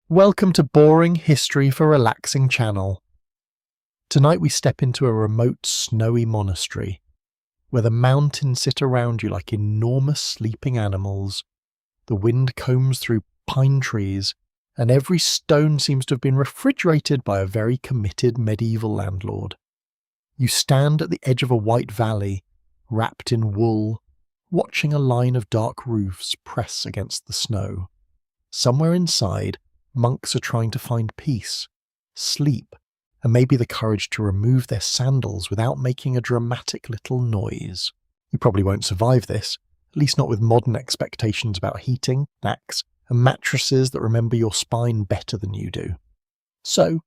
Welcome to Boring History for Relaxing channel. Tonight we step into a remote, snowy monastery, where the mountains sit around you like enormous sleeping animals. The wind combs through pine trees, and every stone seems to have been refrigerated by a very committed medieval landlord. You stand at the edge of a white valley, wrapped in wool, watching a line of dark roofs press against the snow. Somewhere inside, monks are trying to find peace, sleep, and maybe the courage to remove their sandals without making a dramatic little noise. You probably won't survive this, at least not with modern expectations about heating, snacks, and mattresses that remember your spine better than you do. So,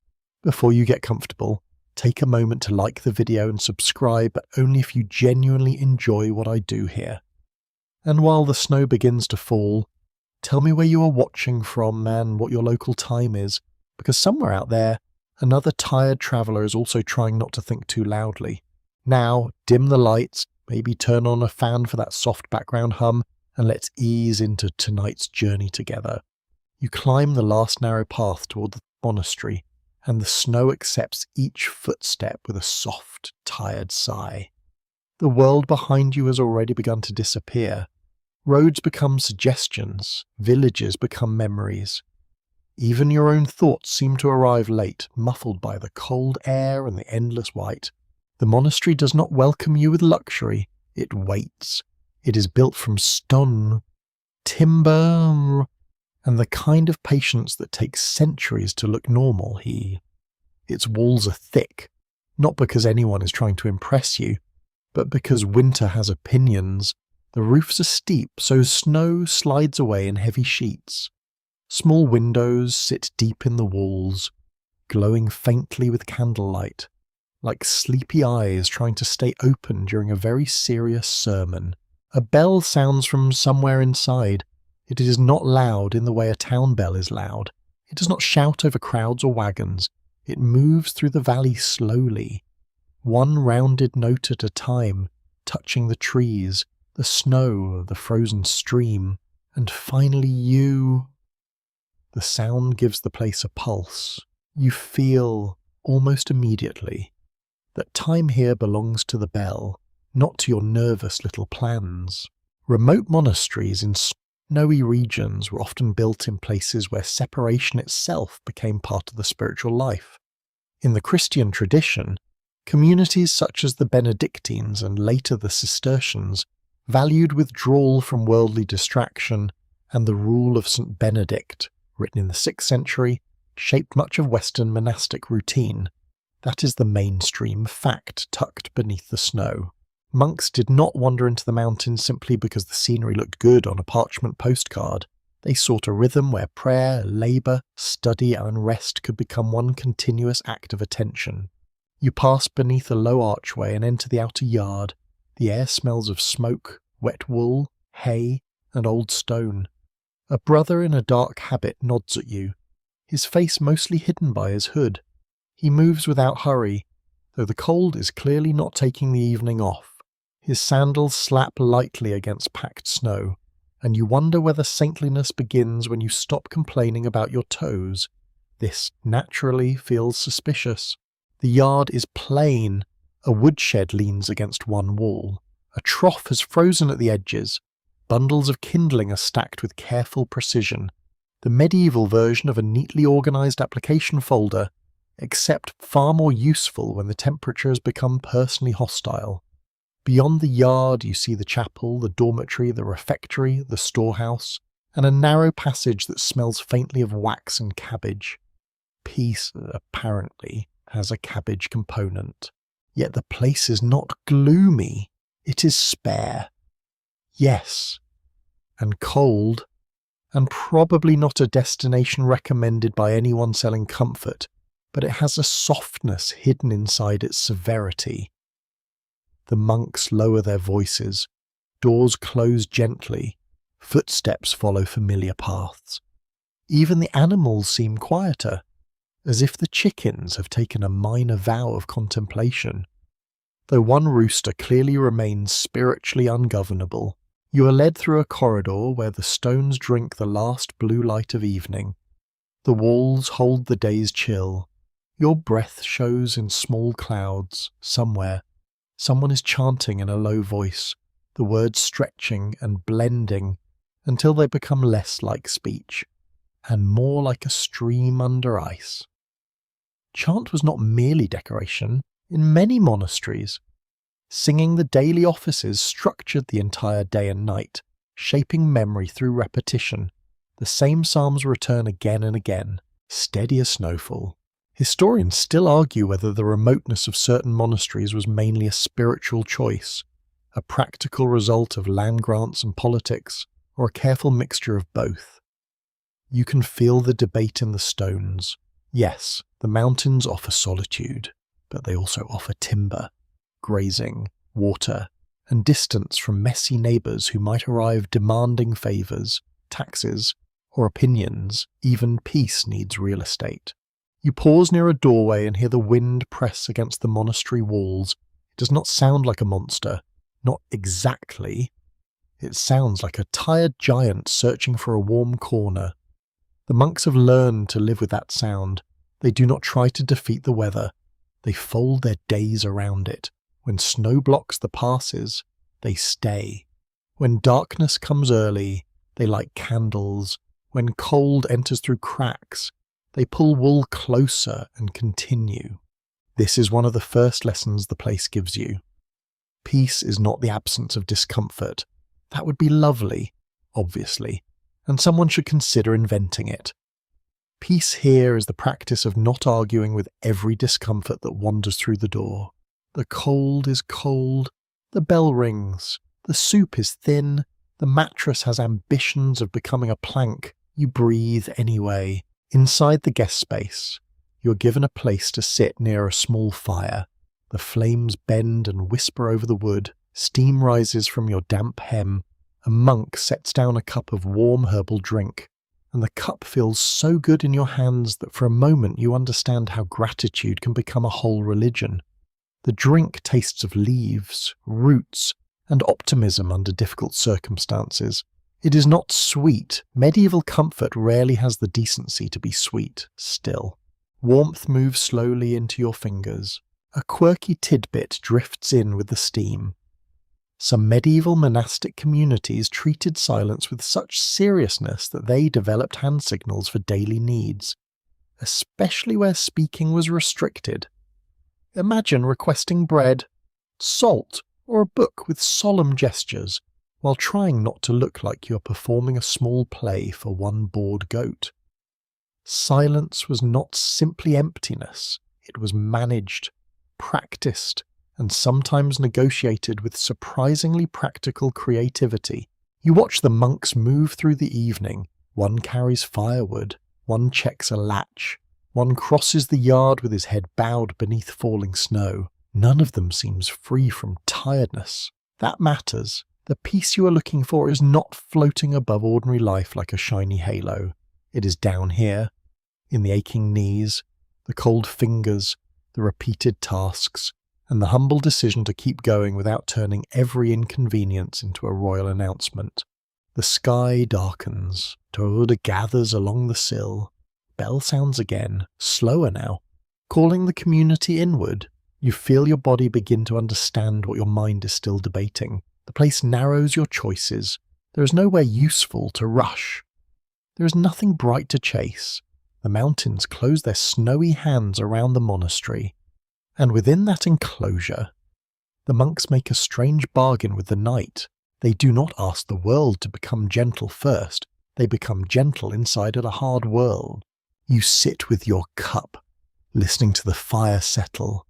before you get comfortable, take a moment to like the video and subscribe, but only if you genuinely enjoy what I do here. And while the snow begins to fall, tell me where you are watching from and what your local time is, because somewhere out there, another tired traveller is also trying not to think too loudly. Now, dim the lights, maybe turn on a fan for that soft background hum, and let's ease into tonight's journey together. You climb the last narrow path toward the monastery, and the snow accepts each footstep with a soft, tired sigh. The world behind you has already begun to disappear. Roads become suggestions, villages become memories. Even your own thoughts seem to arrive late, muffled by the cold air and the endless white. The monastery does not welcome you with luxury, it waits. It is built from stone, timber, and the kind of patience that takes centuries to look normal. Its walls are thick, not because anyone is trying to impress you, but because winter has opinions. The roofs are steep, so snow slides away in heavy sheets. Small windows sit deep in the walls, glowing faintly with candlelight, like sleepy eyes trying to stay open during a very serious sermon. A bell sounds from somewhere inside. It is not loud in the way a town bell is loud. It does not shout over crowds or wagons. It moves through the valley slowly, one rounded note at a time, touching the trees, the snow, the frozen stream, and finally you. The sound gives the place a pulse. You feel, almost immediately, that time here belongs to the bell, not to your nervous little plans. Remote monasteries in snowy regions were often built in places where separation itself became part of the spiritual life. In the Christian tradition, communities such as the Benedictines and later the Cistercians valued withdrawal from worldly distraction, and the rule of St. Benedict, written in the 6th century, shaped much of Western monastic routine. That is the mainstream fact tucked beneath the snow. Monks did not wander into the mountains simply because the scenery looked good on a parchment postcard. They sought a rhythm where prayer, labour, study and rest could become one continuous act of attention. You pass beneath a low archway and enter the outer yard. The air smells of smoke, wet wool, hay, and old stone. A brother in a dark habit nods at you, his face mostly hidden by his hood. He moves without hurry, though the cold is clearly not taking the evening off. His sandals slap lightly against packed snow, and you wonder whether saintliness begins when you stop complaining about your toes. This naturally feels suspicious. The yard is plain. A woodshed leans against one wall. A trough has frozen at the edges. Bundles of kindling are stacked with careful precision. The medieval version of a neatly organised application folder, except far more useful when the temperature has become personally hostile. Beyond the yard you see the chapel, the dormitory, the refectory, the storehouse, and a narrow passage that smells faintly of wax and cabbage. Peace, apparently, has a cabbage component. Yet the place is not gloomy, it is spare. Yes, and cold, and probably not a destination recommended by anyone selling comfort, but it has a softness hidden inside its severity. The monks lower their voices, doors close gently, footsteps follow familiar paths. Even the animals seem quieter, as if the chickens have taken a minor vow of contemplation. Though one rooster clearly remains spiritually ungovernable, you are led through a corridor where the stones drink the last blue light of evening. The walls hold the day's chill. Your breath shows in small clouds. Somewhere, someone is chanting in a low voice, the words stretching and blending until they become less like speech and more like a stream under ice. Chant was not merely decoration. In many monasteries, singing the daily offices structured the entire day and night, shaping memory through repetition. The same psalms return again and again, steady as snowfall. Historians still argue whether the remoteness of certain monasteries was mainly a spiritual choice, a practical result of land grants and politics, or a careful mixture of both. You can feel the debate in the stones. Yes, the mountains offer solitude, but they also offer timber, grazing, water, and distance from messy neighbours who might arrive demanding favours, taxes, or opinions. Even peace needs real estate. You pause near a doorway and hear the wind press against the monastery walls. It does not sound like a monster, not exactly. It sounds like a tired giant searching for a warm corner. The monks have learned to live with that sound. They do not try to defeat the weather. They fold their days around it. When snow blocks the passes, they stay. When darkness comes early, they light candles. When cold enters through cracks, they pull wool closer and continue. This is one of the first lessons the place gives you. Peace is not the absence of discomfort. That would be lovely, obviously, and someone should consider inventing it. Peace here is the practice of not arguing with every discomfort that wanders through the door. The cold is cold, the bell rings, the soup is thin, the mattress has ambitions of becoming a plank. You breathe anyway. Inside the guest space, you're given a place to sit near a small fire. The flames bend and whisper over the wood. Steam rises from your damp hem. A monk sets down a cup of warm herbal drink, and the cup feels so good in your hands that for a moment you understand how gratitude can become a whole religion. The drink tastes of leaves, roots, and optimism under difficult circumstances. It is not sweet. Medieval comfort rarely has the decency to be sweet, still. Warmth moves slowly into your fingers. A quirky tidbit drifts in with the steam. Some medieval monastic communities treated silence with such seriousness that they developed hand signals for daily needs, especially where speaking was restricted. Imagine requesting bread, salt, or a book with solemn gestures, while trying not to look like you're performing a small play for one bored goat. Silence was not simply emptiness, it was managed, practiced, and sometimes negotiated with surprisingly practical creativity. You watch the monks move through the evening. One carries firewood, one checks a latch, one crosses the yard with his head bowed beneath falling snow. None of them seems free from tiredness. That matters. The peace you are looking for is not floating above ordinary life like a shiny halo. It is down here, in the aching knees, the cold fingers, the repeated tasks, and the humble decision to keep going without turning every inconvenience into a royal announcement. The sky darkens. Toad gathers along the sill. Bell sounds again, slower now, calling the community inward. You feel your body begin to understand what your mind is still debating. The place narrows your choices. There is nowhere useful to rush. There is nothing bright to chase. The mountains close their snowy hands around the monastery, and within that enclosure, the monks make a strange bargain with the night. They do not ask the world to become gentle first. They become gentle inside a hard world. You sit with your cup, listening to the fire settle.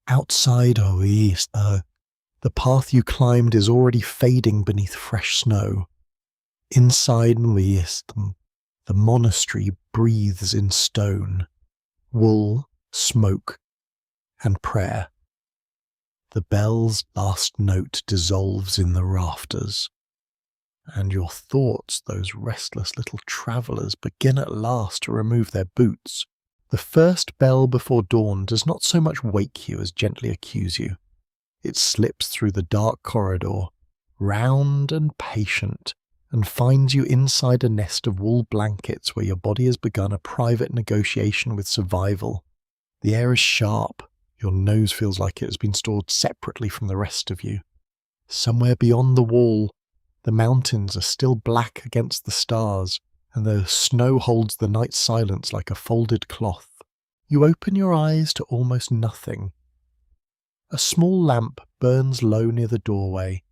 Outside, the path you climbed is already fading beneath fresh snow. Inside, the monastery breathes in stone, wool, smoke, and prayer. The bell's last note dissolves in the rafters, and your thoughts, those restless little travellers, begin at last to remove their boots. The first bell before dawn does not so much wake you as gently accuse you. It slips through the dark corridor, round and patient, and finds you inside a nest of wool blankets where your body has begun a private negotiation with survival. The air is sharp. Your nose feels like it has been stored separately from the rest of you. Somewhere beyond the wall, the mountains are still black against the stars, and the snow holds the night silence like a folded cloth. You open your eyes to almost nothing. A small lamp burns low near the doorway,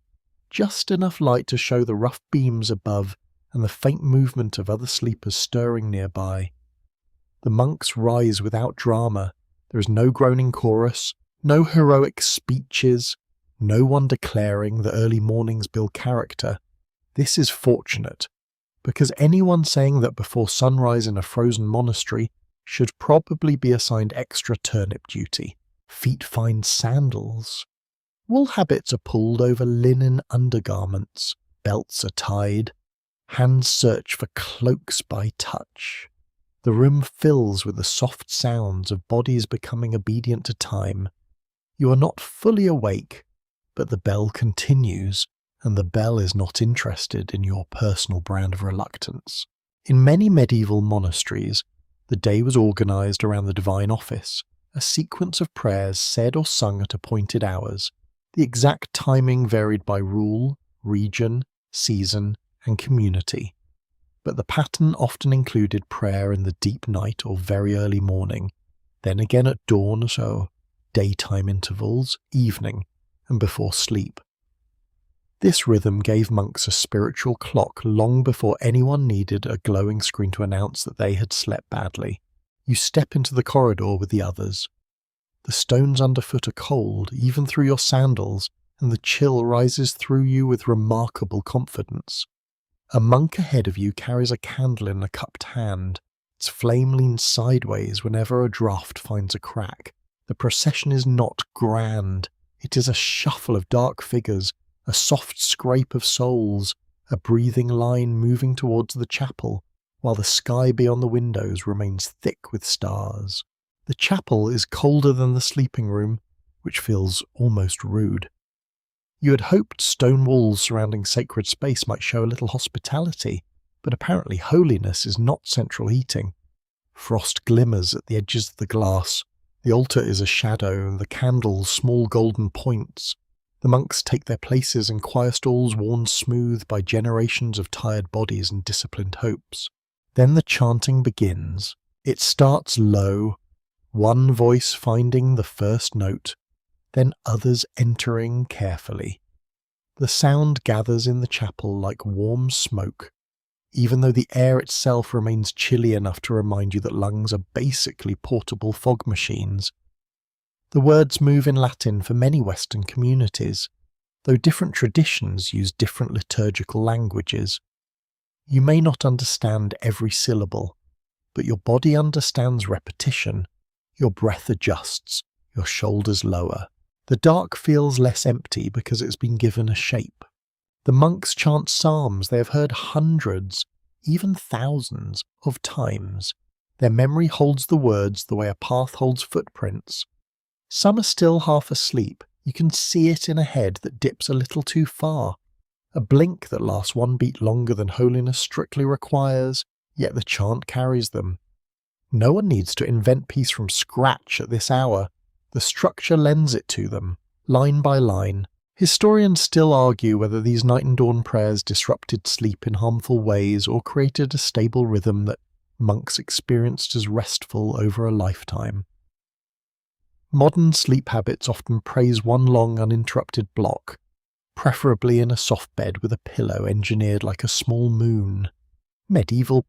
just enough light to show the rough beams above and the faint movement of other sleepers stirring nearby. The monks rise without drama. There is no groaning chorus, no heroic speeches, no one declaring that early mornings build character. This is fortunate, because anyone saying that before sunrise in a frozen monastery should probably be assigned extra turnip duty. Feet find sandals. Wool habits are pulled over linen undergarments. Belts are tied. Hands search for cloaks by touch. The room fills with the soft sounds of bodies becoming obedient to time. You are not fully awake, but the bell continues, and the bell is not interested in your personal brand of reluctance. In many medieval monasteries, the day was organised around the divine office, a sequence of prayers said or sung at appointed hours. The exact timing varied by rule, region, season, and community, but the pattern often included prayer in the deep night or very early morning, then again at dawn, so daytime intervals, evening, and before sleep. This rhythm gave monks a spiritual clock long before anyone needed a glowing screen to announce that they had slept badly. You step into the corridor with the others. The stones underfoot are cold, even through your sandals, and the chill rises through you with remarkable confidence. A monk ahead of you carries a candle in a cupped hand. Its flame leans sideways whenever a draught finds a crack. The procession is not grand. It is a shuffle of dark figures, a soft scrape of souls, a breathing line moving towards the chapel, while the sky beyond the windows remains thick with stars. The chapel is colder than the sleeping room, which feels almost rude. You had hoped stone walls surrounding sacred space might show a little hospitality, but apparently holiness is not central heating. Frost glimmers at the edges of the glass. The altar is a shadow, and the candles small golden points. The monks take their places in choir stalls worn smooth by generations of tired bodies and disciplined hopes. Then the chanting begins. It starts low, one voice finding the first note, then others entering carefully. The sound gathers in the chapel like warm smoke, even though the air itself remains chilly enough to remind you that lungs are basically portable fog machines. The words move in Latin for many Western communities, though different traditions use different liturgical languages. You may not understand every syllable, but your body understands repetition. Your breath adjusts, your shoulders lower. The dark feels less empty because it's been given a shape. The monks chant psalms they have heard hundreds, even thousands, of times. Their memory holds the words the way a path holds footprints. Some are still half asleep. You can see it in a head that dips a little too far. A blink that lasts one beat longer than holiness strictly requires, yet the chant carries them. No one needs to invent peace from scratch at this hour. The structure lends it to them, line by line. Historians still argue whether these night and dawn prayers disrupted sleep in harmful ways or created a stable rhythm that monks experienced as restful over a lifetime. Modern sleep habits often praise one long uninterrupted block, preferably in a soft bed with a pillow engineered like a small moon. Medieval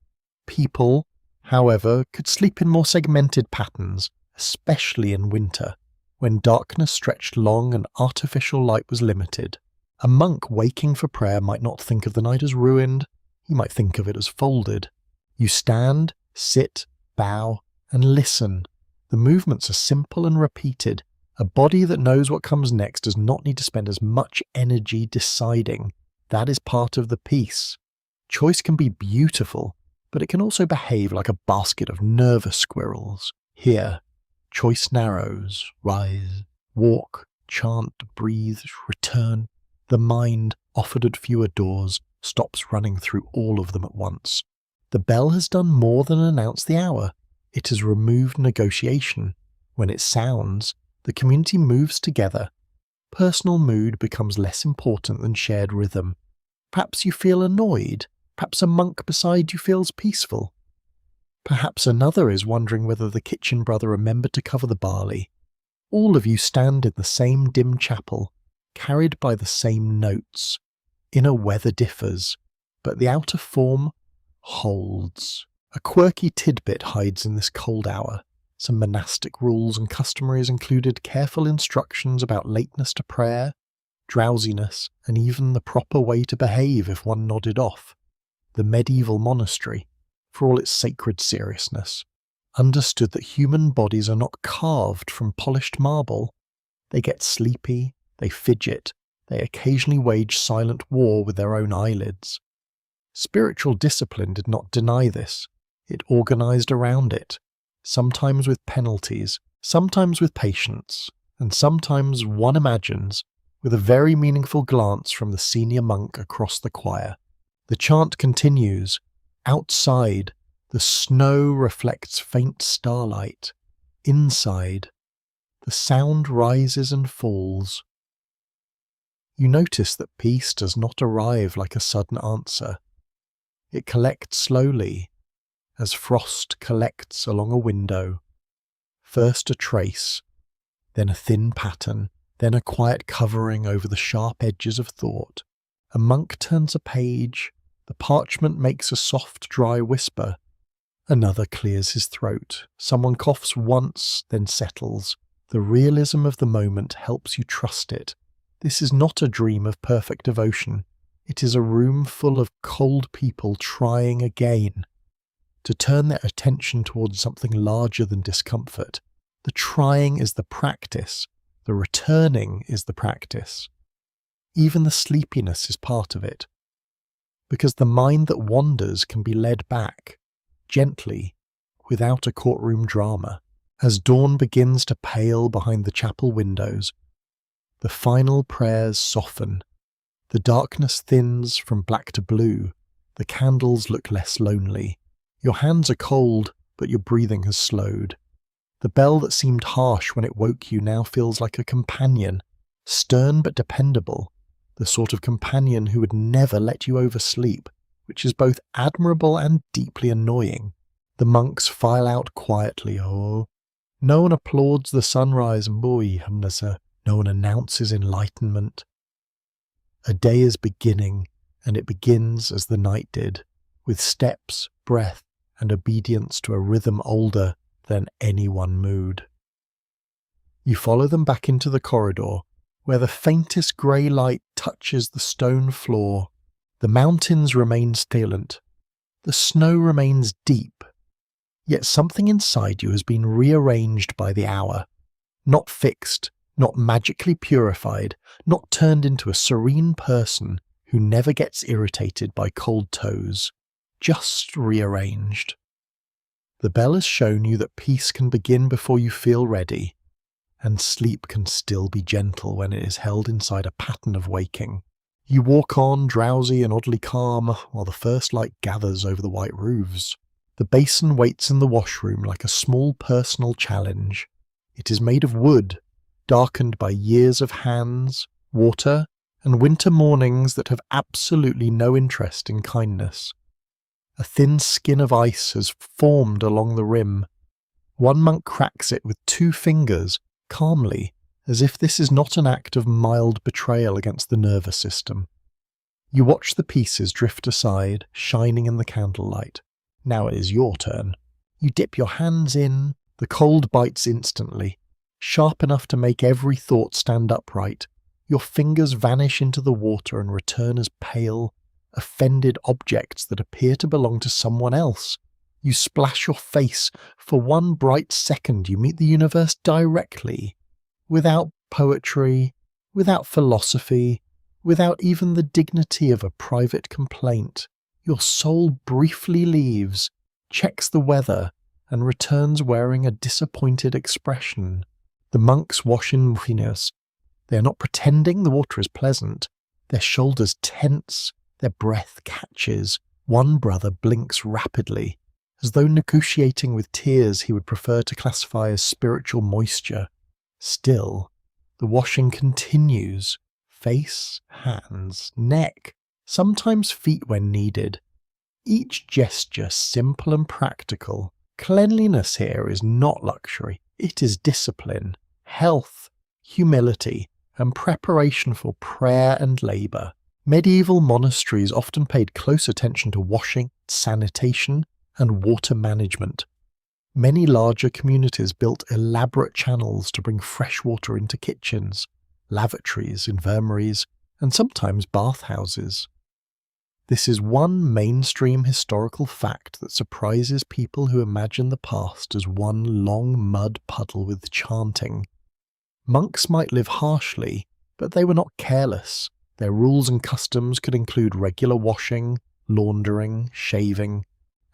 people, however, could sleep in more segmented patterns, especially in winter, when darkness stretched long and artificial light was limited. A monk waking for prayer might not think of the night as ruined, he might think of it as folded. You stand, sit, bow, and listen. The movements are simple and repeated. A body that knows what comes next does not need to spend as much energy deciding. That is part of the peace. Choice can be beautiful, but it can also behave like a basket of nervous squirrels. Here, choice narrows, rise, walk, chant, breathe, return. The mind, offered at fewer doors, stops running through all of them at once. The bell has done more than announce the hour. It has removed negotiation. When it sounds, the community moves together. Personal mood becomes less important than shared rhythm. Perhaps you feel annoyed. Perhaps a monk beside you feels peaceful. Perhaps another is wondering whether the kitchen brother remembered to cover the barley. All of you stand in the same dim chapel, carried by the same notes. Inner weather differs, but the outer form holds. A quirky tidbit hides in this cold hour. Some monastic rules and customaries included careful instructions about lateness to prayer, drowsiness, and even the proper way to behave if one nodded off. The medieval monastery, for all its sacred seriousness, understood that human bodies are not carved from polished marble. They get sleepy, they fidget, they occasionally wage silent war with their own eyelids. Spiritual discipline did not deny this. It organized around it, sometimes with penalties, sometimes with patience, and sometimes, one imagines, with a very meaningful glance from the senior monk across the choir. The chant continues. Outside, the snow reflects faint starlight. Inside, the sound rises and falls. You notice that peace does not arrive like a sudden answer. It collects slowly, as frost collects along a window. First a trace, then a thin pattern, then a quiet covering over the sharp edges of thought. A monk turns a page, the parchment makes a soft, dry whisper. Another clears his throat. Someone coughs once, then settles. The realism of the moment helps you trust it. This is not a dream of perfect devotion. It is a room full of cold people trying again to turn their attention towards something larger than discomfort. The trying is the practice. The returning is the practice. Even the sleepiness is part of it. Because the mind that wanders can be led back, gently, without a courtroom drama. As dawn begins to pale behind the chapel windows, the final prayers soften. The darkness thins from black to blue. The candles look less lonely. Your hands are cold, but your breathing has slowed. The bell that seemed harsh when it woke you now feels like a companion, stern but dependable, the sort of companion who would never let you oversleep, which is both admirable and deeply annoying. The monks file out quietly. Oh, no one applauds the sunrise. No one announces enlightenment. A day is beginning, and it begins as the night did, with steps, breath, and obedience to a rhythm older than any one mood. You follow them back into the corridor, where the faintest grey light touches the stone floor. The mountains remain silent. The snow remains deep. Yet something inside you has been rearranged by the hour, not fixed, not magically purified, not turned into a serene person who never gets irritated by cold toes, just rearranged. The bell has shown you that peace can begin before you feel ready, and sleep can still be gentle when it is held inside a pattern of waking. You walk on, drowsy and oddly calm, while the first light gathers over the white roofs. The basin waits in the washroom like a small personal challenge. It is made of wood, darkened by years of hands, water, and winter mornings that have absolutely no interest in kindness. A thin skin of ice has formed along the rim. One monk cracks it with 2 fingers, calmly, as if this is not an act of mild betrayal against the nervous system. You watch the pieces drift aside, shining in the candlelight. Now it is your turn. You dip your hands in, the cold bites instantly, sharp enough to make every thought stand upright. Your fingers vanish into the water and return as pale, offended objects that appear to belong to someone else. You splash your face. For one bright second you meet the universe directly, without poetry, without philosophy, without even the dignity of a private complaint. Your soul briefly leaves, checks the weather, and returns wearing a disappointed expression. The monks wash in mufinas. They are not pretending the water is pleasant. Their shoulders tense, Their breath catches. One brother blinks rapidly, as though negotiating with tears he would prefer to classify as spiritual moisture. Still, the washing continues. Face, hands, neck, sometimes feet when needed. Each gesture simple and practical. Cleanliness here is not luxury, it is discipline, health, humility, and preparation for prayer and labour. Medieval monasteries often paid close attention to washing, sanitation, and water management. Many larger communities built elaborate channels to bring fresh water into kitchens, lavatories, infirmaries, and sometimes bathhouses. This is one mainstream historical fact that surprises people who imagine the past as one long mud puddle with chanting. Monks might live harshly, but they were not careless. Their rules and customs could include regular washing, laundering, shaving,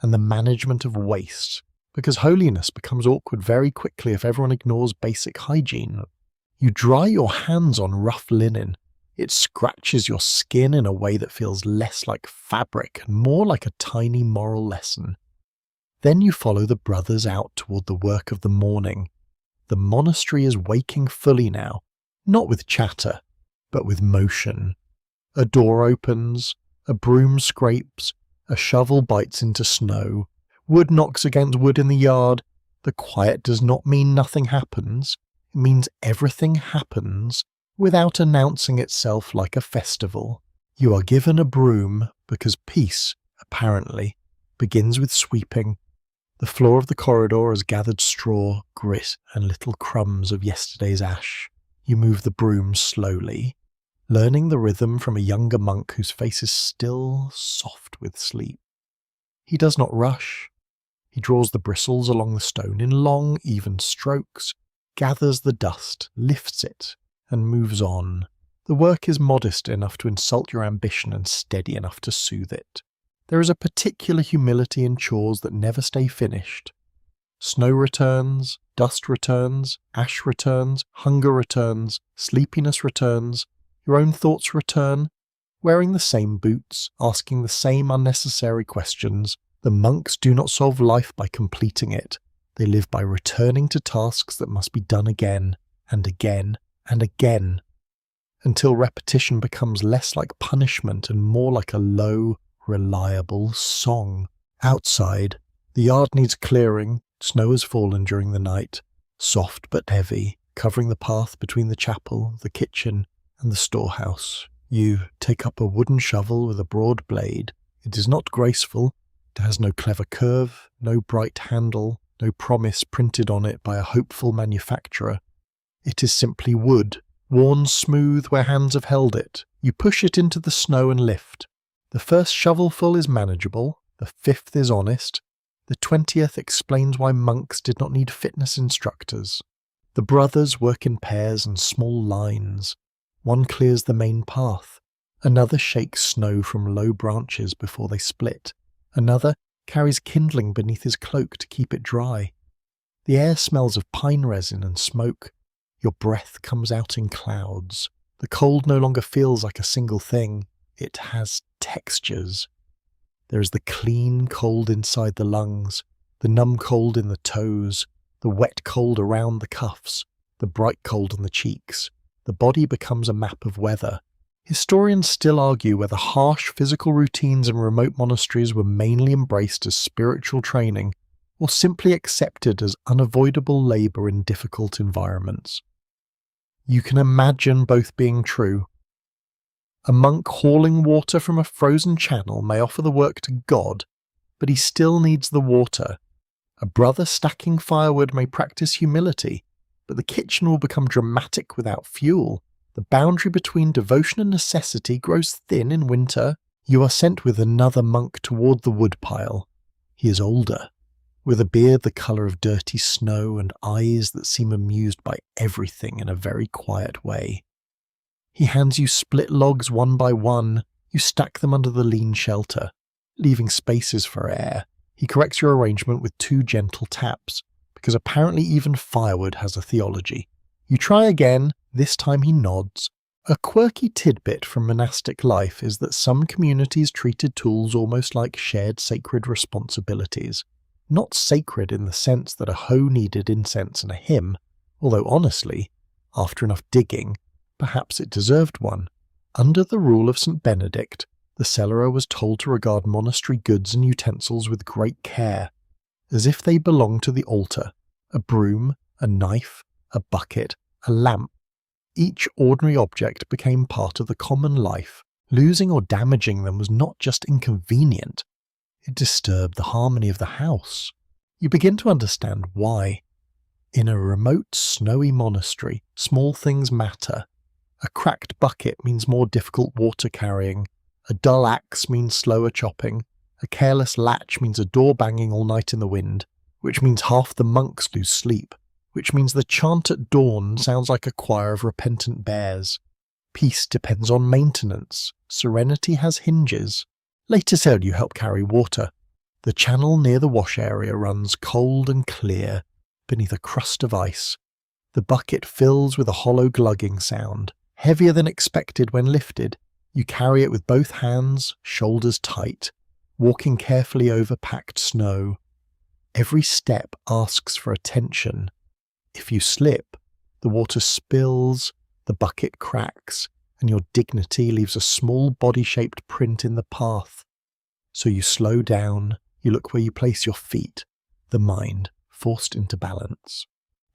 and the management of waste, because holiness becomes awkward very quickly if everyone ignores basic hygiene. You dry your hands on rough linen. It scratches your skin in a way that feels less like fabric and more like a tiny moral lesson. Then you follow the brothers out toward the work of the morning. The monastery is waking fully now, not with chatter, but with motion. A door opens, a broom scrapes, a shovel bites into snow, wood knocks against wood in the yard. The quiet does not mean nothing happens, it means everything happens without announcing itself like a festival. You are given a broom because peace, apparently, begins with sweeping. The floor of the corridor has gathered straw, grit, and little crumbs of yesterday's ash. You move the broom slowly, learning the rhythm from a younger monk whose face is still soft with sleep. He does not rush. He draws the bristles along the stone in long, even strokes, gathers the dust, lifts it, and moves on. The work is modest enough to insult your ambition and steady enough to soothe it. There is a particular humility in chores that never stay finished. Snow returns, dust returns, ash returns, hunger returns, sleepiness returns, your own thoughts return. Wearing the same boots, asking the same unnecessary questions, the monks do not solve life by completing it. They live by returning to tasks that must be done again, and again, and again, until repetition becomes less like punishment and more like a low, reliable song. Outside, the yard needs clearing. Snow has fallen during the night, soft but heavy, covering the path between the chapel, the kitchen, and the storehouse. You take up a wooden shovel with a broad blade. It is not graceful. It has no clever curve, no bright handle, no promise printed on it by a hopeful manufacturer. It is simply wood, worn smooth where hands have held it. You push it into the snow and lift. The first shovelful is manageable, the 5th is honest, the 20th explains why monks did not need fitness instructors. The brothers work in pairs and small lines. One clears the main path, another shakes snow from low branches before they split, another carries kindling beneath his cloak to keep it dry. The air smells of pine resin and smoke. Your breath comes out in clouds. The cold no longer feels like a single thing. It has textures. There is the clean cold inside the lungs, the numb cold in the toes, the wet cold around the cuffs, the bright cold on the cheeks. The body becomes a map of weather. Historians still argue whether harsh physical routines in remote monasteries were mainly embraced as spiritual training or simply accepted as unavoidable labour in difficult environments. You can imagine both being true. A monk hauling water from a frozen channel may offer the work to God, but he still needs the water. A brother stacking firewood may practice humility, but the kitchen will become dramatic without fuel. The boundary between devotion and necessity grows thin in winter. You are sent with another monk toward the woodpile. He is older, with a beard the colour of dirty snow and eyes that seem amused by everything in a very quiet way. He hands you split logs one by one. You stack them under the lean shelter, leaving spaces for air. He corrects your arrangement with 2 gentle taps, because apparently even firewood has a theology. You try again. This time he nods. A quirky tidbit from monastic life is that some communities treated tools almost like shared sacred responsibilities. Not sacred in the sense that a hoe needed incense and a hymn, although honestly, after enough digging, perhaps it deserved one. Under the rule of St. Benedict, the cellarer was told to regard monastery goods and utensils with great care, as if they belonged to the altar: a broom, a knife, a bucket, a lamp. Each ordinary object became part of the common life. Losing or damaging them was not just inconvenient, it disturbed the harmony of the house. You begin to understand why. In a remote, snowy monastery, small things matter. A cracked bucket means more difficult water carrying. A dull axe means slower chopping. A careless latch means a door banging all night in the wind, which means half the monks lose sleep, which means the chant at dawn sounds like a choir of repentant bears. Peace depends on maintenance. Serenity has hinges. Later said you help carry water. The channel near the wash area runs cold and clear beneath a crust of ice. The bucket fills with a hollow glugging sound, heavier than expected when lifted. You carry it with both hands, shoulders tight, walking carefully over packed snow. Every step asks for attention. If you slip, the water spills, the bucket cracks, and your dignity leaves a small body-shaped print in the path. So you slow down, you look where you place your feet, the mind forced into balance.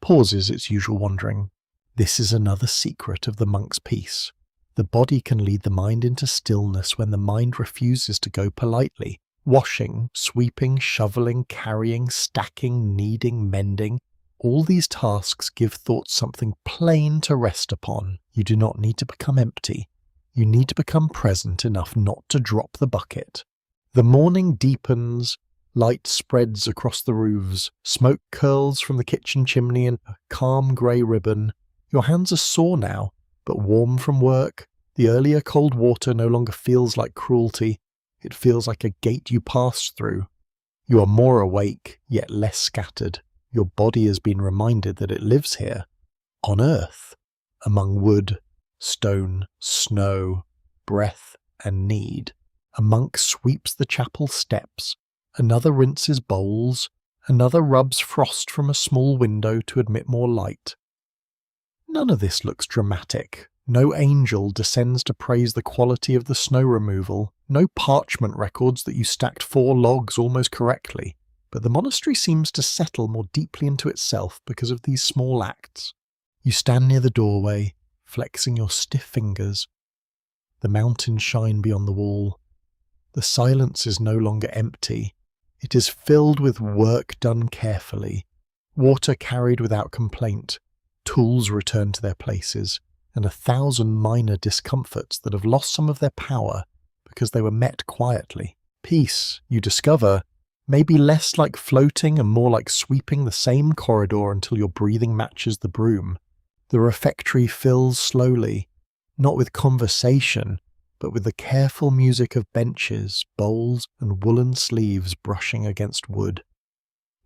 Pauses its usual wandering. This is another secret of the monk's peace. The body can lead the mind into stillness when the mind refuses to go politely. Washing, sweeping, shoveling, carrying, stacking, kneading, mending. All these tasks give thoughts something plain to rest upon. You do not need to become empty. You need to become present enough not to drop the bucket. The morning deepens, light spreads across the roofs, smoke curls from the kitchen chimney in a calm grey ribbon. Your hands are sore now, but warm from work. The earlier cold water no longer feels like cruelty. It feels like a gate you passed through. You are more awake, yet less scattered. Your body has been reminded that it lives here, on earth, among wood, stone, snow, breath, and need. A monk sweeps the chapel steps. Another rinses bowls. Another rubs frost from a small window to admit more light. None of this looks dramatic. No angel descends to praise the quality of the snow removal. No parchment records that you stacked 4 logs almost correctly. But the monastery seems to settle more deeply into itself because of these small acts. You stand near the doorway, flexing your stiff fingers. The mountains shine beyond the wall. The silence is no longer empty. It is filled with work done carefully, water carried without complaint, tools returned to their places, and 1,000 minor discomforts that have lost some of their power because they were met quietly. Peace, you discover, may be less like floating and more like sweeping the same corridor until your breathing matches the broom. The refectory fills slowly, not with conversation, but with the careful music of benches, bowls, and woolen sleeves brushing against wood.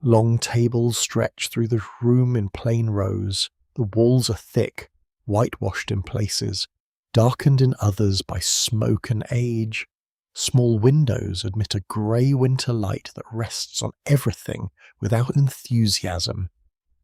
Long tables stretch through the room in plain rows. The walls are thick, whitewashed in places, darkened in others by smoke and age. Small windows admit a grey winter light that rests on everything without enthusiasm,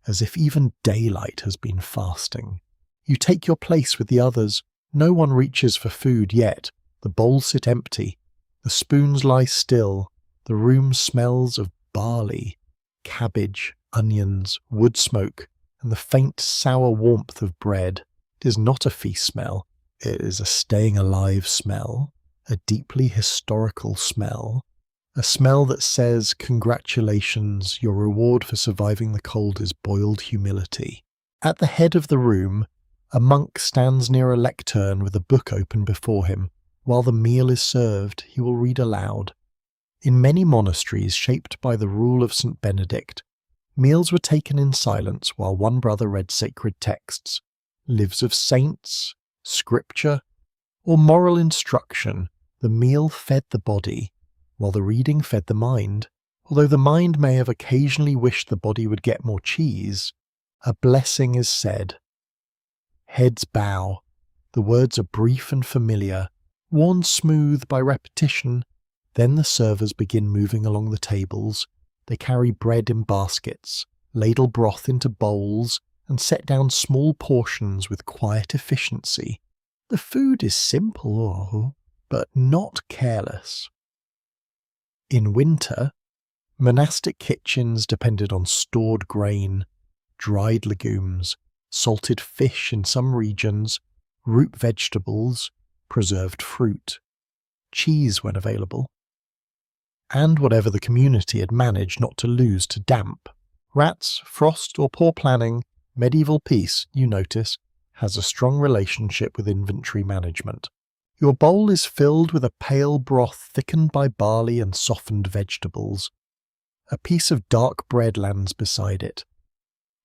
as if even daylight has been fasting. You take your place with the others. No one reaches for food yet. The bowls sit empty. The spoons lie still. The room smells of barley, cabbage, onions, wood smoke, and the faint sour warmth of bread. It is not a feast smell. It is a staying alive smell, a deeply historical smell, a smell that says, "Congratulations, your reward for surviving the cold is boiled humility." At the head of the room, a monk stands near a lectern with a book open before him. While the meal is served, he will read aloud. In many monasteries shaped by the rule of St. Benedict, meals were taken in silence while one brother read sacred texts, lives of saints, scripture, or moral instruction. The meal fed the body, while the reading fed the mind. Although the mind may have occasionally wished the body would get more cheese, a blessing is said. Heads bow, The words are brief and familiar, worn smooth by repetition. Then the servers begin moving along the tables. They carry bread in baskets, ladle broth into bowls, and set down small portions with quiet efficiency. The food is simple, but not careless. In winter, monastic kitchens depended on stored grain, dried legumes, salted fish in some regions, root vegetables, preserved fruit, cheese when available, and whatever the community had managed not to lose to damp. Rats, frost, or poor planning, medieval peace, you notice, has a strong relationship with inventory management. Your bowl is filled with a pale broth thickened by barley and softened vegetables. A piece of dark bread lands beside it.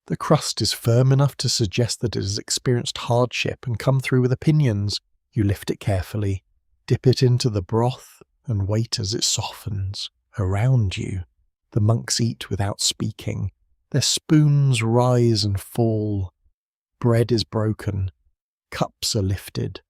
The crust is firm enough to suggest that it has experienced hardship and come through with opinions. You lift it carefully, dip it into the broth, and wait as it softens. Around you, the monks eat without speaking. Their spoons rise and fall. Bread is broken. Cups are lifted.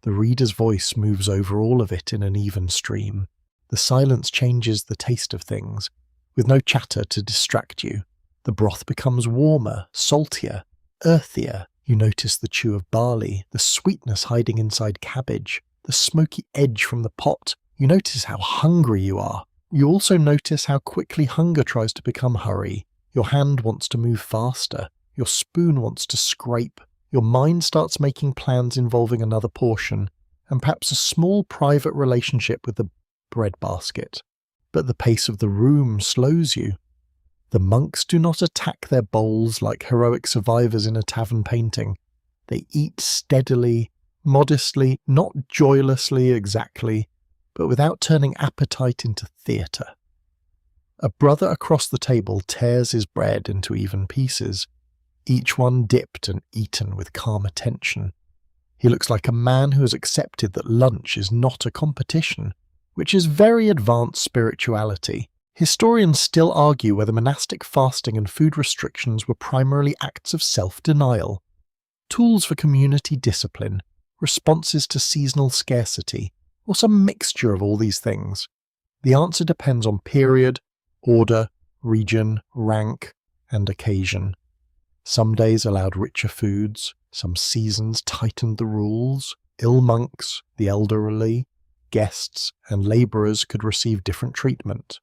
The reader's voice moves over all of it in an even stream. The silence changes the taste of things, with no chatter to distract you. The broth becomes warmer, saltier, earthier. You notice the chew of barley, the sweetness hiding inside cabbage, the smoky edge from the pot. You notice how hungry you are. You also notice how quickly hunger tries to become hurry. Your hand wants to move faster. Your spoon wants to scrape. Your mind starts making plans involving another portion, and perhaps a small private relationship with the bread basket. But the pace of the room slows you. The monks do not attack their bowls like heroic survivors in a tavern painting. They eat steadily, modestly, not joylessly exactly, but without turning appetite into theatre. A brother across the table tears his bread into even pieces, each one dipped and eaten with calm attention. He looks like a man who has accepted that lunch is not a competition, which is very advanced spirituality. Historians still argue whether monastic fasting and food restrictions were primarily acts of self-denial, tools for community discipline, responses to seasonal scarcity, or some mixture of all these things. The answer depends on period, order, region, rank, and occasion. Some days allowed richer foods, some seasons tightened the rules. Ill monks, the elderly, guests, and labourers could receive different treatment.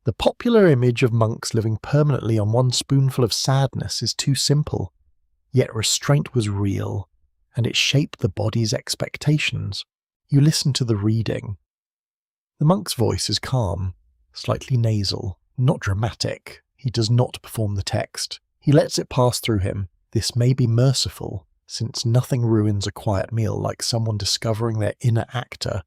The popular image of monks living permanently on one spoonful of sadness is too simple, yet restraint was real, and it shaped the body's expectations. You listen to the reading. The monk's voice is calm, slightly nasal, not dramatic. He does not perform the text. He lets it pass through him. This may be merciful, since nothing ruins a quiet meal like someone discovering their inner actor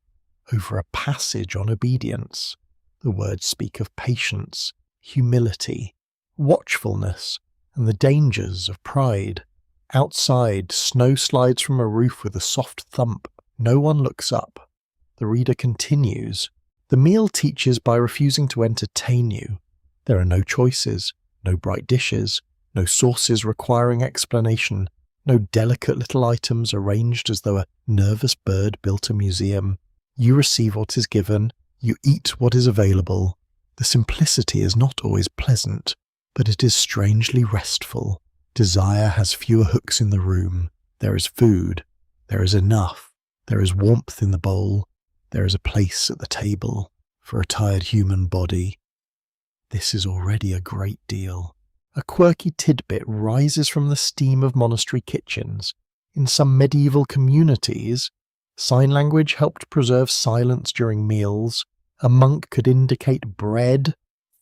over a passage on obedience. The words speak of patience, humility, watchfulness, and the dangers of pride. Outside, snow slides from a roof with a soft thump. No one looks up. The reader continues. The meal teaches by refusing to entertain you. There are no choices, no bright dishes, no sauces requiring explanation, no delicate little items arranged as though a nervous bird built a museum. You receive what is given, you eat what is available. The simplicity is not always pleasant, but it is strangely restful. Desire has fewer hooks in the room. There is food. There is enough. There is warmth in the bowl. There is a place at the table for a tired human body. This is already a great deal. A quirky tidbit rises from the steam of monastery kitchens. In some medieval communities, sign language helped preserve silence during meals. A monk could indicate bread,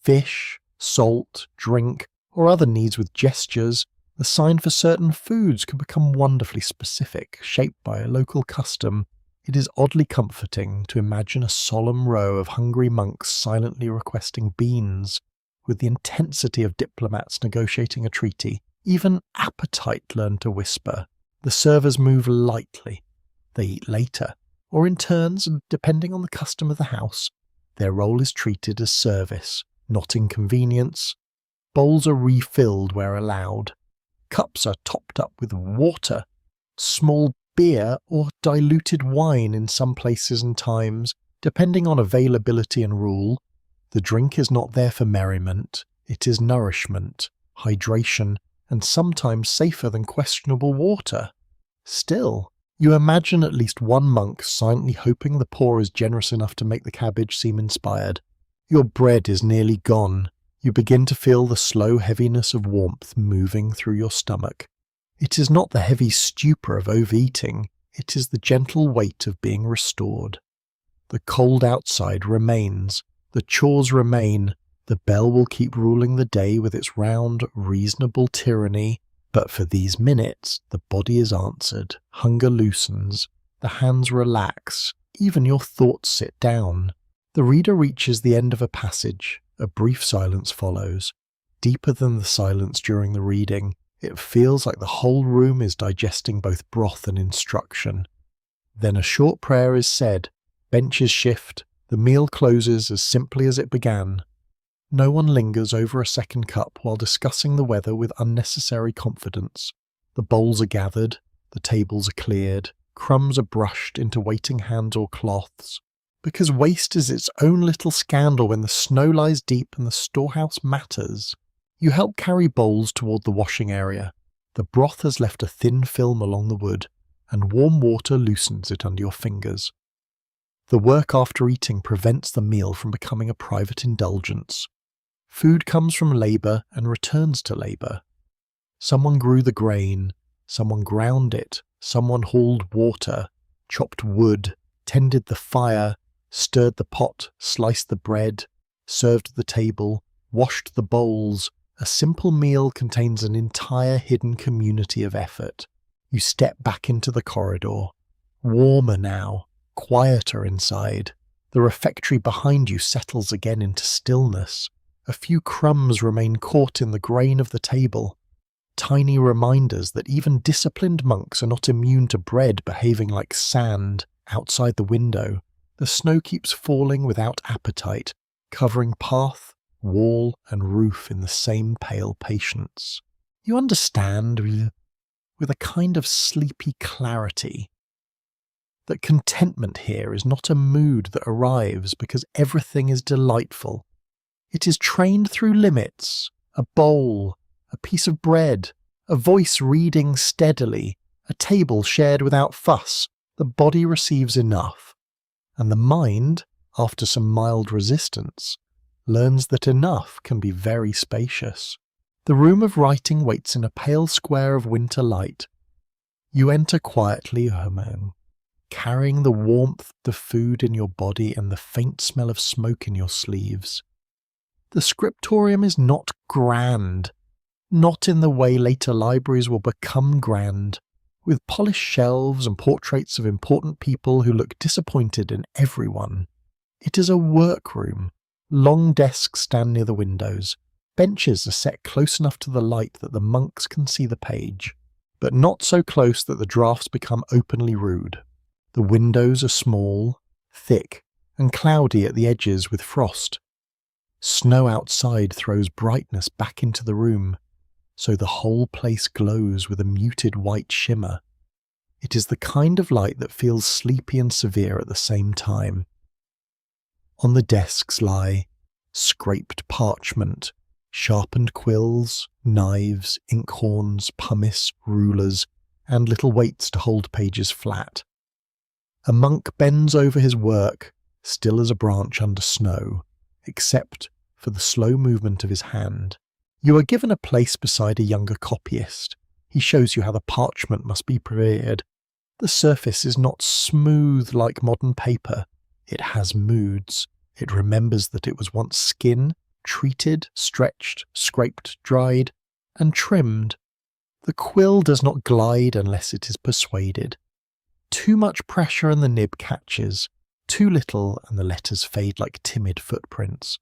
fish, salt, drink, or other needs with gestures. The sign for certain foods could become wonderfully specific, shaped by a local custom. It is oddly comforting to imagine a solemn row of hungry monks silently requesting beans, with the intensity of diplomats negotiating a treaty. Even appetite learned to whisper. The servers move lightly. They eat later, or in turns, depending on the custom of the house. Their role is treated as service, not inconvenience. Bowls are refilled where allowed. Cups are topped up with water. Small beer or diluted wine in some places and times, depending on availability and rule. The drink is not there for merriment, it is nourishment, hydration, and sometimes safer than questionable water. Still, you imagine at least one monk silently hoping the poor is generous enough to make the cabbage seem inspired. Your bread is nearly gone. You begin to feel the slow heaviness of warmth moving through your stomach. It is not the heavy stupor of overeating, it is the gentle weight of being restored. The cold outside remains, the chores remain, the bell will keep ruling the day with its round, reasonable tyranny, but for these minutes the body is answered, hunger loosens, the hands relax, even your thoughts sit down. The reader reaches the end of a passage, a brief silence follows. Deeper than the silence during the reading, it feels like the whole room is digesting both broth and instruction. Then a short prayer is said, benches shift, the meal closes as simply as it began. No one lingers over a second cup while discussing the weather with unnecessary confidence. The bowls are gathered, the tables are cleared, crumbs are brushed into waiting hands or cloths. Because waste is its own little scandal when the snow lies deep and the storehouse matters. You help carry bowls toward the washing area. The broth has left a thin film along the wood, and warm water loosens it under your fingers. The work after eating prevents the meal from becoming a private indulgence. Food comes from labour and returns to labour. Someone grew the grain, someone ground it, someone hauled water, chopped wood, tended the fire, stirred the pot, sliced the bread, served the table, washed the bowls. A simple meal contains an entire hidden community of effort. You step back into the corridor. Warmer now, quieter inside. The refectory behind you settles again into stillness. A few crumbs remain caught in the grain of the table. Tiny reminders that even disciplined monks are not immune to bread behaving like sand outside the window. The snow keeps falling without appetite, covering path, wall and roof in the same pale patience. You understand, with a kind of sleepy clarity, that contentment here is not a mood that arrives because everything is delightful. It is trained through limits, a bowl, a piece of bread, a voice reading steadily, a table shared without fuss. The body receives enough, and the mind, after some mild resistance, learns that enough can be very spacious. The room of writing waits in a pale square of winter light. You enter quietly, Herman, carrying the warmth of the food in your body and the faint smell of smoke in your sleeves. The scriptorium is not grand, not in the way later libraries will become grand, with polished shelves and portraits of important people who look disappointed in everyone. It is a workroom. Long desks stand near the windows. Benches are set close enough to the light that the monks can see the page, but not so close that the drafts become openly rude. The windows are small, thick, and cloudy at the edges with frost. Snow outside throws brightness back into the room, so the whole place glows with a muted white shimmer. It is the kind of light that feels sleepy and severe at the same time. On the desks lie scraped parchment, sharpened quills, knives, inkhorns, pumice, rulers, and little weights to hold pages flat. A monk bends over his work, still as a branch under snow, except for the slow movement of his hand. You are given a place beside a younger copyist. He shows you how the parchment must be prepared. The surface is not smooth like modern paper. It has moods. It remembers that it was once skin, treated, stretched, scraped, dried, and trimmed. The quill does not glide unless it is persuaded. Too much pressure and the nib catches. Too little and the letters fade like timid footprints.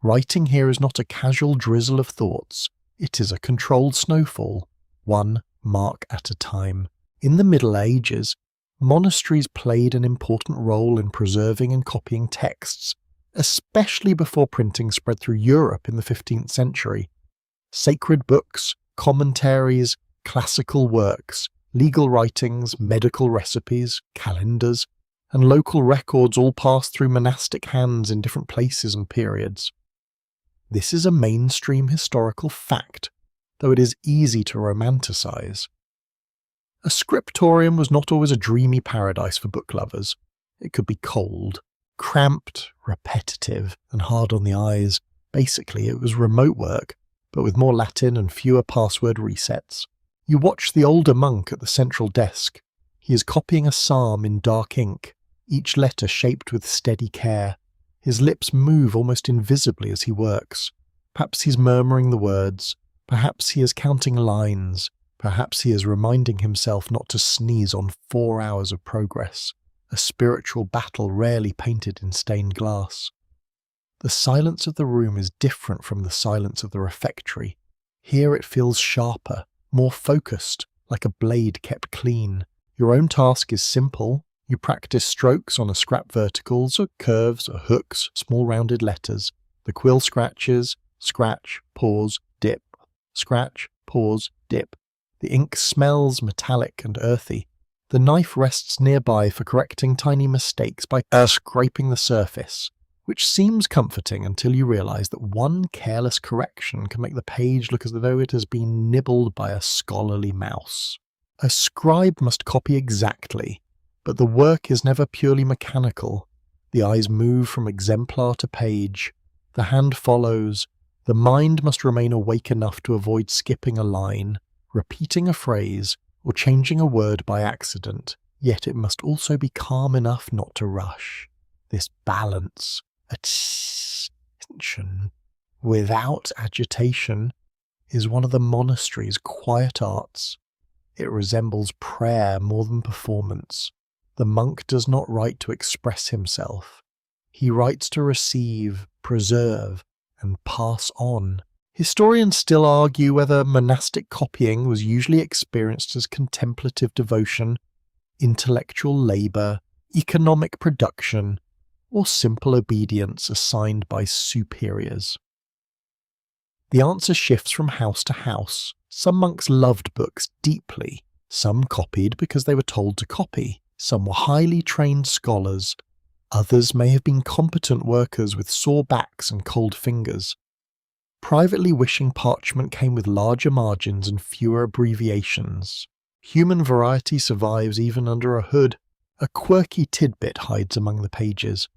Writing here is not a casual drizzle of thoughts. It is a controlled snowfall, one mark at a time. In the Middle Ages, monasteries played an important role in preserving and copying texts, especially before printing spread through Europe in the 15th century. Sacred books, commentaries, classical works, Legal writings, medical recipes, calendars, and local records all pass through monastic hands in different places and periods. This is a mainstream historical fact, though it is easy to romanticize. A scriptorium was not always a dreamy paradise for book lovers. It could be cold, cramped, repetitive, and hard on the eyes. Basically, it was remote work, but with more Latin and fewer password resets. You watch the older monk at the central desk. He is copying a psalm in dark ink, each letter shaped with steady care. His lips move almost invisibly as he works. Perhaps he's murmuring the words. Perhaps he is counting lines. Perhaps he is reminding himself not to sneeze on 4 hours of progress, a spiritual battle rarely painted in stained glass. The silence of the room is different from the silence of the refectory. Here it feels sharper, more focused, like a blade kept clean. Your own task is simple. You practice strokes on a scrap verticals or curves or hooks, small rounded letters. The quill scratches, scratch, pause, dip. Scratch, pause, dip. The ink smells metallic and earthy. The knife rests nearby for correcting tiny mistakes by scraping the surface, which seems comforting until you realize that one careless correction can make the page look as though it has been nibbled by a scholarly mouse. A scribe must copy exactly, but the work is never purely mechanical. The eyes move from exemplar to page. The hand follows. The mind must remain awake enough to avoid skipping a line, repeating a phrase, or changing a word by accident, yet it must also be calm enough not to rush. This balance, attention, without agitation, is one of the monastery's quiet arts. It resembles prayer more than performance. The monk does not write to express himself. He writes to receive, preserve, and pass on. Historians still argue whether monastic copying was usually experienced as contemplative devotion, intellectual labour, economic production, or simple obedience assigned by superiors. The answer shifts from house to house. Some monks loved books deeply. Some copied because they were told to copy. Some were highly trained scholars. Others may have been competent workers with sore backs and cold fingers. Privately wishing parchment came with larger margins and fewer abbreviations. Human variety survives even under a hood. A quirky tidbit hides among the pages.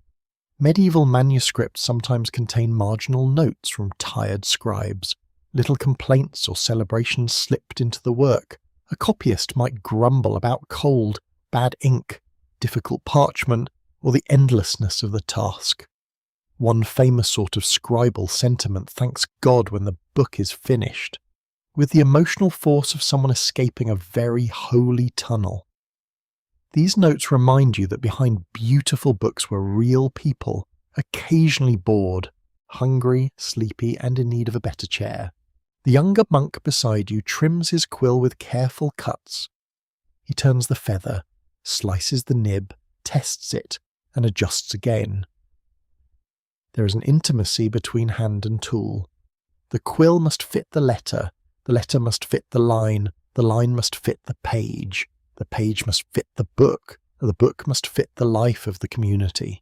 Medieval manuscripts sometimes contain marginal notes from tired scribes. Little complaints or celebrations slipped into the work. A copyist might grumble about cold, bad ink, difficult parchment, or the endlessness of the task. One famous sort of scribal sentiment thanks God when the book is finished, with the emotional force of someone escaping a very holy tunnel. These notes remind you that behind beautiful books were real people, occasionally bored, hungry, sleepy, and in need of a better chair. The younger monk beside you trims his quill with careful cuts. He turns the feather, slices the nib, tests it, and adjusts again. There is an intimacy between hand and tool. The quill must fit the letter must fit the line must fit the page must fit the book must fit the life of the community.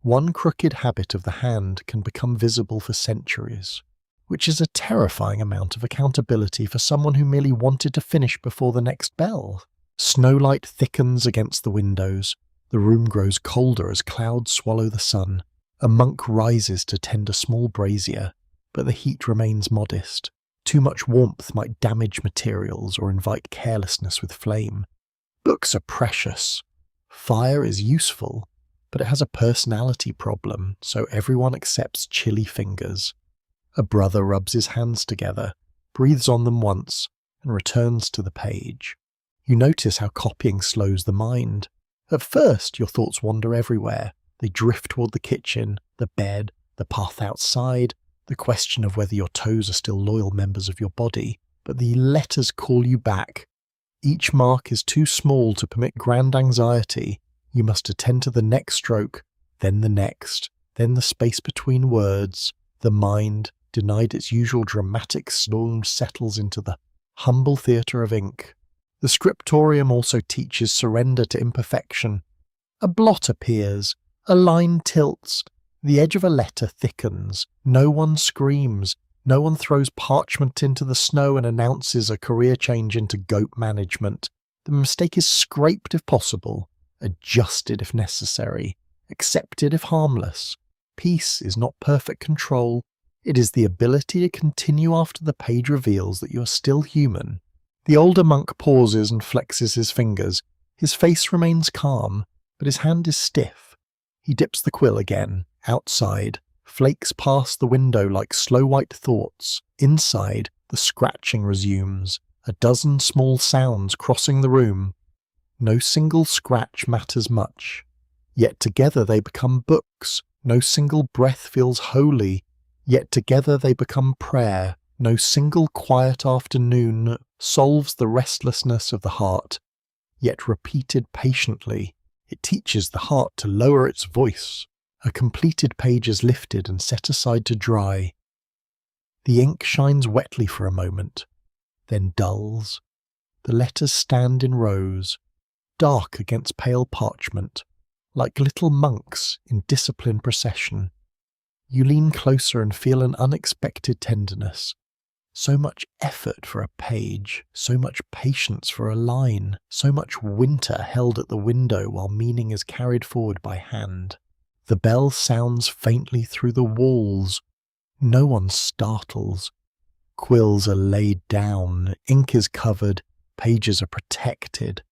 One crooked habit of the hand can become visible for centuries, which is a terrifying amount of accountability for someone who merely wanted to finish before the next bell. Snowlight thickens against the windows. The room grows colder as clouds swallow the sun. A monk rises to tend a small brazier, but the heat remains modest. Too much warmth might damage materials or invite carelessness with flame. Books are precious. Fire is useful, but it has a personality problem, so everyone accepts chilly fingers. A brother rubs his hands together, breathes on them once, and returns to the page. You notice how copying slows the mind. At first, your thoughts wander everywhere. They drift toward the kitchen, the bed, the path outside, the question of whether your toes are still loyal members of your body. But the letters call you back. Each mark is too small to permit grand anxiety. You must attend to the next stroke, then the next, then the space between words. The mind, denied its usual dramatic slow, settles into the humble theatre of ink. The scriptorium also teaches surrender to imperfection. A blot appears, a line tilts, the edge of a letter thickens, no one screams, no one throws parchment into the snow and announces a career change into goat management. The mistake is scraped if possible, adjusted if necessary, accepted if harmless. Peace is not perfect control, it is the ability to continue after the page reveals that you are still human. The older monk pauses and flexes his fingers. His face remains calm, but his hand is stiff. He dips the quill again. Outside, flakes pass the window like slow white thoughts. Inside, the scratching resumes. A dozen small sounds crossing the room. No single scratch matters much. Yet together they become books. No single breath feels holy. Yet together they become prayer. No single quiet afternoon solves the restlessness of the heart. Yet repeated patiently, it teaches the heart to lower its voice. A completed page is lifted and set aside to dry. The ink shines wetly for a moment, then dulls. The letters stand in rows, dark against pale parchment, like little monks in disciplined procession. You lean closer and feel an unexpected tenderness. So much effort for a page, so much patience for a line, so much winter held at the window while meaning is carried forward by hand. The bell sounds faintly through the walls. No one startles. Quills are laid down, ink is covered, pages are protected.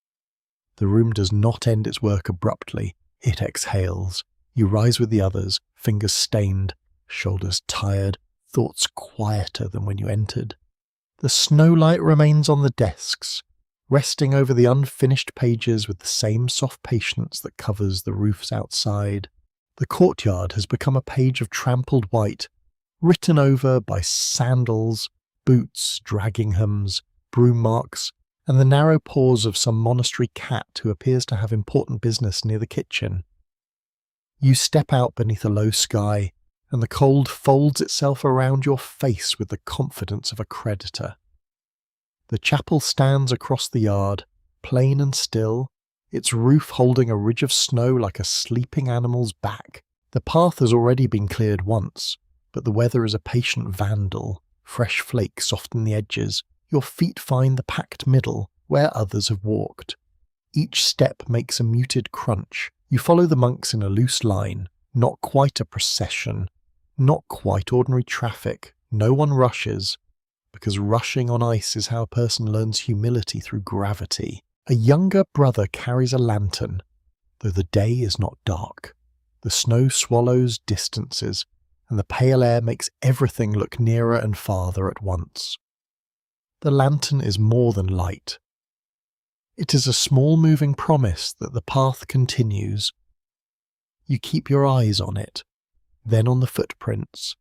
The room does not end its work abruptly, it exhales. You rise with the others, fingers stained, shoulders tired, thoughts quieter than when you entered. The snowlight remains on the desks, resting over the unfinished pages with the same soft patience that covers the roofs outside. The courtyard has become a page of trampled white, written over by sandals, boots, dragginghams, broom marks, and the narrow paws of some monastery cat who appears to have important business near the kitchen. You step out beneath a low sky, and the cold folds itself around your face with the confidence of a creditor. The chapel stands across the yard, plain and still, its roof holding a ridge of snow like a sleeping animal's back. The path has already been cleared once, but the weather is a patient vandal. Fresh flakes soften the edges. Your feet find the packed middle, where others have walked. Each step makes a muted crunch. You follow the monks in a loose line, not quite a procession, not quite ordinary traffic. No one rushes, because rushing on ice is how a person learns humility through gravity. A younger brother carries a lantern, though the day is not dark. The snow swallows distances, and the pale air makes everything look nearer and farther at once. The lantern is more than light. It is a small moving promise that the path continues. You keep your eyes on it, then on the footprints,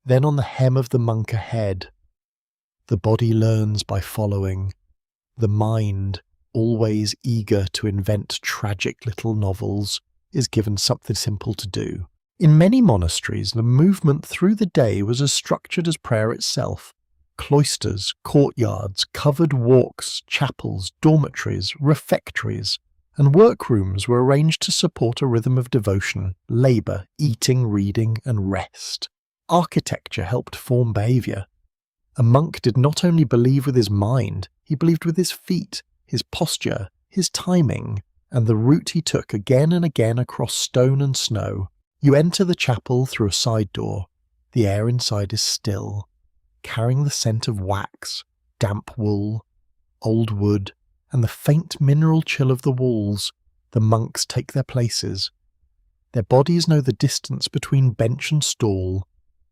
then on the hem of the monk ahead. The body learns by following. The mind, always eager to invent tragic little novels, is given something simple to do. In many monasteries, the movement through the day was as structured as prayer itself. Cloisters, courtyards, covered walks, chapels, dormitories, refectories, and workrooms were arranged to support a rhythm of devotion, labour, eating, reading, and rest. Architecture helped form behaviour. A monk did not only believe with his mind, he believed with his feet, his posture, his timing, and the route he took again and again across stone and snow. You enter the chapel through a side door. The air inside is still, carrying the scent of wax, damp wool, old wood, and the faint mineral chill of the walls. The monks take their places. Their bodies know the distance between bench and stall,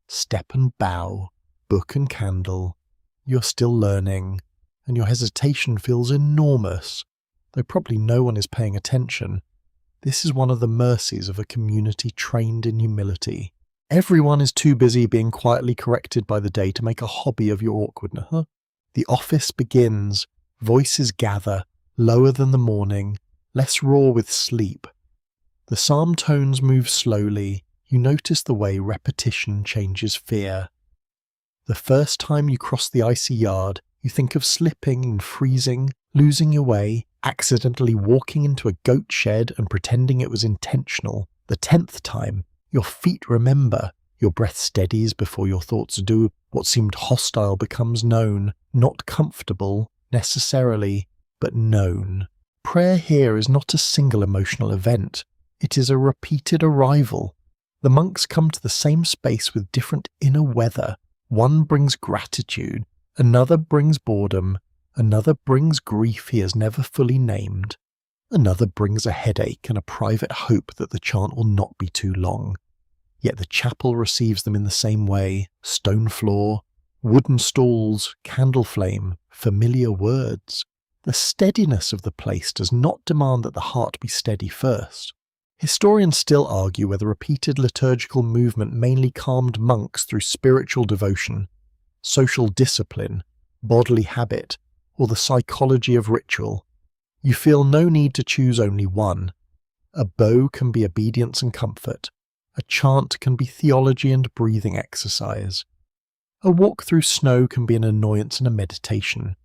step and bow, book and candle. You're still learning, and your hesitation feels enormous, though probably no one is paying attention. This is one of the mercies of a community trained in humility. Everyone is too busy being quietly corrected by the day to make a hobby of your awkwardness. The office begins. Voices gather, lower than the morning, less raw with sleep. The psalm tones move slowly. You notice the way repetition changes fear. The first time you cross the icy yard, You think of slipping and freezing, losing your way, accidentally walking into a goat shed and pretending it was intentional. The 10th time, your feet remember. Your breath steadies before your thoughts do. What seemed hostile becomes known, not comfortable necessarily, but known. Prayer here is not a single emotional event. It is a repeated arrival. The monks come to the same space with different inner weather. One brings gratitude, another brings boredom, another brings grief he has never fully named, another brings a headache and a private hope that the chant will not be too long. Yet the chapel receives them in the same way: stone floor, wooden stalls, candle flame, familiar words. The steadiness of the place does not demand that the heart be steady first. Historians still argue whether repeated liturgical movement mainly calmed monks through spiritual devotion, social discipline, bodily habit, or the psychology of ritual. You feel no need to choose only one. A bow can be obedience and comfort. A chant can be theology and breathing exercise. A walk through snow can be an annoyance and a meditation.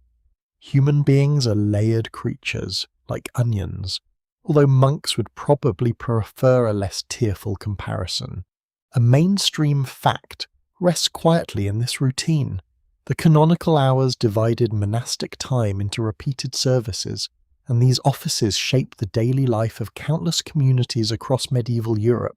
Human beings are layered creatures, like onions, although monks would probably prefer a less tearful comparison. A mainstream fact rests quietly in this routine. The canonical hours divided monastic time into repeated services, and these offices shaped the daily life of countless communities across medieval Europe.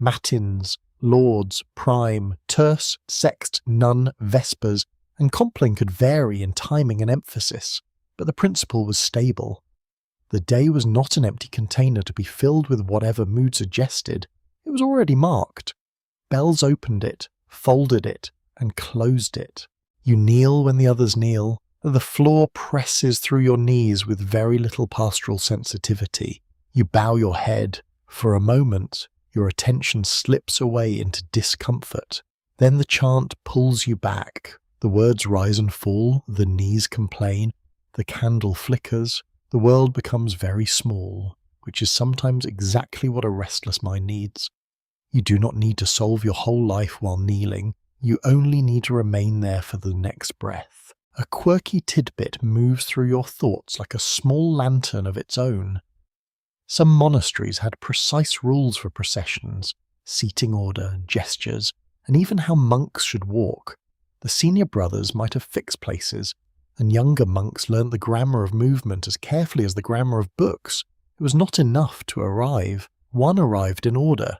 Matins, lauds, prime, terce, sext, none, vespers, and compline could vary in timing and emphasis, but the principle was stable. The day was not an empty container to be filled with whatever mood suggested. It was already marked. Bells opened it, folded it, and closed it. You kneel when the others kneel. The floor presses through your knees with very little pastoral sensitivity. You bow your head. For a moment, your attention slips away into discomfort. Then the chant pulls you back. The words rise and fall, the knees complain, the candle flickers, the world becomes very small, which is sometimes exactly what a restless mind needs. You do not need to solve your whole life while kneeling, you only need to remain there for the next breath. A quirky tidbit moves through your thoughts like a small lantern of its own. Some monasteries had precise rules for processions, seating order, gestures, and even how monks should walk. The senior brothers might have fixed places, and younger monks learnt the grammar of movement as carefully as the grammar of books. It was not enough to arrive. One arrived in order.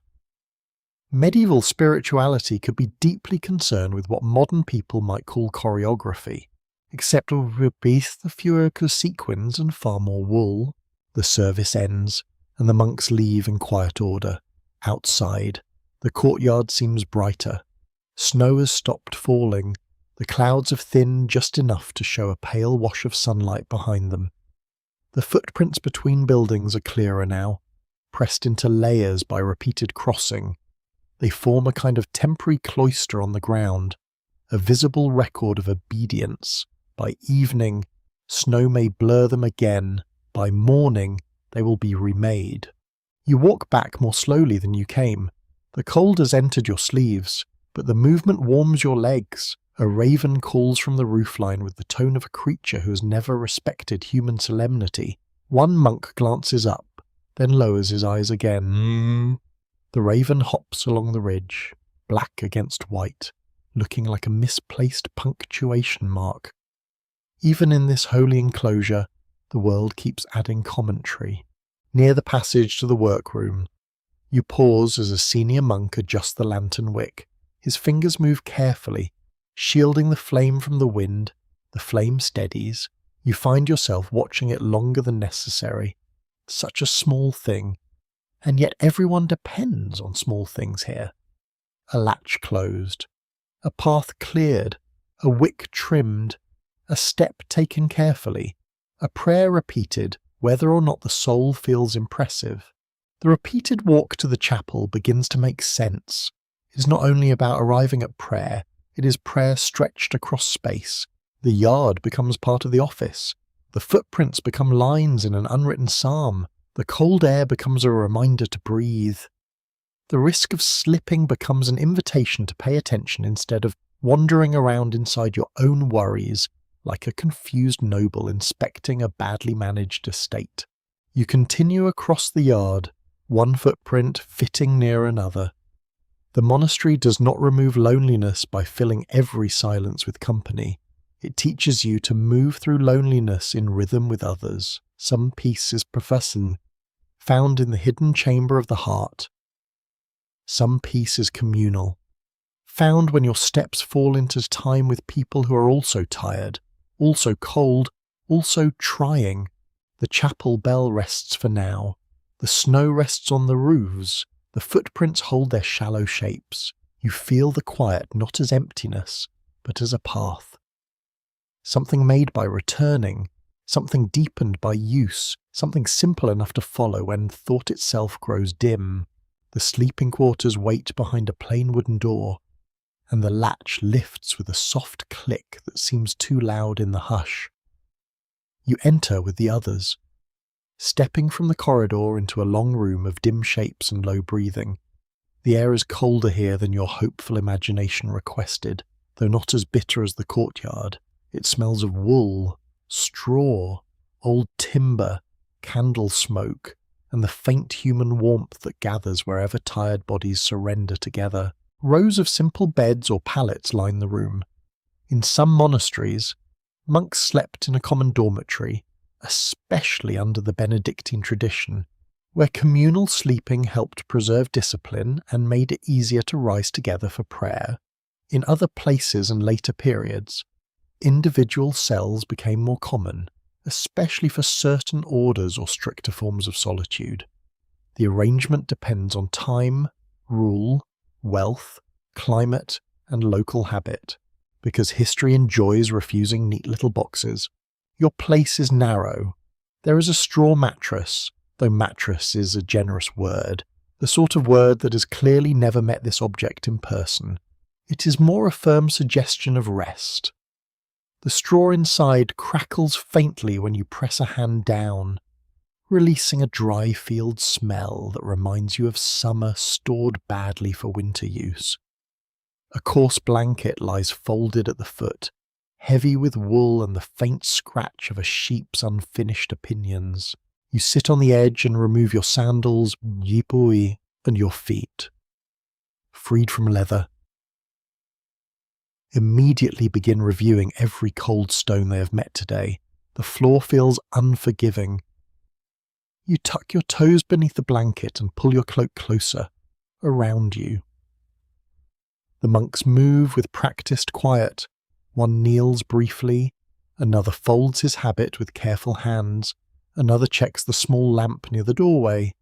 Medieval spirituality could be deeply concerned with what modern people might call choreography, except with the fewer sequins and far more wool. The service ends, and the monks leave in quiet order. Outside, the courtyard seems brighter. Snow has stopped falling. The clouds have thinned just enough to show a pale wash of sunlight behind them. The footprints between buildings are clearer now, pressed into layers by repeated crossing. They form a kind of temporary cloister on the ground, a visible record of obedience. By evening, snow may blur them again. By morning, they will be remade. You walk back more slowly than you came. The cold has entered your sleeves, but the movement warms your legs. A raven calls from the roofline with the tone of a creature who has never respected human solemnity. One monk glances up, then lowers his eyes again. The raven hops along the ridge, black against white, looking like a misplaced punctuation mark. Even in this holy enclosure, the world keeps adding commentary. Near the passage to the workroom, you pause as a senior monk adjusts the lantern wick. His fingers move carefully, shielding the flame from the wind. The flame steadies. You find yourself watching it longer than necessary. Such a small thing, and yet everyone depends on small things here. A latch closed, a path cleared, a wick trimmed, a step taken carefully, a prayer repeated, whether or not the soul feels impressive. The repeated walk to the chapel begins to make sense. It is not only about arriving at prayer, it is prayer stretched across space. The yard becomes part of the office. The footprints become lines in an unwritten psalm. The cold air becomes a reminder to breathe. The risk of slipping becomes an invitation to pay attention instead of wandering around inside your own worries, like a confused noble inspecting a badly managed estate. You continue across the yard, one footprint fitting near another. The monastery does not remove loneliness by filling every silence with company. It teaches you to move through loneliness in rhythm with others. Some peace is professing, found in the hidden chamber of the heart. Some peace is communal, found when your steps fall into time with people who are also tired, also cold, also trying. The chapel bell rests for now. The snow rests on the roofs. The footprints hold their shallow shapes. You feel the quiet not as emptiness, but as a path. Something made by returning, something deepened by use, something simple enough to follow when thought itself grows dim. The sleeping quarters wait behind a plain wooden door, and the latch lifts with a soft click that seems too loud in the hush. You enter with the others, stepping from the corridor into a long room of dim shapes and low breathing. The air is colder here than your hopeful imagination requested, though not as bitter as the courtyard. It smells of wool, straw, old timber, candle smoke, and the faint human warmth that gathers wherever tired bodies surrender together. Rows of simple beds or pallets line the room. In some monasteries, monks slept in a common dormitory, especially under the Benedictine tradition, where communal sleeping helped preserve discipline and made it easier to rise together for prayer. In other places and later periods, individual cells became more common, especially for certain orders or stricter forms of solitude. The arrangement depends on time, rule, wealth, climate, and local habit, because history enjoys refusing neat little boxes. Your place is narrow. There is a straw mattress, though mattress is a generous word, the sort of word that has clearly never met this object in person. It is more a firm suggestion of rest. The straw inside crackles faintly when you press a hand down, releasing a dry field smell that reminds you of summer stored badly for winter use. A coarse blanket lies folded at the foot, heavy with wool and the faint scratch of a sheep's unfinished opinions. You sit on the edge and remove your sandals, yipui, and your feet. Freed from leather, immediately begin reviewing every cold stone they have met today. The floor feels unforgiving. You tuck your toes beneath the blanket and pull your cloak closer, around you. The monks move with practiced quiet. One kneels briefly, another folds his habit with careful hands, another checks the small lamp near the doorway.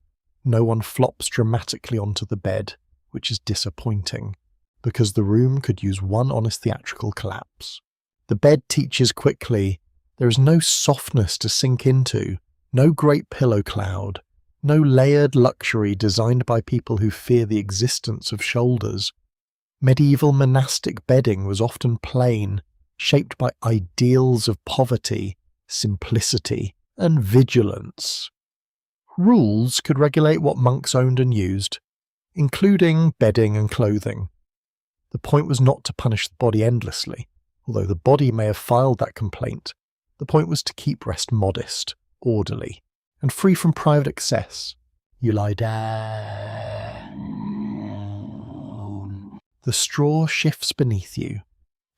No one flops dramatically onto the bed, which is disappointing, because the room could use one honest theatrical collapse. The bed teaches quickly. There is no softness to sink into, no great pillow cloud, no layered luxury designed by people who fear the existence of shoulders. Medieval monastic bedding was often plain, shaped by ideals of poverty, simplicity, and vigilance. Rules could regulate what monks owned and used, including bedding and clothing. The point was not to punish the body endlessly, although the body may have filed that complaint. The point was to keep rest modest, orderly, and free from private excess. You lie down. The straw shifts beneath you.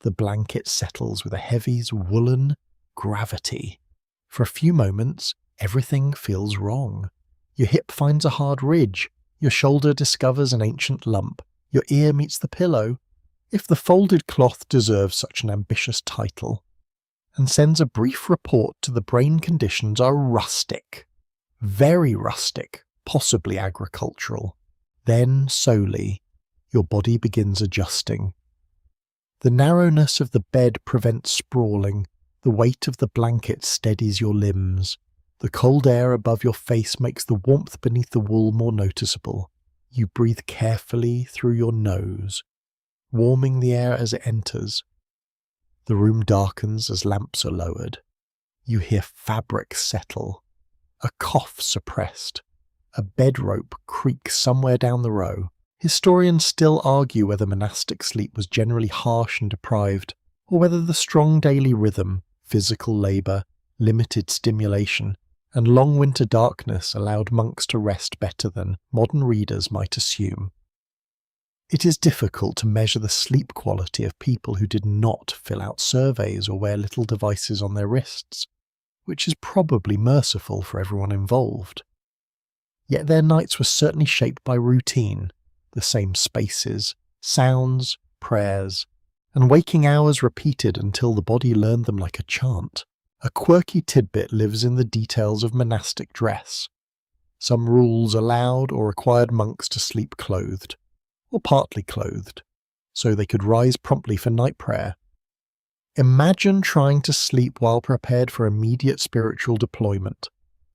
The blanket settles with a heavy woolen gravity. For a few moments, everything feels wrong. Your hip finds a hard ridge. Your shoulder discovers an ancient lump. Your ear meets the pillow, if the folded cloth deserves such an ambitious title, and sends a brief report to the brain conditions are rustic. Very rustic, possibly agricultural. Then, slowly, your body begins adjusting. The narrowness of the bed prevents sprawling. The weight of the blanket steadies your limbs. The cold air above your face makes the warmth beneath the wool more noticeable. You breathe carefully through your nose, warming the air as it enters. The room darkens as lamps are lowered. You hear fabric settle, a cough suppressed, a bed rope creak somewhere down the row. Historians still argue whether monastic sleep was generally harsh and deprived, or whether the strong daily rhythm, physical labour, limited stimulation, and long winter darkness allowed monks to rest better than modern readers might assume. It is difficult to measure the sleep quality of people who did not fill out surveys or wear little devices on their wrists, which is probably merciful for everyone involved. Yet their nights were certainly shaped by routine, the same spaces, sounds, prayers, and waking hours repeated until the body learned them like a chant. A quirky tidbit lives in the details of monastic dress. Some rules allowed or required monks to sleep clothed, or partly clothed, so they could rise promptly for night prayer. Imagine trying to sleep while prepared for immediate spiritual deployment.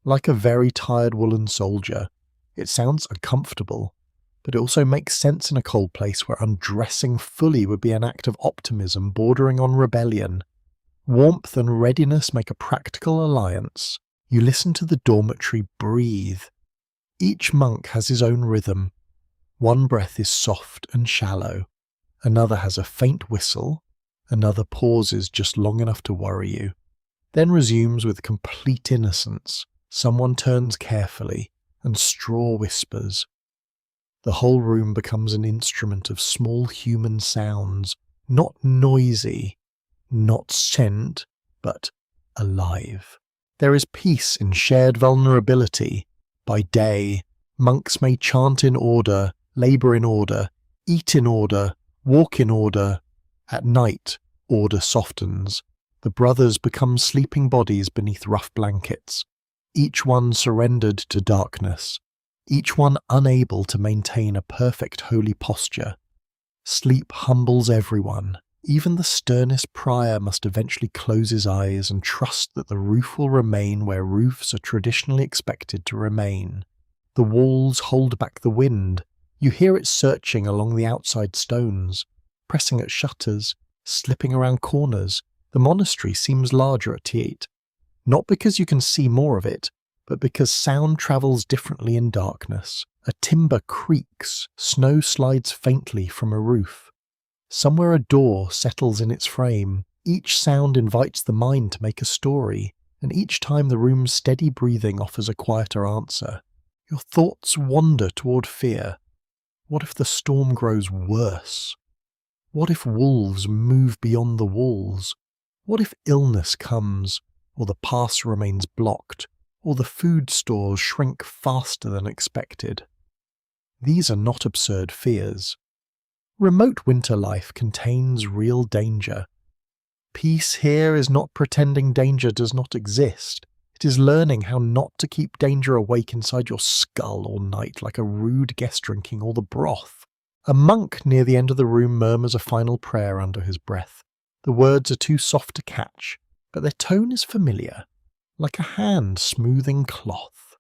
Like a very tired woolen soldier, it sounds uncomfortable, but it also makes sense in a cold place where undressing fully would be an act of optimism bordering on rebellion. Warmth and readiness make a practical alliance. You listen to the dormitory breathe. Each monk has his own rhythm. One breath is soft and shallow, another has a faint whistle, another pauses just long enough to worry you, then resumes with complete innocence. Someone turns carefully, and straw whispers. The whole room becomes an instrument of small human sounds, not noisy, not sent, but alive. There is peace in shared vulnerability. By day, monks may chant in order, labour in order, eat in order, walk in order. At night, order softens. The brothers become sleeping bodies beneath rough blankets, each one surrendered to darkness, each one unable to maintain a perfect holy posture. Sleep humbles everyone. Even the sternest prior must eventually close his eyes and trust that the roof will remain where roofs are traditionally expected to remain. The walls hold back the wind. You hear it searching along the outside stones, pressing at shutters, slipping around corners. The monastery seems larger at Tiet, not because you can see more of it, but because sound travels differently in darkness. A timber creaks, snow slides faintly from a roof. Somewhere a door settles in its frame. Each sound invites the mind to make a story, and each time the room's steady breathing offers a quieter answer. Your thoughts wander toward fear. What if the storm grows worse? What if wolves move beyond the walls? What if illness comes, or the pass remains blocked, or the food stores shrink faster than expected? These are not absurd fears. Remote winter life contains real danger. Peace here is not pretending danger does not exist. It is learning how not to keep danger awake inside your skull all night like a rude guest drinking all the broth. A monk near the end of the room murmurs a final prayer under his breath. The words are too soft to catch, but their tone is familiar, like a hand smoothing cloth.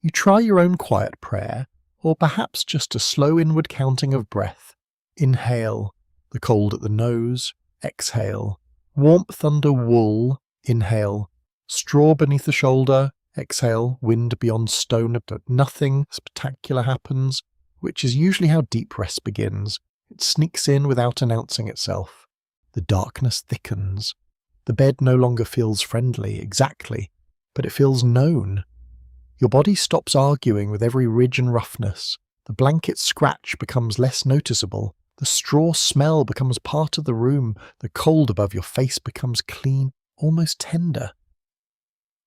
You try your own quiet prayer, or perhaps just a slow inward counting of breath. Inhale, the cold at the nose. Exhale, warmth under wool. Inhale, straw beneath the shoulder. Exhale, wind beyond stone. But nothing spectacular happens, which is usually how deep rest begins. It sneaks in without announcing itself. The darkness thickens. The bed no longer feels friendly, exactly, but it feels known. Your body stops arguing with every ridge and roughness. The blanket scratch becomes less noticeable. The straw smell becomes part of the room. The cold above your face becomes clean, almost tender.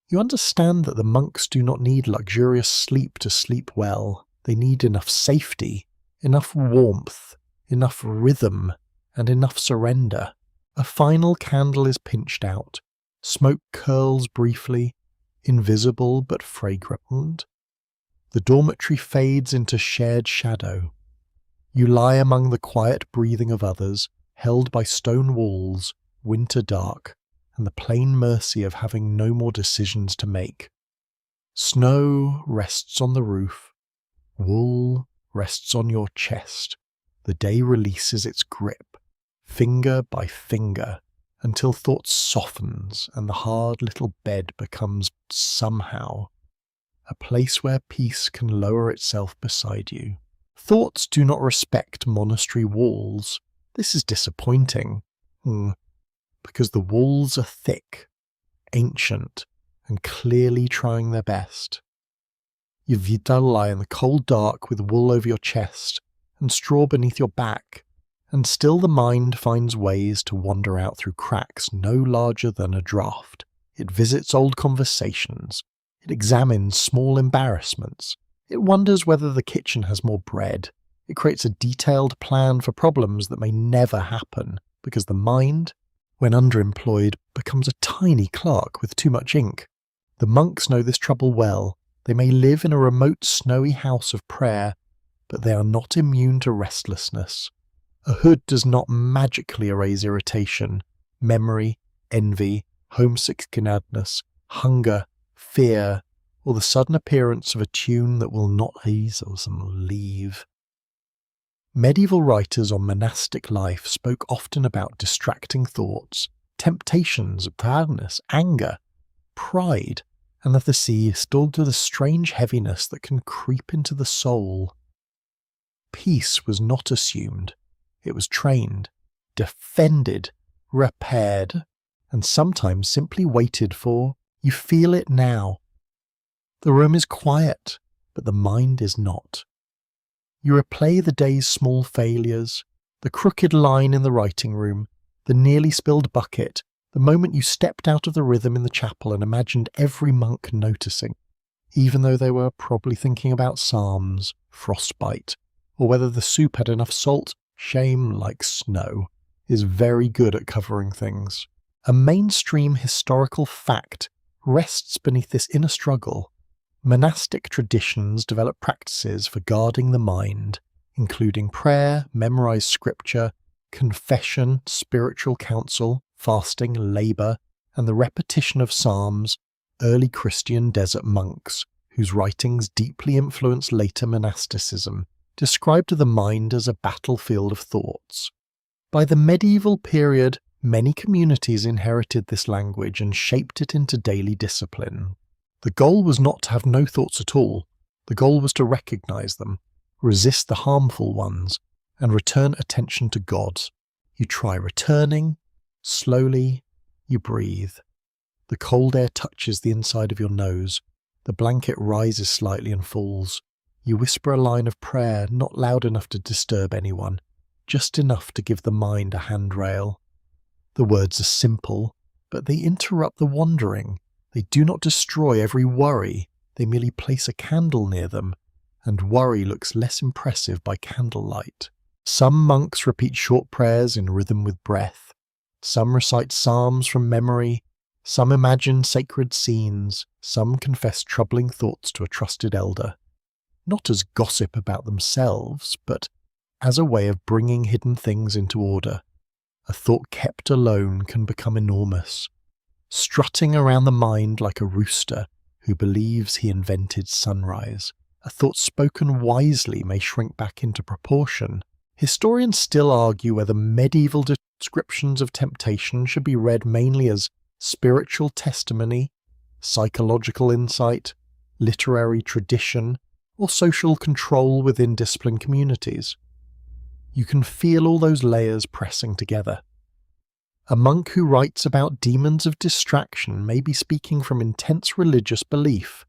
You understand that the monks do not need luxurious sleep to sleep well. They need enough safety, enough warmth, enough rhythm, and enough surrender. A final candle is pinched out. Smoke curls briefly, invisible but fragrant. The dormitory fades into shared shadow. You lie among the quiet breathing of others, held by stone walls, winter dark, and the plain mercy of having no more decisions to make. Snow rests on the roof. Wool rests on your chest. The day releases its grip, finger by finger, until thought softens and the hard little bed becomes, somehow, a place where peace can lower itself beside you. Thoughts do not respect monastery walls. This is disappointing. because the walls are thick, ancient, and clearly trying their best. You lie in the cold dark with wool over your chest and straw beneath your back, and still the mind finds ways to wander out through cracks no larger than a draught. It visits old conversations. It examines small embarrassments. It wonders whether the kitchen has more bread. It creates a detailed plan for problems that may never happen, because the mind, when underemployed, becomes a tiny clerk with too much ink. The monks know this trouble well. They may live in a remote snowy house of prayer, but they are not immune to restlessness. A hood does not magically erase irritation, memory, envy, homesickness, hunger, fear, or the sudden appearance of a tune that will not ease or leave. Medieval writers on monastic life spoke often about distracting thoughts, temptations, proudness, anger, pride, and that the sea stood to the strange heaviness that can creep into the soul. Peace was not assumed. It was trained, defended, repaired, and sometimes simply waited for. You feel it now. The room is quiet, but the mind is not. You replay the day's small failures, the crooked line in the writing room, the nearly spilled bucket, the moment you stepped out of the rhythm in the chapel and imagined every monk noticing, even though they were probably thinking about psalms, frostbite, or whether the soup had enough salt. Shame, like snow, is very good at covering things. A mainstream historical fact rests beneath this inner struggle. Monastic traditions develop practices for guarding the mind, including prayer, memorized scripture, confession, spiritual counsel, fasting, labour, and the repetition of psalms. Early Christian desert monks, whose writings deeply influenced later monasticism, described the mind as a battlefield of thoughts. By the medieval period, many communities inherited this language and shaped it into daily discipline. The goal was not to have no thoughts at all. The goal was to recognize them, resist the harmful ones, and return attention to God. You try returning. Slowly, you breathe. The cold air touches the inside of your nose. The blanket rises slightly and falls. You whisper a line of prayer, not loud enough to disturb anyone, just enough to give the mind a handrail. The words are simple, but they interrupt the wandering. They do not destroy every worry. They merely place a candle near them, and worry looks less impressive by candlelight. Some monks repeat short prayers in rhythm with breath. Some recite psalms from memory. Some imagine sacred scenes. Some confess troubling thoughts to a trusted elder. Not as gossip about themselves, but as a way of bringing hidden things into order. A thought kept alone can become enormous, strutting around the mind like a rooster who believes he invented sunrise. A thought spoken wisely may shrink back into proportion. Historians still argue whether medieval descriptions of temptation should be read mainly as spiritual testimony, psychological insight, literary tradition, or social control within disciplined communities. You can feel all those layers pressing together. A monk who writes about demons of distraction may be speaking from intense religious belief.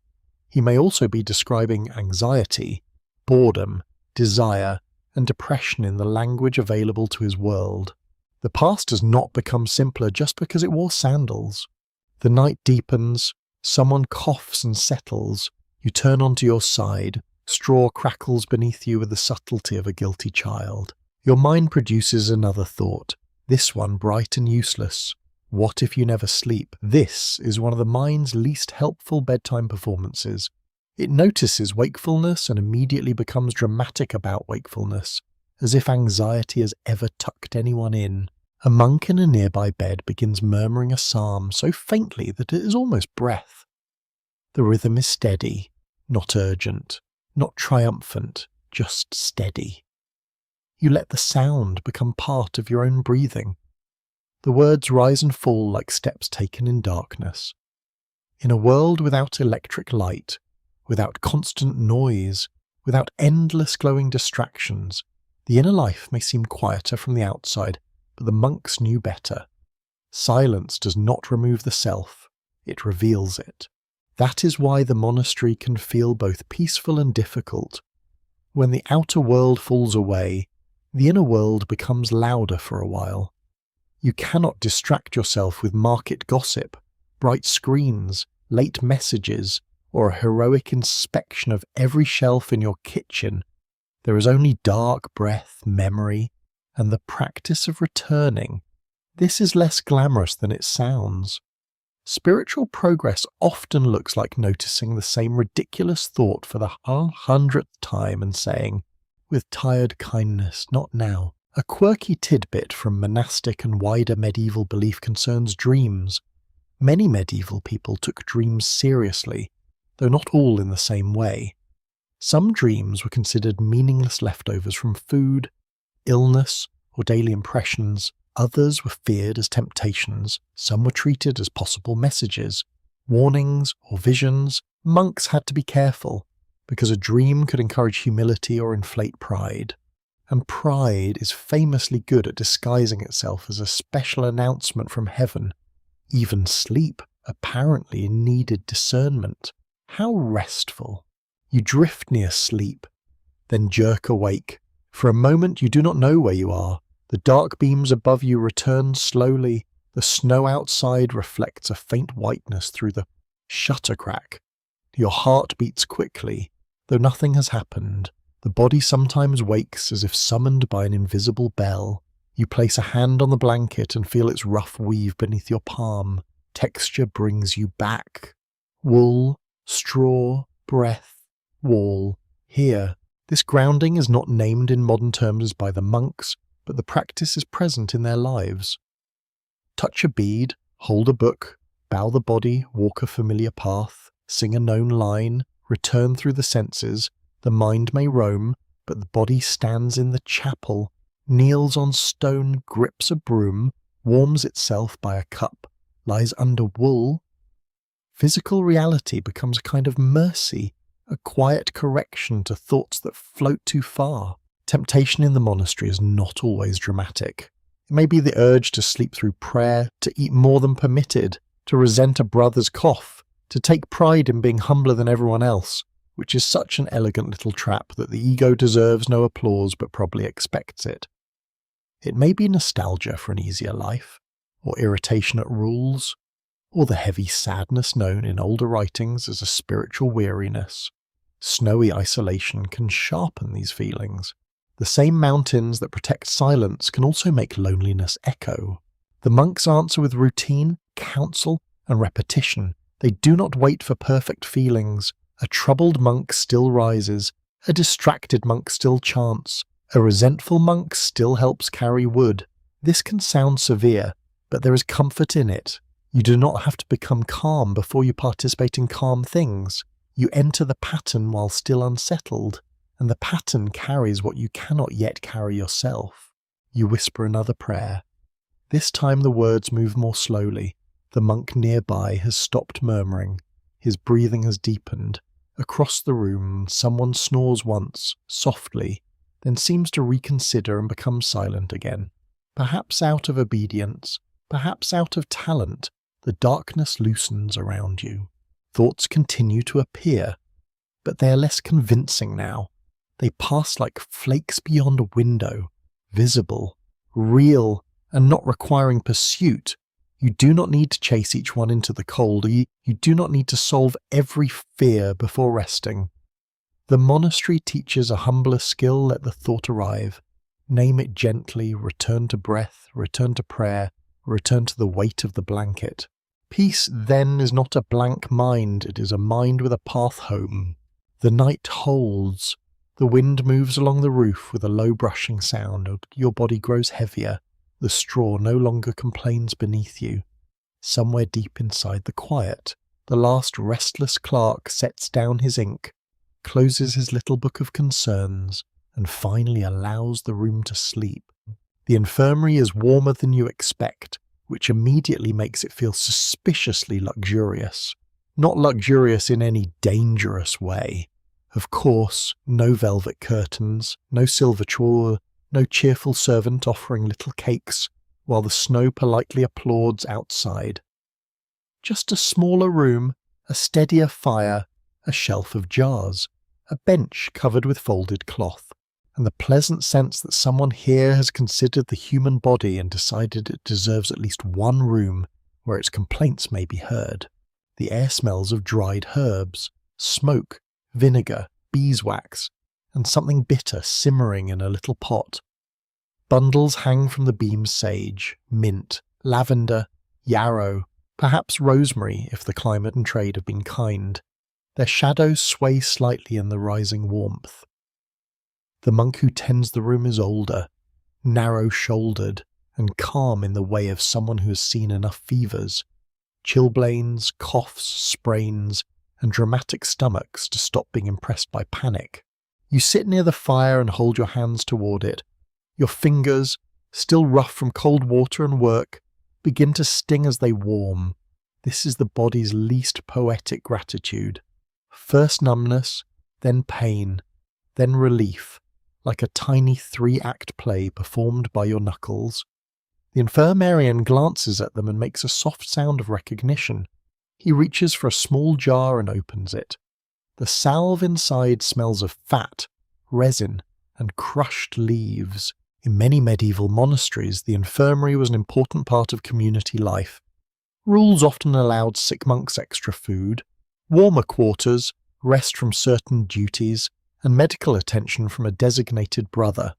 He may also be describing anxiety, boredom, desire, and depression in the language available to his world. The past does not become simpler just because it wore sandals. The night deepens, someone coughs and settles, you turn onto your side, straw crackles beneath you with the subtlety of a guilty child. Your mind produces another thought, this one bright and useless. What if you never sleep? This is one of the mind's least helpful bedtime performances. It notices wakefulness and immediately becomes dramatic about wakefulness, as if anxiety has ever tucked anyone in. A monk in a nearby bed begins murmuring a psalm so faintly that it is almost breath. The rhythm is steady, not urgent, not triumphant, just steady. You let the sound become part of your own breathing. The words rise and fall like steps taken in darkness. In a world without electric light, without constant noise, without endless glowing distractions, the inner life may seem quieter from the outside, but the monks knew better. Silence does not remove the self, it reveals it. That is why the monastery can feel both peaceful and difficult. When the outer world falls away, the inner world becomes louder for a while. You cannot distract yourself with market gossip, bright screens, late messages, or a heroic inspection of every shelf in your kitchen. There is only dark breath, memory, and the practice of returning. This is less glamorous than it sounds. Spiritual progress often looks like noticing the same ridiculous thought for the 100th time and saying, with tired kindness, not now. A quirky tidbit from monastic and wider medieval belief concerns dreams. Many medieval people took dreams seriously, though not all in the same way. Some dreams were considered meaningless leftovers from food, illness, or daily impressions. Others were feared as temptations. Some were treated as possible messages, warnings, or visions. Monks had to be careful, because a dream could encourage humility or inflate pride. And pride is famously good at disguising itself as a special announcement from heaven. Even sleep apparently needed discernment. How restful. You drift near sleep, then jerk awake. For a moment you do not know where you are. The dark beams above you return slowly. The snow outside reflects a faint whiteness through the shutter crack. Your heart beats quickly, though nothing has happened. The body sometimes wakes as if summoned by an invisible bell. You place a hand on the blanket and feel its rough weave beneath your palm. Texture brings you back. Wool, straw, breath, wall. Here, this grounding is not named in modern terms by the monks, but the practice is present in their lives. Touch a bead, hold a book, bow the body, walk a familiar path, sing a known line, return through the senses. The mind may roam, but the body stands in the chapel, kneels on stone, grips a broom, warms itself by a cup, lies under wool. Physical reality becomes a kind of mercy, a quiet correction to thoughts that float too far. Temptation in the monastery is not always dramatic. It may be the urge to sleep through prayer, to eat more than permitted, to resent a brother's cough, to take pride in being humbler than everyone else, which is such an elegant little trap that the ego deserves no applause but probably expects it. It may be nostalgia for an easier life, or irritation at rules, or the heavy sadness known in older writings as a spiritual weariness. Snowy isolation can sharpen these feelings. The same mountains that protect silence can also make loneliness echo. The monks answer with routine, counsel, and repetition. They do not wait for perfect feelings. A troubled monk still rises. A distracted monk still chants. A resentful monk still helps carry wood. This can sound severe, but there is comfort in it. You do not have to become calm before you participate in calm things. You enter the pattern while still unsettled, and the pattern carries what you cannot yet carry yourself. You whisper another prayer. This time the words move more slowly. The monk nearby has stopped murmuring. His breathing has deepened. Across the room, someone snores once, softly, then seems to reconsider and become silent again. Perhaps out of obedience, perhaps out of talent, the darkness loosens around you. Thoughts continue to appear, but they are less convincing now. They pass like flakes beyond a window, visible, real, and not requiring pursuit. You do not need to chase each one into the cold. You do not need to solve every fear before resting. The monastery teaches a humbler skill. Let the thought arrive. Name it gently, return to breath, return to prayer, return to the weight of the blanket. Peace, then, is not a blank mind, it is a mind with a path home. The night holds. The wind moves along the roof with a low brushing sound. Your body grows heavier. The straw no longer complains beneath you. Somewhere deep inside the quiet, the last restless clerk sets down his ink, closes his little book of concerns, and finally allows the room to sleep. The infirmary is warmer than you expect, which immediately makes it feel suspiciously luxurious. Not luxurious in any dangerous way. Of course, no velvet curtains, no silver chore, no cheerful servant offering little cakes, while the snow politely applauds outside. Just a smaller room, a steadier fire, a shelf of jars, a bench covered with folded cloth, and the pleasant sense that someone here has considered the human body and decided it deserves at least one room where its complaints may be heard. The air smells of dried herbs, smoke, vinegar, beeswax, and something bitter simmering in a little pot. Bundles hang from the beam sage, mint, lavender, yarrow, perhaps rosemary if the climate and trade have been kind. Their shadows sway slightly in the rising warmth. The monk who tends the room is older, narrow-shouldered, and calm in the way of someone who has seen enough fevers, chilblains, coughs, sprains, and dramatic stomachs to stop being impressed by panic. You sit near the fire and hold your hands toward it. Your fingers, still rough from cold water and work, begin to sting as they warm. This is the body's least poetic gratitude. First numbness, then pain, then relief, like a tiny 3-act play performed by your knuckles. The infirmarian glances at them and makes a soft sound of recognition. He reaches for a small jar and opens it. The salve inside smells of fat, resin, and crushed leaves. In many medieval monasteries, the infirmary was an important part of community life. Rules often allowed sick monks extra food, warmer quarters, rest from certain duties, and medical attention from a designated brother.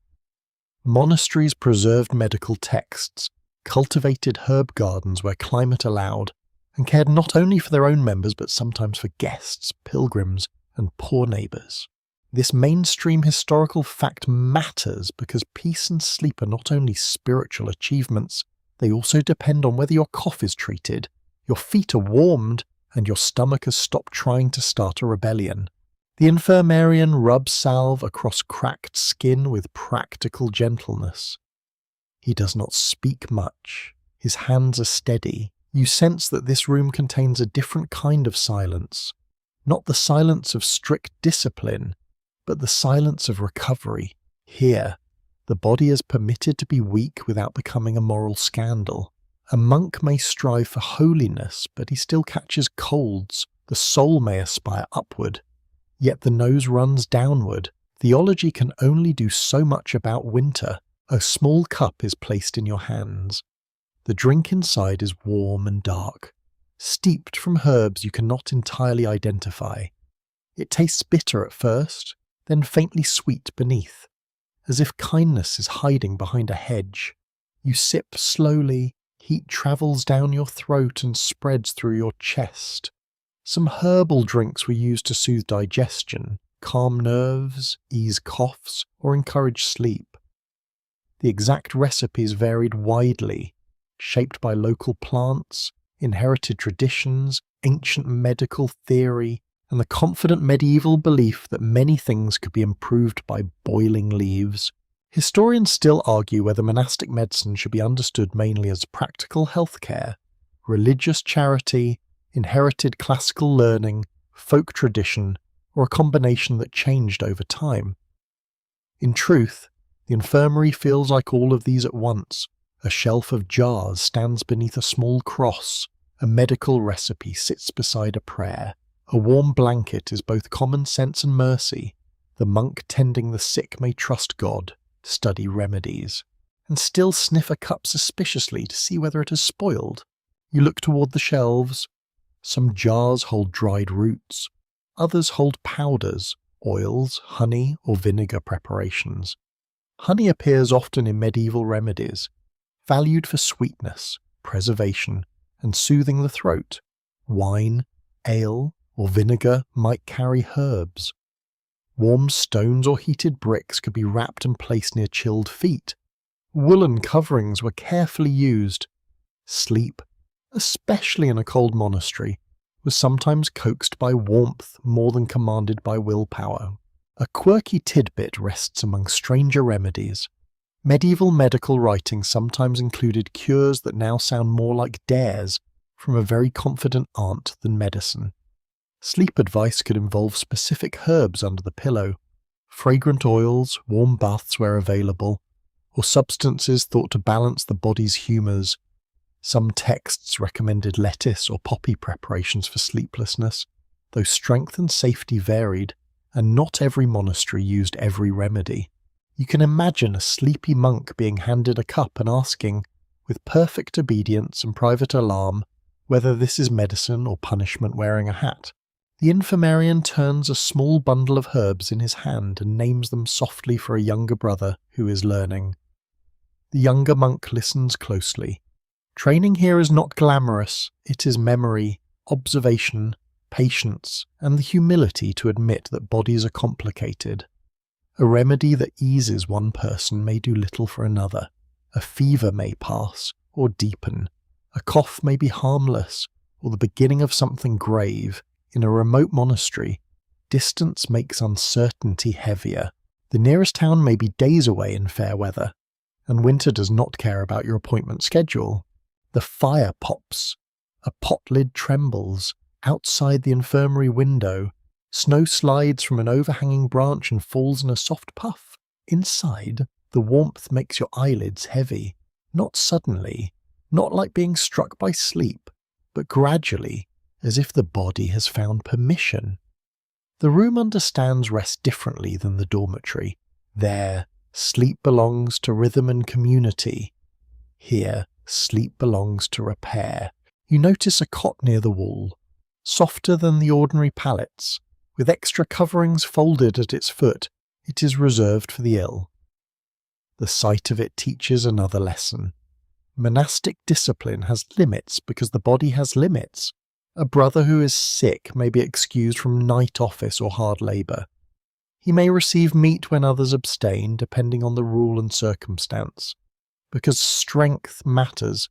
Monasteries preserved medical texts, cultivated herb gardens where climate allowed, and cared not only for their own members but sometimes for guests, pilgrims, and poor neighbours. This mainstream historical fact matters because peace and sleep are not only spiritual achievements, they also depend on whether your cough is treated, your feet are warmed, and your stomach has stopped trying to start a rebellion. The infirmarian rubs salve across cracked skin with practical gentleness. He does not speak much. His hands are steady. You sense that this room contains a different kind of silence. Not the silence of strict discipline, but the silence of recovery. Here, the body is permitted to be weak without becoming a moral scandal. A monk may strive for holiness, but he still catches colds. The soul may aspire upward, yet the nose runs downward. Theology can only do so much about winter. A small cup is placed in your hands. The drink inside is warm and dark, steeped from herbs you cannot entirely identify. It tastes bitter at first, then faintly sweet beneath, as if kindness is hiding behind a hedge. You sip slowly, heat travels down your throat and spreads through your chest. Some herbal drinks were used to soothe digestion, calm nerves, ease coughs, or encourage sleep. The exact recipes varied widely, shaped by local plants, inherited traditions, ancient medical theory, and the confident medieval belief that many things could be improved by boiling leaves. Historians still argue whether monastic medicine should be understood mainly as practical healthcare, religious charity, inherited classical learning, folk tradition, or a combination that changed over time. In truth, the infirmary feels like all of these at once. A shelf of jars stands beneath a small cross, a medical recipe sits beside a prayer, a warm blanket is both common sense and mercy. The monk tending the sick may trust God, study remedies, and still sniff a cup suspiciously to see whether it has spoiled. You look toward the shelves. Some jars hold dried roots, others hold powders, oils, honey, or vinegar preparations. Honey appears often in medieval remedies, valued for sweetness, preservation, and soothing the throat. Wine, ale, or vinegar might carry herbs. Warm stones or heated bricks could be wrapped and placed near chilled feet. Woolen coverings were carefully used. Sleep, especially in a cold monastery, was sometimes coaxed by warmth more than commanded by willpower. A quirky tidbit rests among stranger remedies. Medieval medical writing sometimes included cures that now sound more like dares from a very confident aunt than medicine. Sleep advice could involve specific herbs under the pillow, fragrant oils, warm baths where available, or substances thought to balance the body's humours. Some texts recommended lettuce or poppy preparations for sleeplessness, though strength and safety varied, and not every monastery used every remedy. You can imagine a sleepy monk being handed a cup and asking, with perfect obedience and private alarm, whether this is medicine or punishment wearing a hat. The infirmarian turns a small bundle of herbs in his hand and names them softly for a younger brother who is learning. The younger monk listens closely. Training here is not glamorous, it is memory, observation, patience, and the humility to admit that bodies are complicated. A remedy that eases one person may do little for another. A fever may pass, or deepen. A cough may be harmless, or the beginning of something grave. In a remote monastery, distance makes uncertainty heavier. The nearest town may be days away in fair weather, and winter does not care about your appointment schedule. The fire pops. A pot lid trembles. Outside the infirmary window, snow slides from an overhanging branch and falls in a soft puff. Inside, the warmth makes your eyelids heavy. Not suddenly, not like being struck by sleep, but gradually, as if the body has found permission. The room understands rest differently than the dormitory. There, sleep belongs to rhythm and community. Here, sleep belongs to repair. You notice a cot near the wall, softer than the ordinary pallets, with extra coverings folded at its foot. It is reserved for the ill. The sight of it teaches another lesson. Monastic discipline has limits because the body has limits. A brother who is sick may be excused from night office or hard labour. He may receive meat when others abstain, depending on the rule and circumstance. Because strength matters,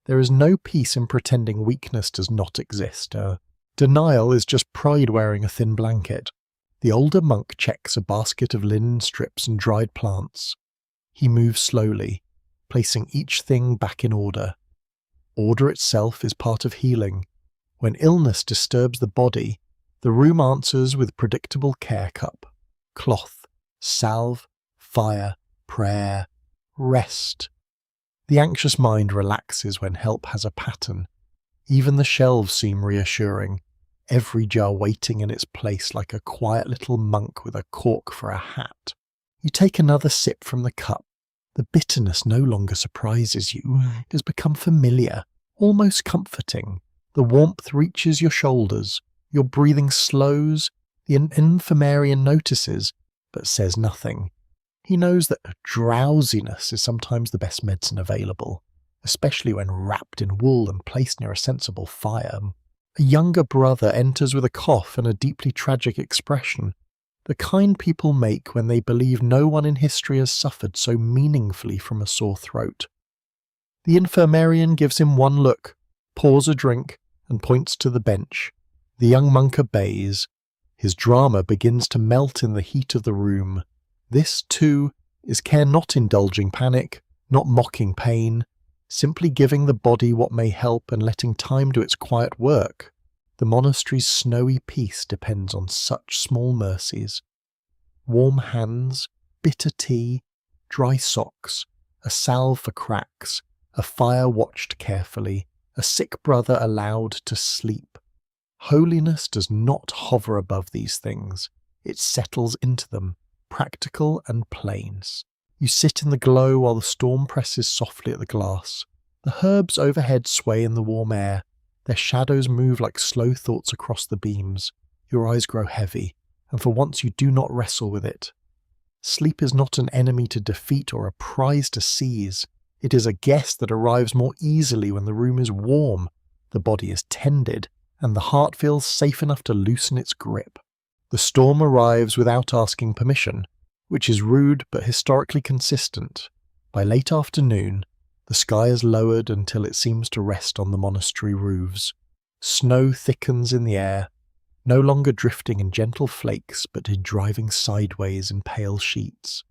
there is no peace in pretending weakness does not exist. Denial is just pride wearing a thin blanket. The older monk checks a basket of linen strips and dried plants. He moves slowly, placing each thing back in order. Order itself is part of healing. When illness disturbs the body, the room answers with predictable care cup, cloth, salve, fire, prayer, rest. The anxious mind relaxes when help has a pattern. Even the shelves seem reassuring, every jar waiting in its place like a quiet little monk with a cork for a hat. You take another sip from the cup. The bitterness no longer surprises you. It has become familiar, almost comforting. The warmth reaches your shoulders. Your breathing slows. The infirmarian notices, but says nothing. He knows that drowsiness is sometimes the best medicine available, especially when wrapped in wool and placed near a sensible fire. A younger brother enters with a cough and a deeply tragic expression, the kind people make when they believe no one in history has suffered so meaningfully from a sore throat. The infirmarian gives him one look, pours a drink, and points to the bench. The young monk obeys. His drama begins to melt in the heat of the room. This, too, is care not indulging panic, not mocking pain, simply giving the body what may help and letting time do its quiet work. The monastery's snowy peace depends on such small mercies. Warm hands, bitter tea, dry socks, a salve for cracks, a fire watched carefully, a sick brother allowed to sleep. Holiness does not hover above these things. It settles into them, practical and plain. You sit in the glow while the storm presses softly at the glass. The herbs overhead sway in the warm air. Their shadows move like slow thoughts across the beams. Your eyes grow heavy, and for once you do not wrestle with it. Sleep is not an enemy to defeat or a prize to seize. It is a guest that arrives more easily when the room is warm, the body is tended, and the heart feels safe enough to loosen its grip. The storm arrives without asking permission, which is rude but historically consistent. By late afternoon, the sky is lowered until it seems to rest on the monastery roofs. Snow thickens in the air, no longer drifting in gentle flakes but driving sideways in pale sheets.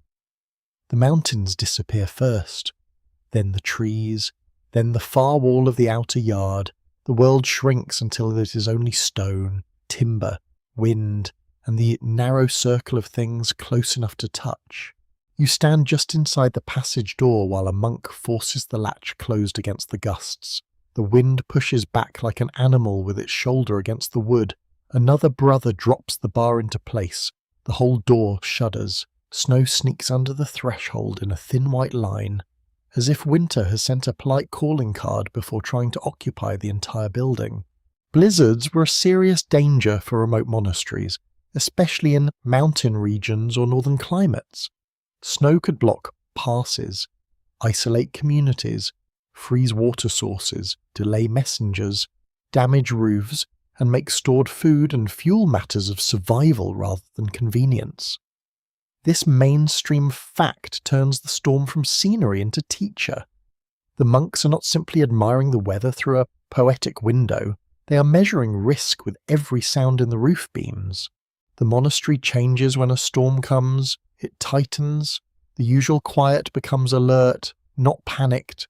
The mountains disappear first, then the trees, then the far wall of the outer yard. The world shrinks until it is only stone, timber, wind, and the narrow circle of things close enough to touch. You stand just inside the passage door while a monk forces the latch closed against the gusts. The wind pushes back like an animal with its shoulder against the wood. Another brother drops the bar into place. The whole door shudders. Snow sneaks under the threshold in a thin white line, as if winter has sent a polite calling card before trying to occupy the entire building. Blizzards were a serious danger for remote monasteries, especially in mountain regions or northern climates. Snow could block passes, isolate communities, freeze water sources, delay messengers, damage roofs, and make stored food and fuel matters of survival rather than convenience. This mainstream fact turns the storm from scenery into teacher. The monks are not simply admiring the weather through a poetic window, they are measuring risk with every sound in the roof beams. The monastery changes when a storm comes, it tightens, the usual quiet becomes alert, not panicked,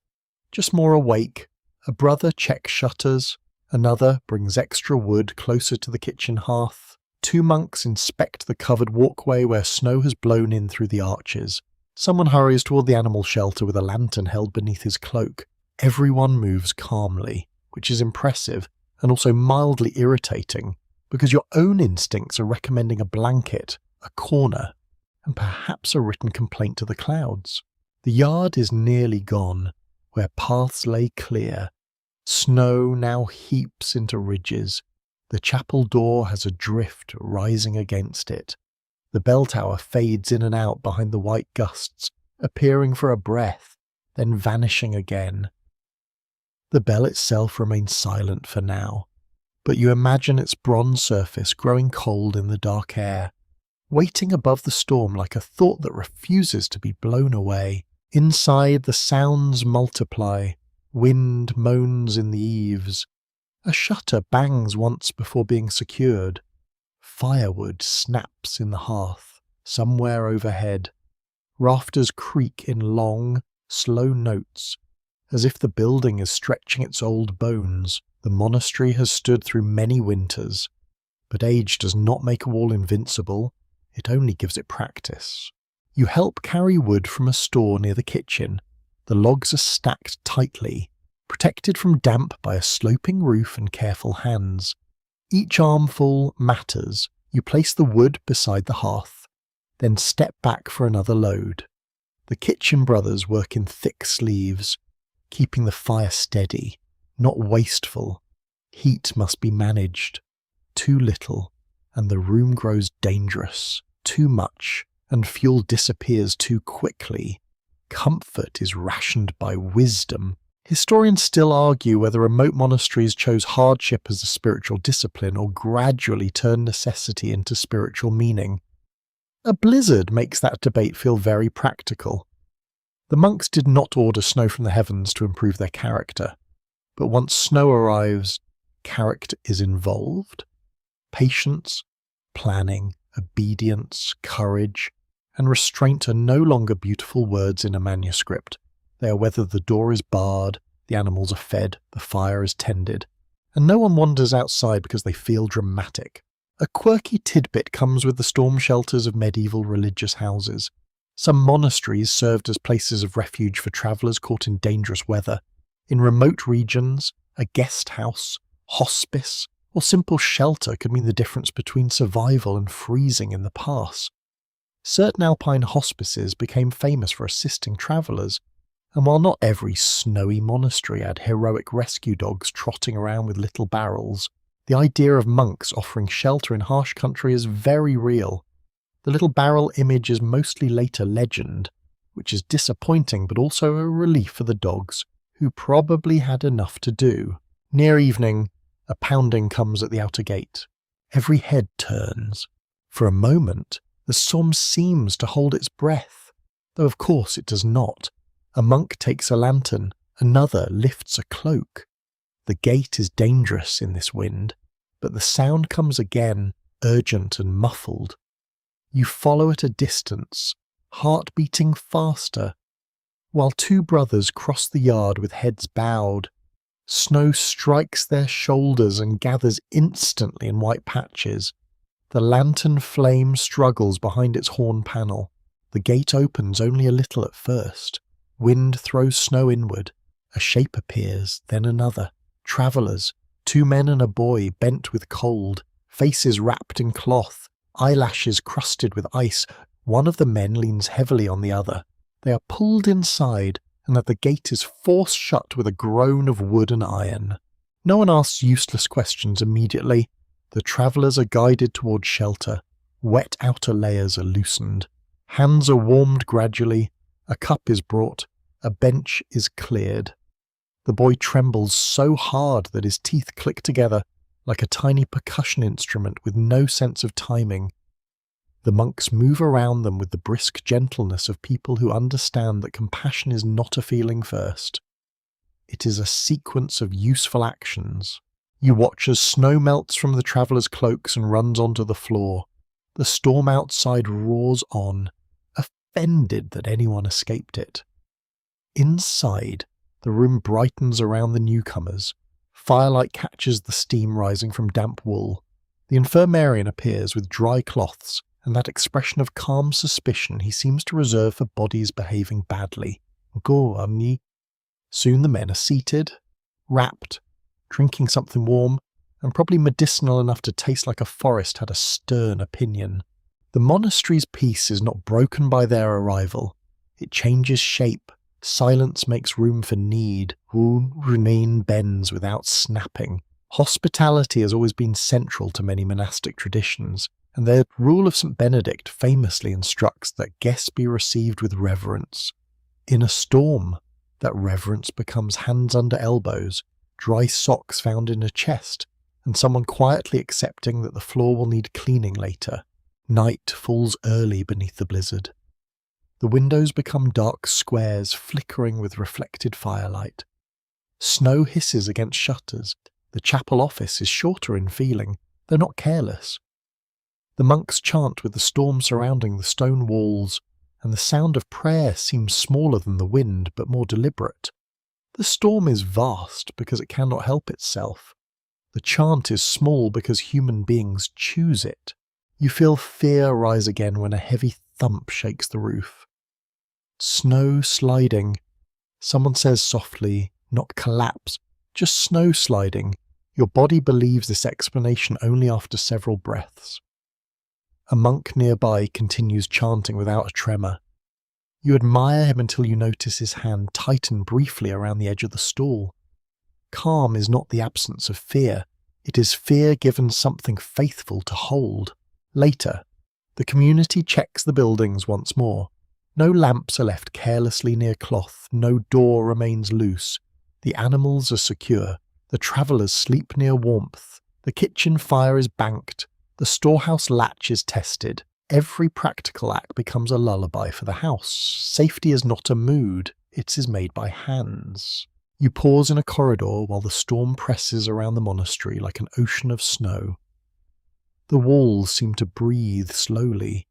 just more awake. A brother checks shutters, another brings extra wood closer to the kitchen hearth. 2 monks inspect the covered walkway where snow has blown in through the arches. Someone hurries toward the animal shelter with a lantern held beneath his cloak. Everyone moves calmly, which is impressive and also mildly irritating, because your own instincts are recommending a blanket, a corner, and perhaps a written complaint to the clouds. The yard is nearly gone, where paths lay clear. Snow now heaps into ridges. The chapel door has a drift rising against it. The bell tower fades in and out behind the white gusts, appearing for a breath, then vanishing again. The bell itself remains silent for now, but you imagine its bronze surface growing cold in the dark air, waiting above the storm like a thought that refuses to be blown away. Inside, the sounds multiply. Wind moans in the eaves. A shutter bangs once before being secured. Firewood snaps in the hearth, somewhere overhead. Rafters creak in long, slow notes, as if the building is stretching its old bones. The monastery has stood through many winters, but age does not make a wall invincible, it only gives it practice. You help carry wood from a store near the kitchen. The logs are stacked tightly, protected from damp by a sloping roof and careful hands. Each armful matters. You place the wood beside the hearth, then step back for another load. The kitchen brothers work in thick sleeves, keeping the fire steady, not wasteful. Heat must be managed. Too little, and the room grows dangerous. Too much, and fuel disappears too quickly. Comfort is rationed by wisdom. Historians still argue whether remote monasteries chose hardship as a spiritual discipline or gradually turned necessity into spiritual meaning. A blizzard makes that debate feel very practical. The monks did not order snow from the heavens to improve their character, but once snow arrives, character is involved. Patience, planning, obedience, courage, and restraint are no longer beautiful words in a manuscript. They are whether the door is barred, the animals are fed, the fire is tended, and no one wanders outside because they feel dramatic. A quirky tidbit comes with the storm shelters of medieval religious houses. Some monasteries served as places of refuge for travellers caught in dangerous weather. In remote regions, a guest house, hospice, or simple shelter could mean the difference between survival and freezing in the pass. Certain alpine hospices became famous for assisting travellers, and while not every snowy monastery had heroic rescue dogs trotting around with little barrels, the idea of monks offering shelter in harsh country is very real. The little barrel image is mostly later legend, which is disappointing but also a relief for the dogs, who probably had enough to do. Near evening, a pounding comes at the outer gate. Every head turns. For a moment, the storm seems to hold its breath, though of course it does not. A monk takes a lantern, another lifts a cloak. The gate is dangerous in this wind, but the sound comes again, urgent and muffled. You follow at a distance, heart beating faster, while 2 brothers cross the yard with heads bowed. Snow strikes their shoulders and gathers instantly in white patches. The lantern flame struggles behind its horn panel. The gate opens only a little at first. Wind throws snow inward. A shape appears, then another. Travellers, 2 men and a boy bent with cold, faces wrapped in cloth, eyelashes crusted with ice. One of the men leans heavily on the other. They are pulled inside, and the gate is forced shut with a groan of wood and iron. No one asks useless questions immediately. The travellers are guided towards shelter. Wet outer layers are loosened. Hands are warmed gradually. A cup is brought. A bench is cleared. The boy trembles so hard that his teeth click together like a tiny percussion instrument with no sense of timing. The monks move around them with the brisk gentleness of people who understand that compassion is not a feeling first. It is a sequence of useful actions. You watch as snow melts from the travellers' cloaks and runs onto the floor. The storm outside roars on, offended that anyone escaped it. Inside, the room brightens around the newcomers. Firelight catches the steam rising from damp wool. The infirmarian appears with dry cloths, and that expression of calm suspicion he seems to reserve for bodies behaving badly. Go, Amni. Soon the men are seated, wrapped, drinking something warm, and probably medicinal enough to taste like a forest had a stern opinion. The monastery's peace is not broken by their arrival. It changes shape. Silence makes room for need. Remain bends without snapping. Hospitality has always been central to many monastic traditions, and the rule of St. Benedict famously instructs that guests be received with reverence. In a storm, that reverence becomes hands under elbows, dry socks found in a chest, and someone quietly accepting that the floor will need cleaning later. Night falls early beneath the blizzard. The windows become dark squares flickering with reflected firelight. Snow hisses against shutters. The chapel office is shorter in feeling, though not careless. The monks chant with the storm surrounding the stone walls, and the sound of prayer seems smaller than the wind, but more deliberate. The storm is vast because it cannot help itself. The chant is small because human beings choose it. You feel fear rise again when a heavy thump shakes the roof. Snow sliding. Someone says softly, not collapse, just snow sliding. Your body believes this explanation only after several breaths. A monk nearby continues chanting without a tremor. You admire him until you notice his hand tighten briefly around the edge of the stool. Calm is not the absence of fear. It is fear given something faithful to hold. Later, the community checks the buildings once more. No lamps are left carelessly near cloth. No door remains loose. The animals are secure. The travellers sleep near warmth. The kitchen fire is banked. The storehouse latch is tested. Every practical act becomes a lullaby for the house. Safety is not a mood. It is made by hands. You pause in a corridor while the storm presses around the monastery like an ocean of snow. The walls seem to breathe slowly.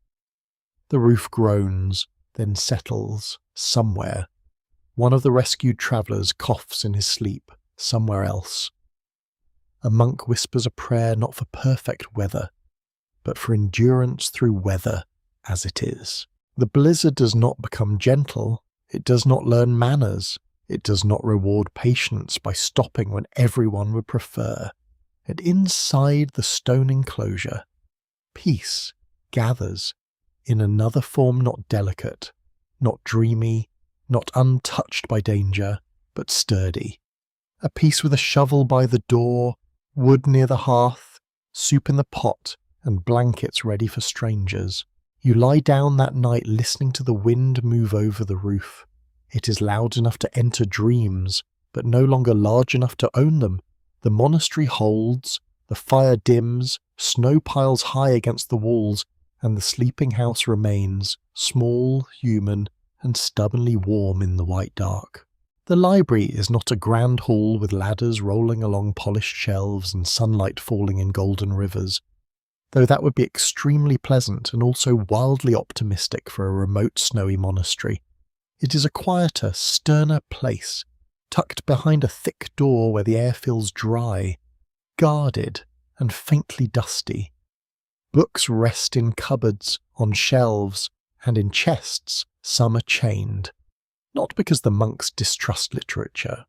The roof groans, then settles somewhere. One of the rescued travellers coughs in his sleep somewhere else. A monk whispers a prayer not for perfect weather, but for endurance through weather as it is. The blizzard does not become gentle. It does not learn manners. It does not reward patience by stopping when everyone would prefer. And inside the stone enclosure, peace gathers in another form not delicate, not dreamy, not untouched by danger, but sturdy. A peace with a shovel by the door, wood near the hearth, soup in the pot, and blankets ready for strangers. You lie down that night listening to the wind move over the roof. It is loud enough to enter dreams, but no longer large enough to own them. The monastery holds, the fire dims, snow piles high against the walls, and the sleeping house remains, small, human, and stubbornly warm in the white dark. The library is not a grand hall with ladders rolling along polished shelves and sunlight falling in golden rivers, though that would be extremely pleasant and also wildly optimistic for a remote snowy monastery. It is a quieter, sterner place, tucked behind a thick door where the air feels dry, guarded and faintly dusty. Books rest in cupboards, on shelves, and in chests some are chained, not because the monks distrust literature,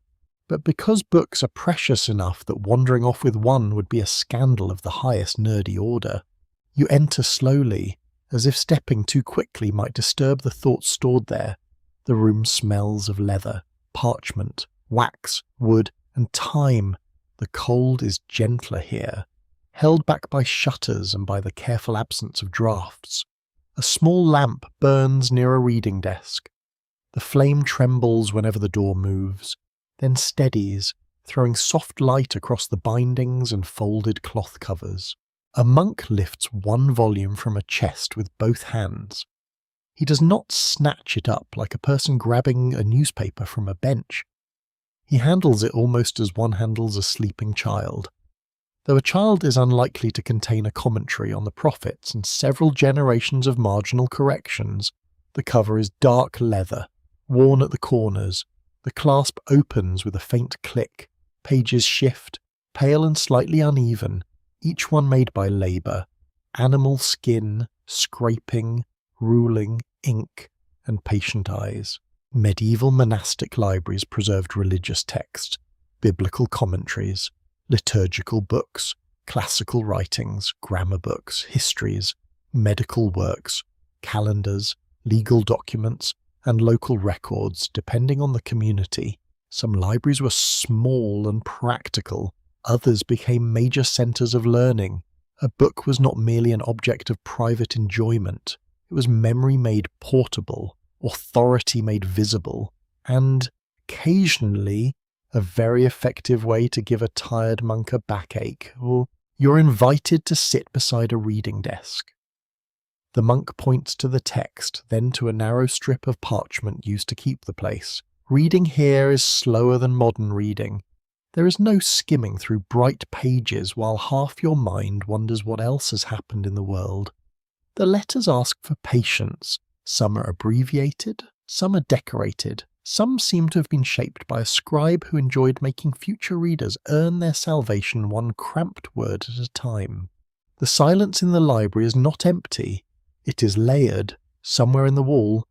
but because books are precious enough that wandering off with one would be a scandal of the highest nerdy order. You enter slowly, as if stepping too quickly might disturb the thoughts stored there. The room smells of leather, parchment, wax, wood, and time. The cold is gentler here, held back by shutters and by the careful absence of draughts. A small lamp burns near a reading desk. The flame trembles whenever the door moves, then steadies, throwing soft light across the bindings and folded cloth covers. A monk lifts one volume from a chest with both hands. He does not snatch it up like a person grabbing a newspaper from a bench. He handles it almost as one handles a sleeping child. Though a child is unlikely to contain a commentary on the prophets and several generations of marginal corrections, the cover is dark leather, worn at the corners. The clasp opens with a faint click. Pages shift, pale and slightly uneven, each one made by labour. Animal skin, scraping, ruling, ink, and patient eyes. Medieval monastic libraries preserved religious text, biblical commentaries, liturgical books, classical writings, grammar books, histories, medical works, calendars, legal documents, and local records, depending on the community. Some libraries were small and practical, others became major centres of learning. A book was not merely an object of private enjoyment, it was memory made portable, authority made visible, and, occasionally, a very effective way to give a tired monk a backache, or you're invited to sit beside a reading desk. The monk points to the text, then to a narrow strip of parchment used to keep the place. Reading here is slower than modern reading. There is no skimming through bright pages while half your mind wonders what else has happened in the world. The letters ask for patience. Some are abbreviated, some are decorated, some seem to have been shaped by a scribe who enjoyed making future readers earn their salvation one cramped word at a time. The silence in the library is not empty. It is layered. Somewhere in the wall,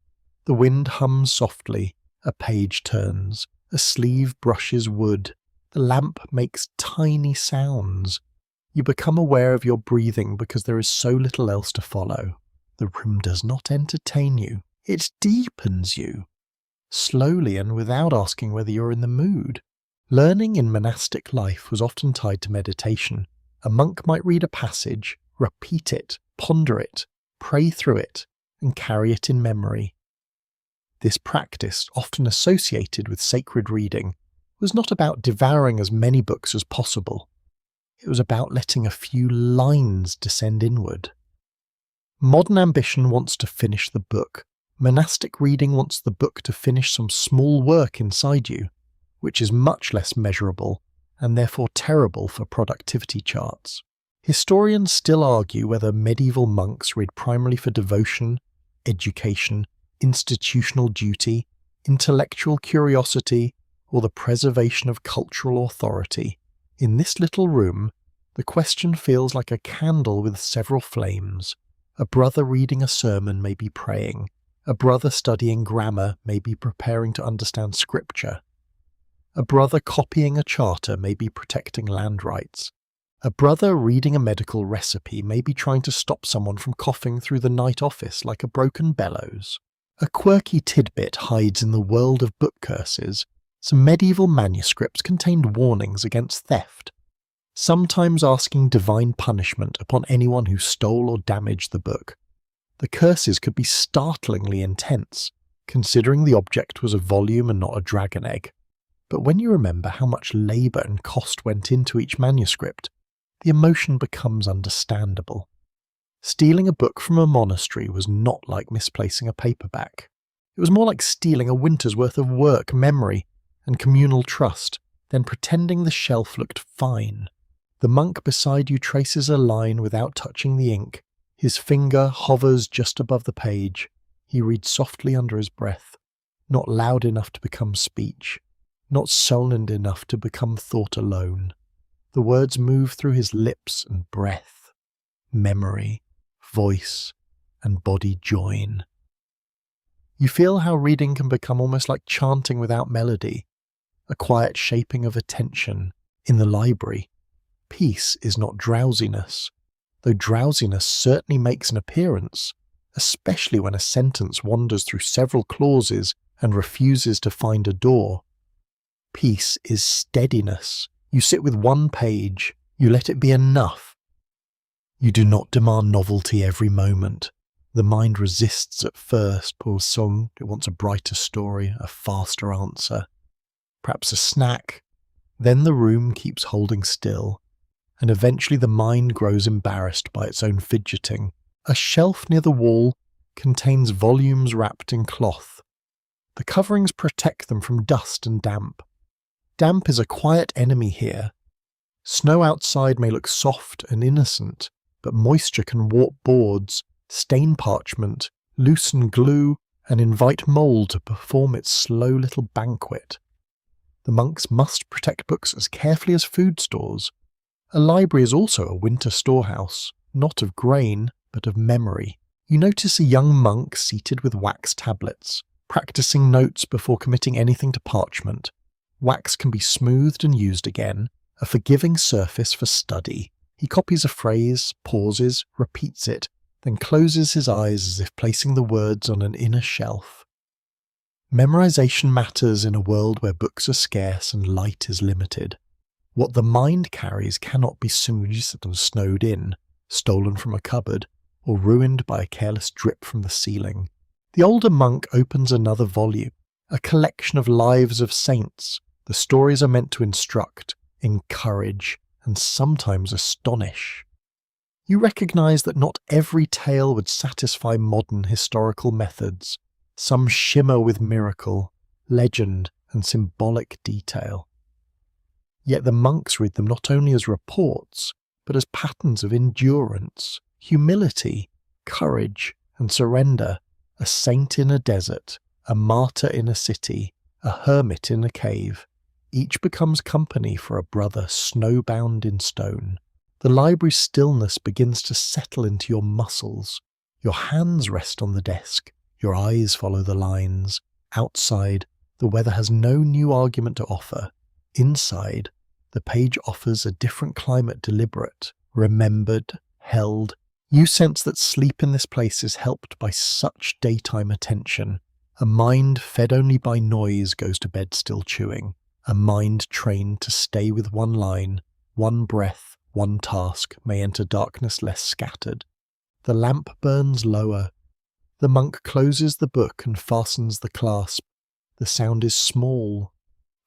the wind hums softly, a page turns, a sleeve brushes wood, the lamp makes tiny sounds. You become aware of your breathing because there is so little else to follow. The room does not entertain you, it deepens you. Slowly and without asking whether you're in the mood. Learning in monastic life was often tied to meditation. A monk might read a passage, repeat it, ponder it, pray through it, and carry it in memory. This practice, often associated with sacred reading, was not about devouring as many books as possible. It was about letting a few lines descend inward. Modern ambition wants to finish the book. Monastic reading wants the book to finish some small work inside you, which is much less measurable and therefore terrible for productivity charts. Historians still argue whether medieval monks read primarily for devotion, education, institutional duty, intellectual curiosity, or the preservation of cultural authority. In this little room, the question feels like a candle with several flames. A brother reading a sermon may be praying. A brother studying grammar may be preparing to understand scripture. A brother copying a charter may be protecting land rights. A brother reading a medical recipe may be trying to stop someone from coughing through the night office like a broken bellows. A quirky tidbit hides in the world of book curses. Some medieval manuscripts contained warnings against theft, sometimes asking divine punishment upon anyone who stole or damaged the book. The curses could be startlingly intense, considering the object was a volume and not a dragon egg. But when you remember how much labour and cost went into each manuscript, the emotion becomes understandable. Stealing a book from a monastery was not like misplacing a paperback. It was more like stealing a winter's worth of work, memory, and communal trust, then pretending the shelf looked fine. The monk beside you traces a line without touching the ink. His finger hovers just above the page. He reads softly under his breath, not loud enough to become speech, not sullen enough to become thought alone. The words move through his lips and breath. Memory, voice, and body join. You feel how reading can become almost like chanting without melody, a quiet shaping of attention. In the library, peace is not drowsiness, though drowsiness certainly makes an appearance, especially when a sentence wanders through several clauses and refuses to find a door. Peace is steadiness. You sit with one page, you let it be enough. You do not demand novelty every moment. The mind resists at first, pour song, it wants a brighter story, a faster answer, perhaps a snack. Then the room keeps holding still, and eventually the mind grows embarrassed by its own fidgeting. A shelf near the wall contains volumes wrapped in cloth. The coverings protect them from dust and damp. Damp is a quiet enemy here. Snow outside may look soft and innocent, but moisture can warp boards, stain parchment, loosen glue, and invite mould to perform its slow little banquet. The monks must protect books as carefully as food stores. A library is also a winter storehouse, not of grain, but of memory. You notice a young monk seated with wax tablets, practicing notes before committing anything to parchment. Wax can be smoothed and used again, a forgiving surface for study. He copies a phrase, pauses, repeats it, then closes his eyes as if placing the words on an inner shelf. Memorization matters in a world where books are scarce and light is limited. What the mind carries cannot be smoothed and snowed in, stolen from a cupboard, or ruined by a careless drip from the ceiling. The older monk opens another volume, a collection of lives of saints. The stories are meant to instruct, encourage, and sometimes astonish. You recognize that not every tale would satisfy modern historical methods. Some shimmer with miracle, legend, and symbolic detail. Yet the monks read them not only as reports, but as patterns of endurance, humility, courage, and surrender. A saint in a desert, a martyr in a city, a hermit in a cave. Each becomes company for a brother snowbound in stone. The library's stillness begins to settle into your muscles. Your hands rest on the desk. Your eyes follow the lines. Outside, the weather has no new argument to offer. Inside, the page offers a different climate, deliberate, remembered, held. You sense that sleep in this place is helped by such daytime attention. A mind fed only by noise goes to bed still chewing. A mind trained to stay with one line, one breath, one task may enter darkness less scattered. The lamp burns lower. The monk closes the book and fastens the clasp. The sound is small,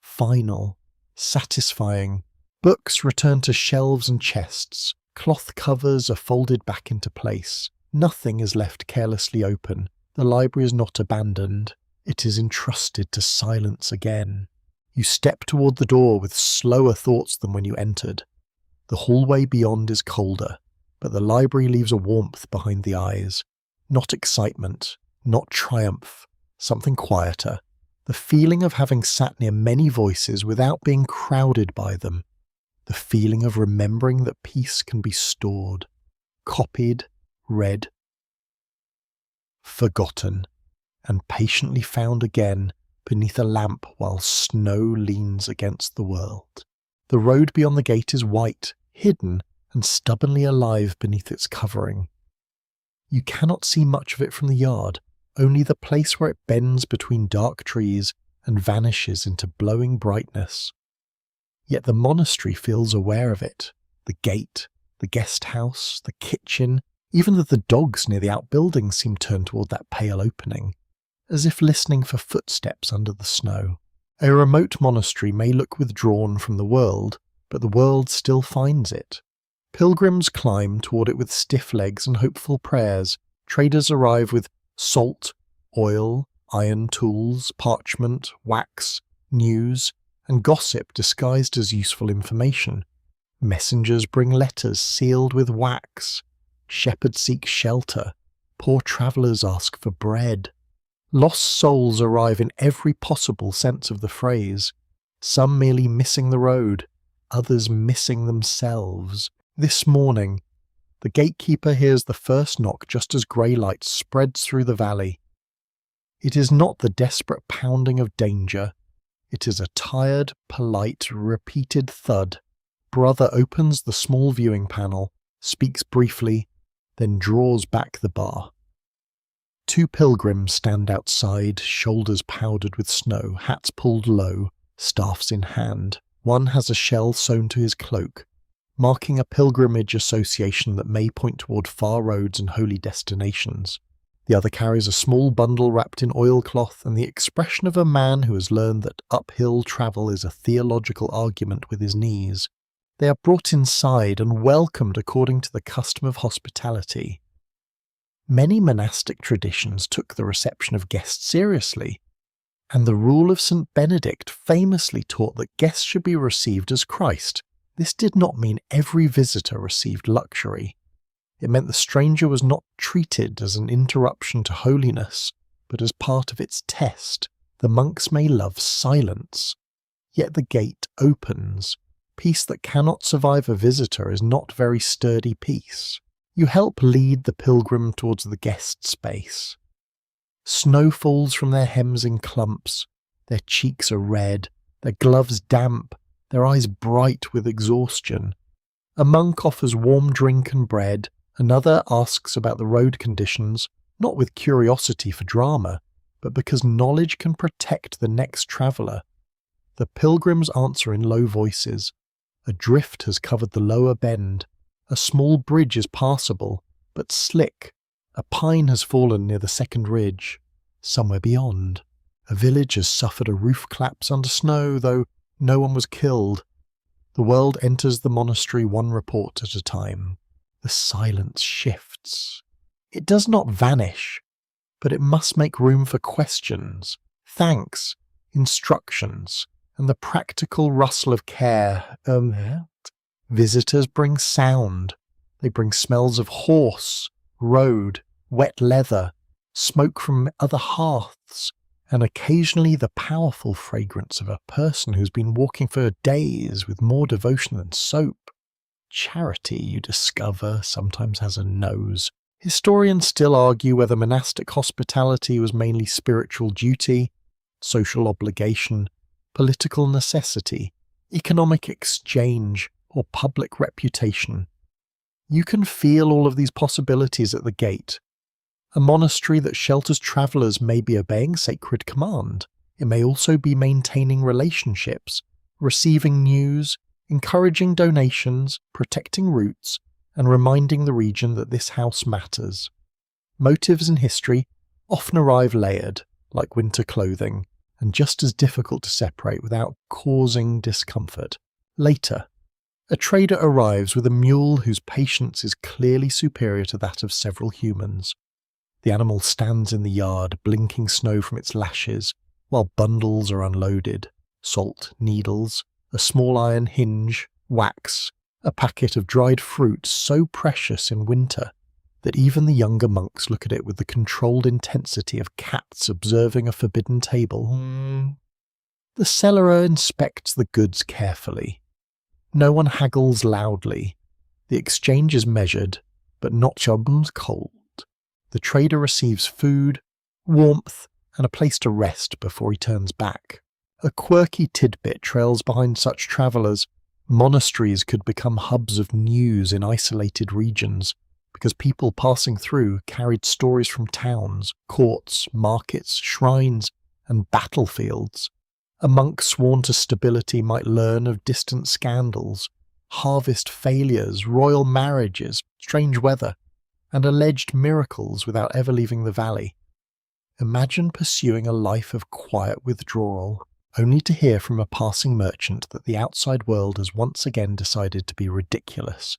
final, satisfying. Books return to shelves and chests. Cloth covers are folded back into place. Nothing is left carelessly open. The library is not abandoned. It is entrusted to silence again. You step toward the door with slower thoughts than when you entered. The hallway beyond is colder, but the library leaves a warmth behind the eyes. Not excitement, not triumph, something quieter. The feeling of having sat near many voices without being crowded by them. The feeling of remembering that peace can be stored, copied, read, forgotten, and patiently found again beneath a lamp while snow leans against the world. The road beyond the gate is white, hidden, and stubbornly alive beneath its covering. You cannot see much of it from the yard, only the place where it bends between dark trees and vanishes into blowing brightness. Yet the monastery feels aware of it. The gate, the guest house, the kitchen, even the dogs near the outbuildings seem turned toward that pale opening, as if listening for footsteps under the snow. A remote monastery may look withdrawn from the world, but the world still finds it. Pilgrims climb toward it with stiff legs and hopeful prayers. Traders arrive with salt, oil, iron tools, parchment, wax, news, and gossip disguised as useful information. Messengers bring letters sealed with wax. Shepherds seek shelter. Poor travellers ask for bread. Lost souls arrive in every possible sense of the phrase, some merely missing the road, others missing themselves. This morning, the gatekeeper hears the first knock just as grey light spreads through the valley. It is not the desperate pounding of danger. It is a tired, polite, repeated thud. Brother opens the small viewing panel, speaks briefly, then draws back the bar. Two pilgrims stand outside, shoulders powdered with snow, hats pulled low, staffs in hand. One has a shell sewn to his cloak, marking a pilgrimage association that may point toward far roads and holy destinations. The other carries a small bundle wrapped in oilcloth and the expression of a man who has learned that uphill travel is a theological argument with his knees. They are brought inside and welcomed according to the custom of hospitality. Many monastic traditions took the reception of guests seriously, and the rule of St. Benedict famously taught that guests should be received as Christ. This did not mean every visitor received luxury. It meant the stranger was not treated as an interruption to holiness, but as part of its test. The monks may love silence, yet the gate opens. Peace that cannot survive a visitor is not very sturdy peace. You help lead the pilgrim towards the guest space. Snow falls from their hems in clumps. Their cheeks are red, their gloves damp, their eyes bright with exhaustion. A monk offers warm drink and bread. Another asks about the road conditions, not with curiosity for drama, but because knowledge can protect the next traveller. The pilgrims answer in low voices. A drift has covered the lower bend. A small bridge is passable, but slick. A pine has fallen near the second ridge. Somewhere beyond, a village has suffered a roof collapse under snow, though no one was killed. The world enters the monastery one report at a time. The silence shifts. It does not vanish, but it must make room for questions, thanks, instructions, and the practical rustle of care. Visitors bring sound. They bring smells of horse, road, wet leather, smoke from other hearths, and occasionally the powerful fragrance of a person who's been walking for days with more devotion than soap. Charity, you discover, sometimes has a nose. Historians still argue whether monastic hospitality was mainly spiritual duty, social obligation, political necessity, economic exchange, or public reputation. You can feel all of these possibilities at the gate. A monastery that shelters travellers may be obeying sacred command. It may also be maintaining relationships, receiving news, encouraging donations, protecting roots, and reminding the region that this house matters. Motives in history often arrive layered, like winter clothing, and just as difficult to separate without causing discomfort. Later, a trader arrives with a mule whose patience is clearly superior to that of several humans. The animal stands in the yard, blinking snow from its lashes, while bundles are unloaded. Salt, needles, a small iron hinge, wax, a packet of dried fruit so precious in winter that even the younger monks look at it with the controlled intensity of cats observing a forbidden table. The cellarer inspects the goods carefully. No one haggles loudly. The exchange is measured, but not cold. The trader receives food, warmth, and a place to rest before he turns back. A quirky tidbit trails behind such travellers. Monasteries could become hubs of news in isolated regions, because people passing through carried stories from towns, courts, markets, shrines, and battlefields. A monk sworn to stability might learn of distant scandals, harvest failures, royal marriages, strange weather, and alleged miracles without ever leaving the valley. Imagine pursuing a life of quiet withdrawal, only to hear from a passing merchant that the outside world has once again decided to be ridiculous.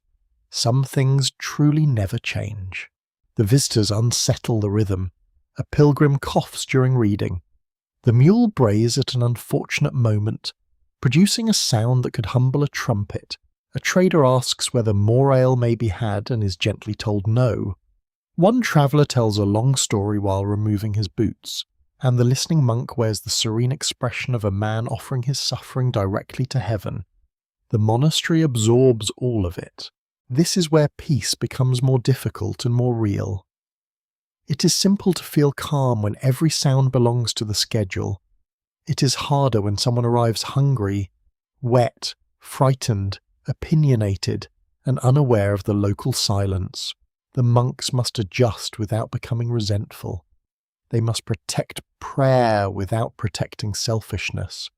Some things truly never change. The visitors unsettle the rhythm. A pilgrim coughs during reading. The mule brays at an unfortunate moment, producing a sound that could humble a trumpet. A trader asks whether more ale may be had and is gently told no. One traveller tells a long story while removing his boots, and the listening monk wears the serene expression of a man offering his suffering directly to heaven. The monastery absorbs all of it. This is where peace becomes more difficult and more real. It is simple to feel calm when every sound belongs to the schedule. It is harder when someone arrives hungry, wet, frightened, opinionated, and unaware of the local silence. The monks must adjust without becoming resentful. They must protect prayer without protecting selfishness.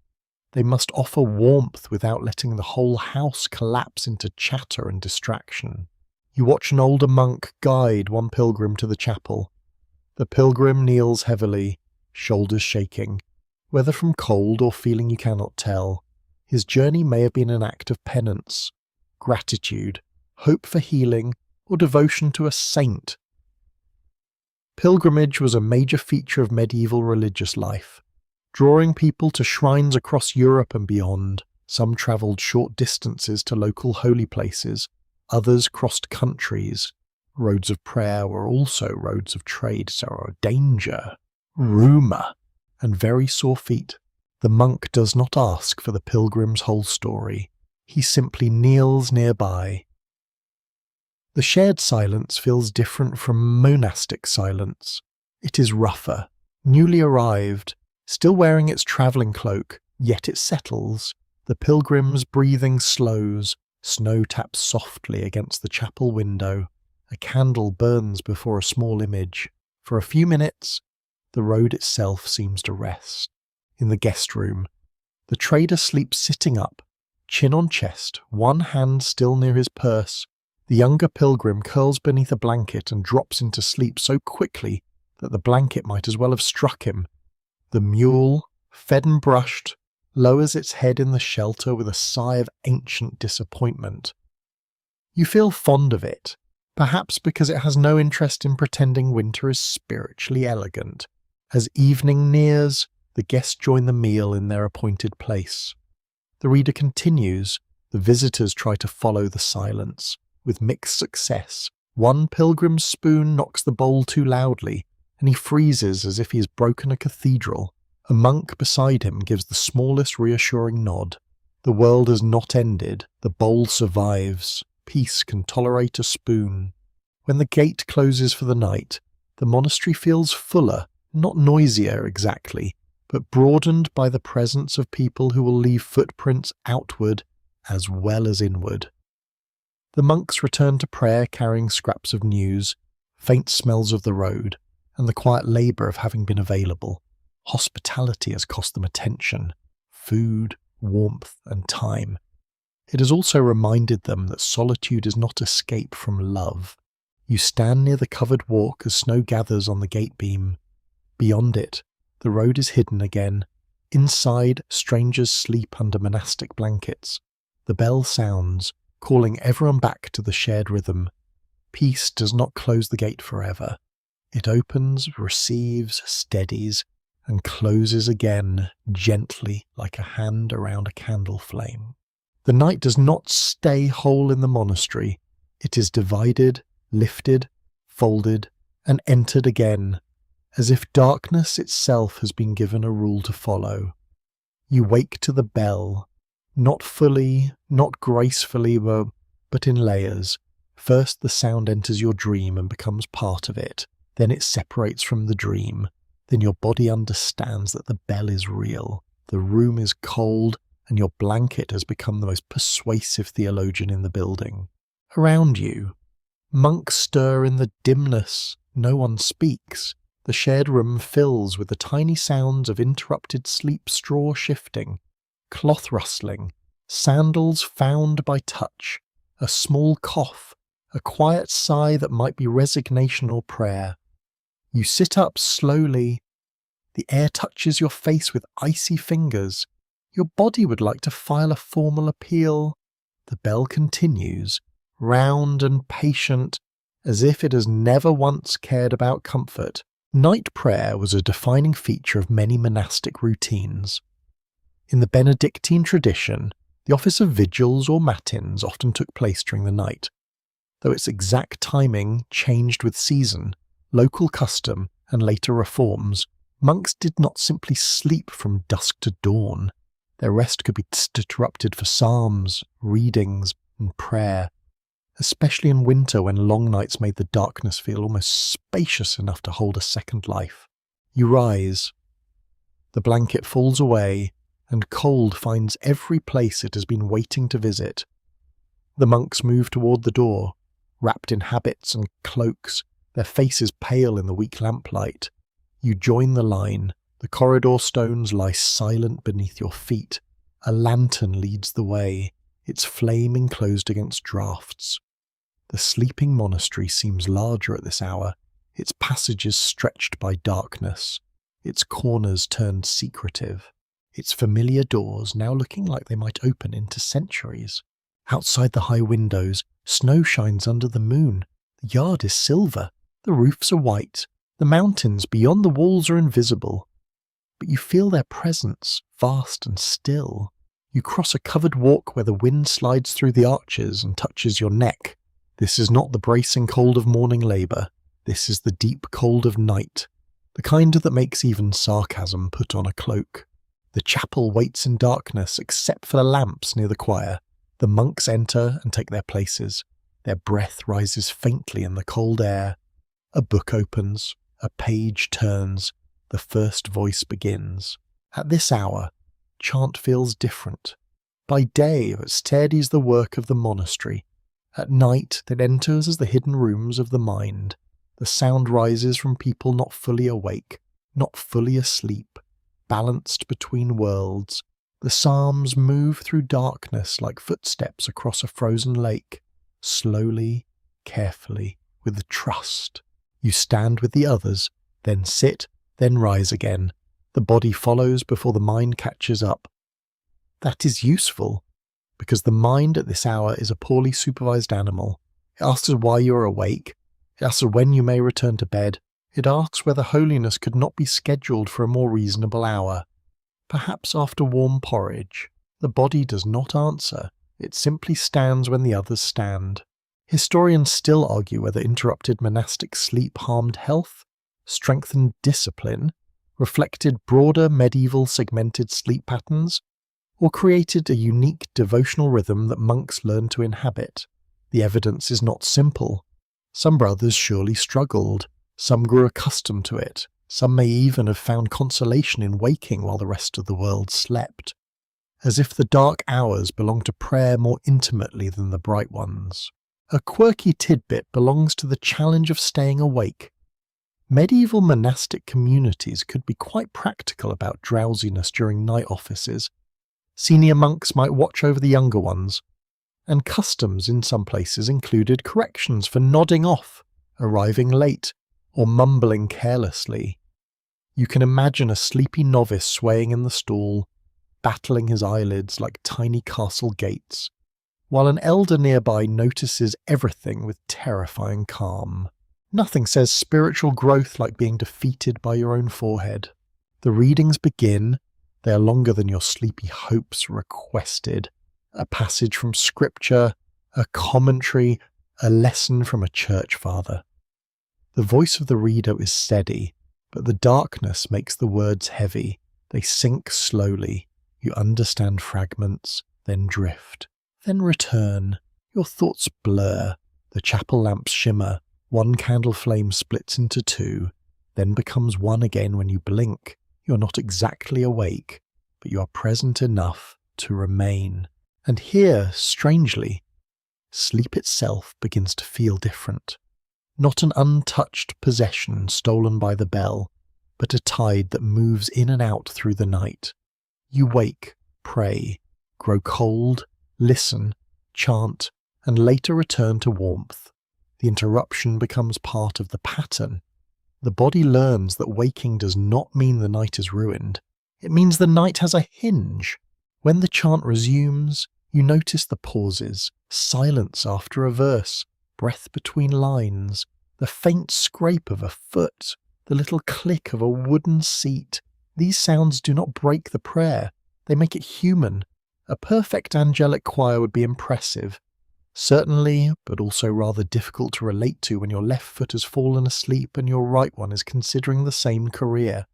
They must offer warmth without letting the whole house collapse into chatter and distraction. You watch an older monk guide one pilgrim to the chapel. The pilgrim kneels heavily, shoulders shaking, whether from cold or feeling you cannot tell. His journey may have been an act of penance, gratitude, hope for healing, or devotion to a saint. Pilgrimage was a major feature of medieval religious life, drawing people to shrines across Europe and beyond. Some travelled short distances to local holy places, others crossed countries. Roads of prayer were also roads of trade, sorrow, danger, rumour, and very sore feet. The monk does not ask for the pilgrim's whole story. He simply kneels nearby. The shared silence feels different from monastic silence. It is rougher, newly arrived, still wearing its travelling cloak, yet it settles. The pilgrim's breathing slows, snow taps softly against the chapel window. A candle burns before a small image. For a few minutes, the road itself seems to rest. In the guest room, the trader sleeps sitting up, chin on chest, one hand still near his purse. The younger pilgrim curls beneath a blanket and drops into sleep so quickly that the blanket might as well have struck him. The mule, fed and brushed, lowers its head in the shelter with a sigh of ancient disappointment. You feel fond of it, perhaps because it has no interest in pretending winter is spiritually elegant. As evening nears, the guests join the meal in their appointed place. The reader continues. The visitors try to follow the silence, with mixed success. One pilgrim's spoon knocks the bowl too loudly, and he freezes as if he has broken a cathedral. A monk beside him gives the smallest reassuring nod. The world has not ended. The bowl survives. Peace can tolerate a spoon. When the gate closes for the night, the monastery feels fuller, not noisier exactly, but broadened by the presence of people who will leave footprints outward as well as inward. The monks return to prayer carrying scraps of news, faint smells of the road, and the quiet labour of having been available. Hospitality has cost them attention, food, warmth, and time. It has also reminded them that solitude is not escape from love. You stand near the covered walk as snow gathers on the gate beam. Beyond it, the road is hidden again. Inside, strangers sleep under monastic blankets. The bell sounds, calling everyone back to the shared rhythm. Peace does not close the gate forever. It opens, receives, steadies, and closes again, gently, like a hand around a candle flame. The night does not stay whole in the monastery. It is divided, lifted, folded, and entered again, as if darkness itself has been given a rule to follow. You wake to the bell, not fully, not gracefully, but in layers. First the sound enters your dream and becomes part of it. Then it separates from the dream. Then your body understands that the bell is real. The room is cold, and your blanket has become the most persuasive theologian in the building. Around you, monks stir in the dimness. No one speaks. The shared room fills with the tiny sounds of interrupted sleep straw shifting, cloth rustling, sandals found by touch, a small cough, a quiet sigh that might be resignation or prayer. You sit up slowly. The air touches your face with icy fingers. Your body would like to file a formal appeal. The bell continues, round and patient, as if it has never once cared about comfort. Night prayer was a defining feature of many monastic routines. In the Benedictine tradition, the office of vigils or matins often took place during the night. Though its exact timing changed with season, local custom, and later reforms, monks did not simply sleep from dusk to dawn. Their rest could be interrupted for psalms, readings, and prayer. especially in winter when long nights made the darkness feel almost spacious enough to hold a second life. You rise. The blanket falls away, and cold finds every place it has been waiting to visit. The monks move toward the door, wrapped in habits and cloaks, their faces pale in the weak lamplight. You join the line. The corridor stones lie silent beneath your feet. A lantern leads the way, its flame enclosed against draughts. The sleeping monastery seems larger at this hour, its passages stretched by darkness, its corners turned secretive, its familiar doors now looking like they might open into centuries. Outside the high windows, snow shines under the moon. The yard is silver, the roofs are white, the mountains beyond the walls are invisible. But you feel their presence, vast and still. You cross a covered walk where the wind slides through the arches and touches your neck. This is not the bracing cold of morning labour. This is the deep cold of night, the kind that makes even sarcasm put on a cloak. The chapel waits in darkness except for the lamps near the choir. The monks enter and take their places. Their breath rises faintly in the cold air. A book opens, a page turns, the first voice begins. At this hour, chant feels different. By day, it steadies the work of the monastery. At night, it enters as the hidden rooms of the mind. The sound rises from people not fully awake, not fully asleep, balanced between worlds. The psalms move through darkness like footsteps across a frozen lake, slowly, carefully, with trust. You stand with the others, then sit, then rise again. The body follows before the mind catches up. That is useful, because the mind at this hour is a poorly supervised animal. It asks why you are awake. It asks when you may return to bed. It asks whether holiness could not be scheduled for a more reasonable hour. Perhaps after warm porridge. The body does not answer. It simply stands when the others stand. Historians still argue whether interrupted monastic sleep harmed health, strengthened discipline, reflected broader medieval segmented sleep patterns, or created a unique devotional rhythm that monks learned to inhabit. The evidence is not simple. Some brothers surely struggled. Some grew accustomed to it. Some may even have found consolation in waking while the rest of the world slept, as if the dark hours belonged to prayer more intimately than the bright ones. A quirky tidbit belongs to the challenge of staying awake. Medieval monastic communities could be quite practical about drowsiness during night offices. Senior monks might watch over the younger ones, and customs in some places included corrections for nodding off, arriving late, or mumbling carelessly. You can imagine a sleepy novice swaying in the stall, battling his eyelids like tiny castle gates, while an elder nearby notices everything with terrifying calm. Nothing says spiritual growth like being defeated by your own forehead. The readings begin. They are longer than your sleepy hopes requested. A passage from scripture, a commentary, a lesson from a church father. The voice of the reader is steady, but the darkness makes the words heavy. They sink slowly. You understand fragments, then drift, then return. Your thoughts blur. The chapel lamps shimmer. One candle flame splits into two, then becomes one again when you blink. You're not exactly awake, but you are present enough to remain. And here, strangely, sleep itself begins to feel different. Not an untouched possession stolen by the bell, but a tide that moves in and out through the night. You wake, pray, grow cold, listen, chant, and later return to warmth. The interruption becomes part of the pattern. The body learns that waking does not mean the night is ruined. It means the night has a hinge. When the chant resumes, you notice the pauses, silence after a verse, breath between lines, the faint scrape of a foot, the little click of a wooden seat. These sounds do not break the prayer. They make it human. A perfect angelic choir would be impressive. Certainly, but also rather difficult to relate to when your left foot has fallen asleep and your right one is considering the same career.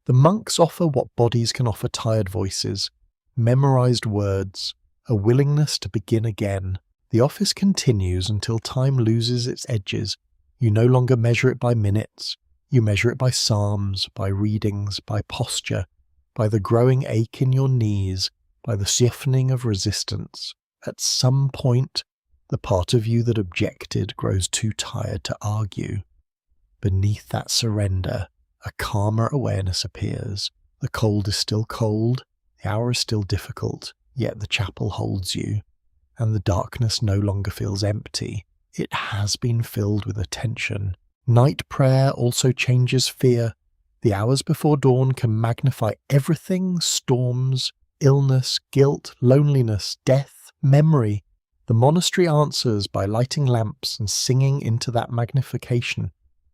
The monks offer what bodies can offer tired voices, memorized words, a willingness to begin again. The office continues until time loses its edges. You no longer measure it by minutes. You measure it by psalms, by readings, by posture, by the growing ache in your knees, by the softening of resistance. At some point, the part of you that objected grows too tired to argue. Beneath that surrender, a calmer awareness appears. The cold is still cold, the hour is still difficult, yet the chapel holds you, and the darkness no longer feels empty. It has been filled with attention. Night prayer also changes fear. The hours before dawn can magnify everything: storms, illness, guilt, loneliness, death, memory. The monastery answers by lighting lamps and singing into that magnification.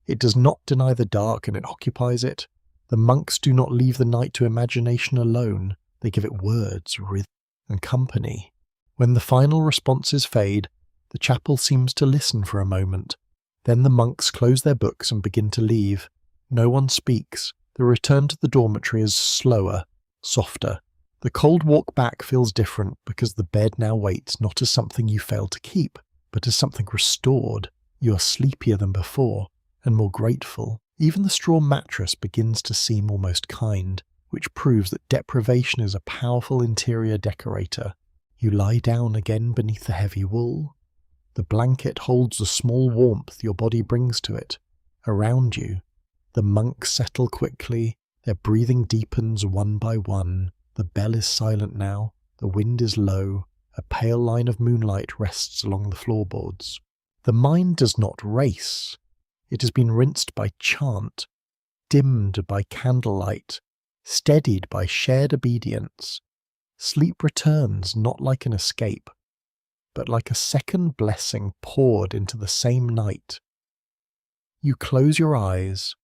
It does not deny the dark, and it occupies it. The monks do not leave the night to imagination alone. They give it words, rhythm, and company. When the final responses fade, the chapel seems to listen for a moment. Then the monks close their books and begin to leave. No one speaks. The return to the dormitory is slower, softer. The cold walk back feels different because the bed now waits not as something you failed to keep, but as something restored. You are sleepier than before, and more grateful. Even the straw mattress begins to seem almost kind, which proves that deprivation is a powerful interior decorator. You lie down again beneath the heavy wool. The blanket holds the small warmth your body brings to it. Around you, the monks settle quickly. Their breathing deepens one by one. The bell is silent now. The wind is low. A pale line of moonlight rests along the floorboards. The mind does not race. It has been rinsed by chant, dimmed by candlelight, steadied by shared obedience. Sleep returns not like an escape, but like a second blessing poured into the same night. You close your eyes.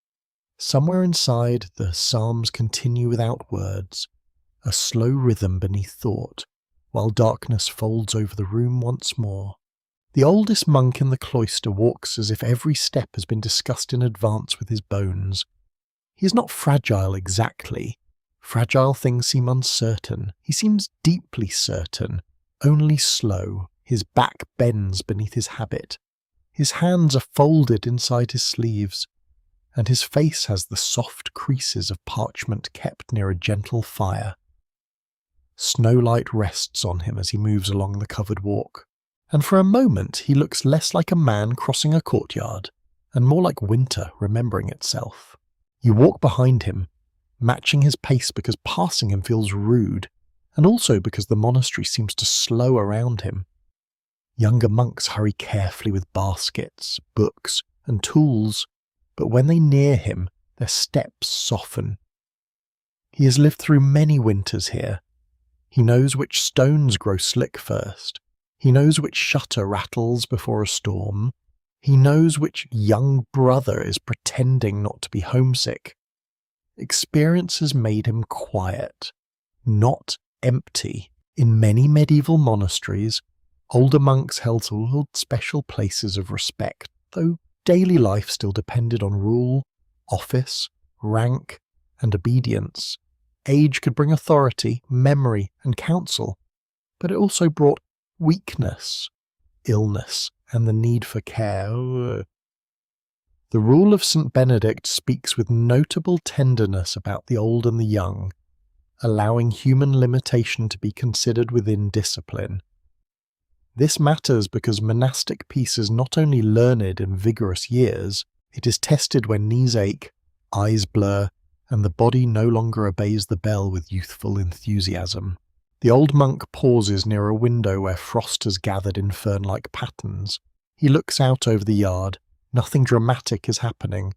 Somewhere inside, the psalms continue without words, a slow rhythm beneath thought, while darkness folds over the room once more. The oldest monk in the cloister walks as if every step has been discussed in advance with his bones. He is not fragile exactly. Fragile things seem uncertain. He seems deeply certain, only slow. His back bends beneath his habit. His hands are folded inside his sleeves, and his face has the soft creases of parchment kept near a gentle fire. Snowlight rests on him as he moves along the covered walk, and for a moment he looks less like a man crossing a courtyard, and more like winter remembering itself. You walk behind him, matching his pace because passing him feels rude, and also because the monastery seems to slow around him. Younger monks hurry carefully with baskets, books, and tools, but when they near him, their steps soften. He has lived through many winters here. He knows which stones grow slick first. He knows which shutter rattles before a storm. He knows which young brother is pretending not to be homesick. Experience has made him quiet, not empty. In many medieval monasteries, older monks held special places of respect, though daily life still depended on rule, office, rank, and obedience. Age could bring authority, memory, and counsel, but it also brought weakness, illness, and the need for care. The rule of St. Benedict speaks with notable tenderness about the old and the young, allowing human limitation to be considered within discipline. This matters because monastic peace is not only learned in vigorous years, it is tested when knees ache, eyes blur, and the body no longer obeys the bell with youthful enthusiasm. The old monk pauses near a window where frost has gathered in fern-like patterns. He looks out over the yard. Nothing dramatic is happening.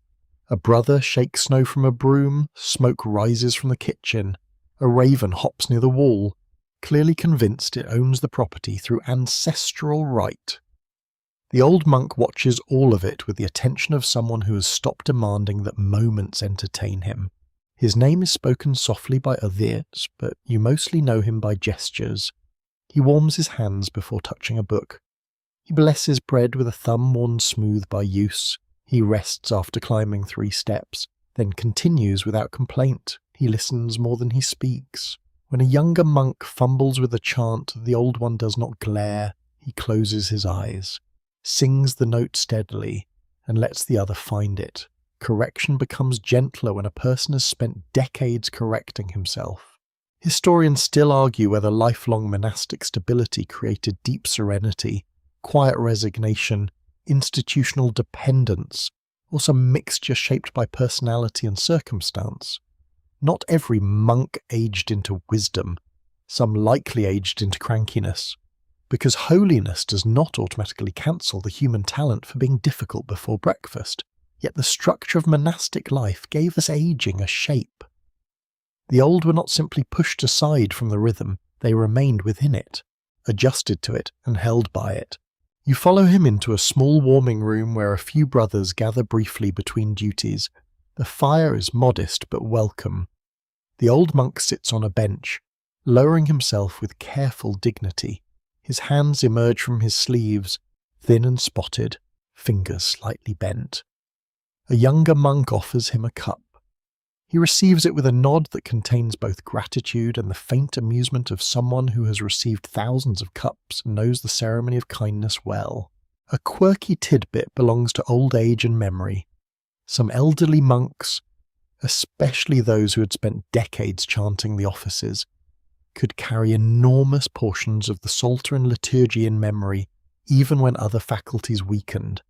A brother shakes snow from a broom, smoke rises from the kitchen. A raven hops near the wall, clearly convinced it owns the property through ancestral right. The old monk watches all of it with the attention of someone who has stopped demanding that moments entertain him. His name is spoken softly by others, but you mostly know him by gestures. He warms his hands before touching a book. He blesses bread with a thumb worn smooth by use. He rests after climbing 3 steps, then continues without complaint. He listens more than he speaks. When a younger monk fumbles with a chant, the old one does not glare. He he closes his eyes, sings the note steadily, and lets the other find it. Correction becomes gentler when a person has spent decades correcting himself. Historians still argue whether lifelong monastic stability created deep serenity, quiet resignation, institutional dependence, or some mixture shaped by personality and circumstance. Not every monk aged into wisdom, some likely aged into crankiness, because holiness does not automatically cancel the human talent for being difficult before breakfast, yet the structure of monastic life gave us aging a shape. The old were not simply pushed aside from the rhythm, they remained within it, adjusted to it and held by it. You follow him into a small warming room where a few brothers gather briefly between duties. The fire is modest but welcome. The old monk sits on a bench, lowering himself with careful dignity. His hands emerge from his sleeves, thin and spotted, fingers slightly bent. A younger monk offers him a cup. He receives it with a nod that contains both gratitude and the faint amusement of someone who has received thousands of cups and knows the ceremony of kindness well. A quirky tidbit belongs to old age and memory. Some elderly monks, especially those who had spent decades chanting the offices, could carry enormous portions of the Psalter and liturgy in memory, even when other faculties weakened.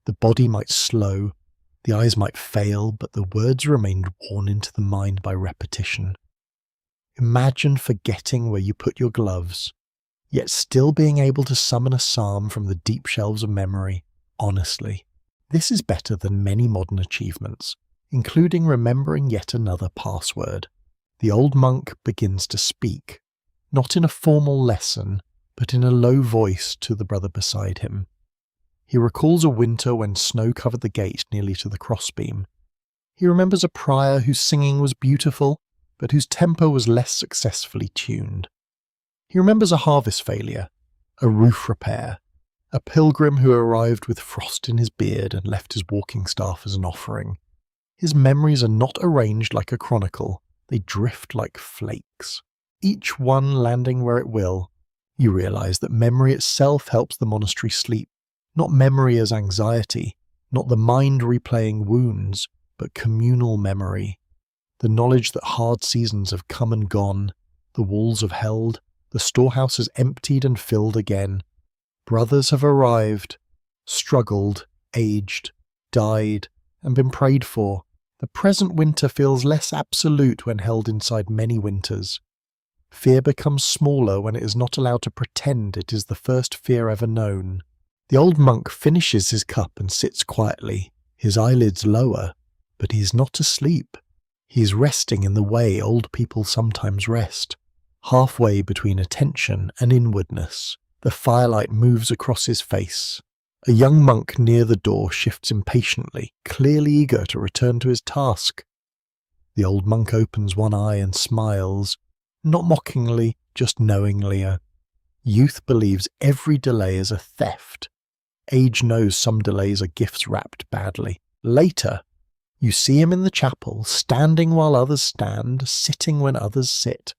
The body might slow, the eyes might fail, but the words remained worn into the mind by repetition. Imagine forgetting where you put your gloves, yet still being able to summon a psalm from the deep shelves of memory, honestly. This is better than many modern achievements, including remembering yet another password. The old monk begins to speak, not in a formal lesson, but in a low voice to the brother beside him. He recalls a winter when snow covered the gate nearly to the crossbeam. He remembers a prior whose singing was beautiful, but whose tempo was less successfully tuned. He remembers a harvest failure, a roof repair, a pilgrim who arrived with frost in his beard and left his walking staff as an offering. His memories are not arranged like a chronicle, they drift like flakes, each one landing where it will. You realize that memory itself helps the monastery sleep. Not memory as anxiety, not the mind replaying wounds, but communal memory. The knowledge that hard seasons have come and gone, the walls have held, the storehouse has emptied and filled again. Brothers have arrived, struggled, aged, died, and been prayed for. The present winter feels less absolute when held inside many winters. Fear becomes smaller when it is not allowed to pretend it is the first fear ever known. The old monk finishes his cup and sits quietly, his eyelids lower, but he is not asleep. He is resting in the way old people sometimes rest, halfway between attention and inwardness. The firelight moves across his face. A young monk near the door shifts impatiently, clearly eager to return to his task. The old monk opens one eye and smiles, not mockingly, just knowingly. Youth believes every delay is a theft. Age knows some delays are gifts wrapped badly. Later, you see him in the chapel, standing while others stand, sitting when others sit.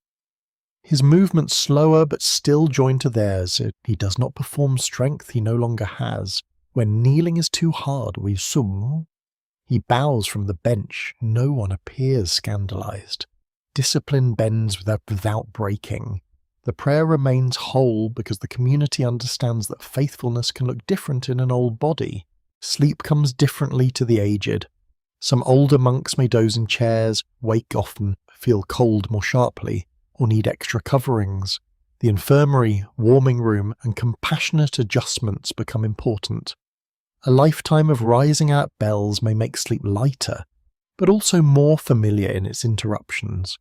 His movements slower but still joined to theirs. He does not perform strength he no longer has. When kneeling is too hard, he bows from the bench. No one appears scandalized. Discipline bends without breaking. The prayer remains whole because the community understands that faithfulness can look different in an old body. Sleep comes differently to the aged. Some older monks may doze in chairs, wake often, feel cold more sharply, or need extra coverings. The infirmary, warming room, and compassionate adjustments become important. A lifetime of rising out bells may make sleep lighter, but also more familiar in its interruptions.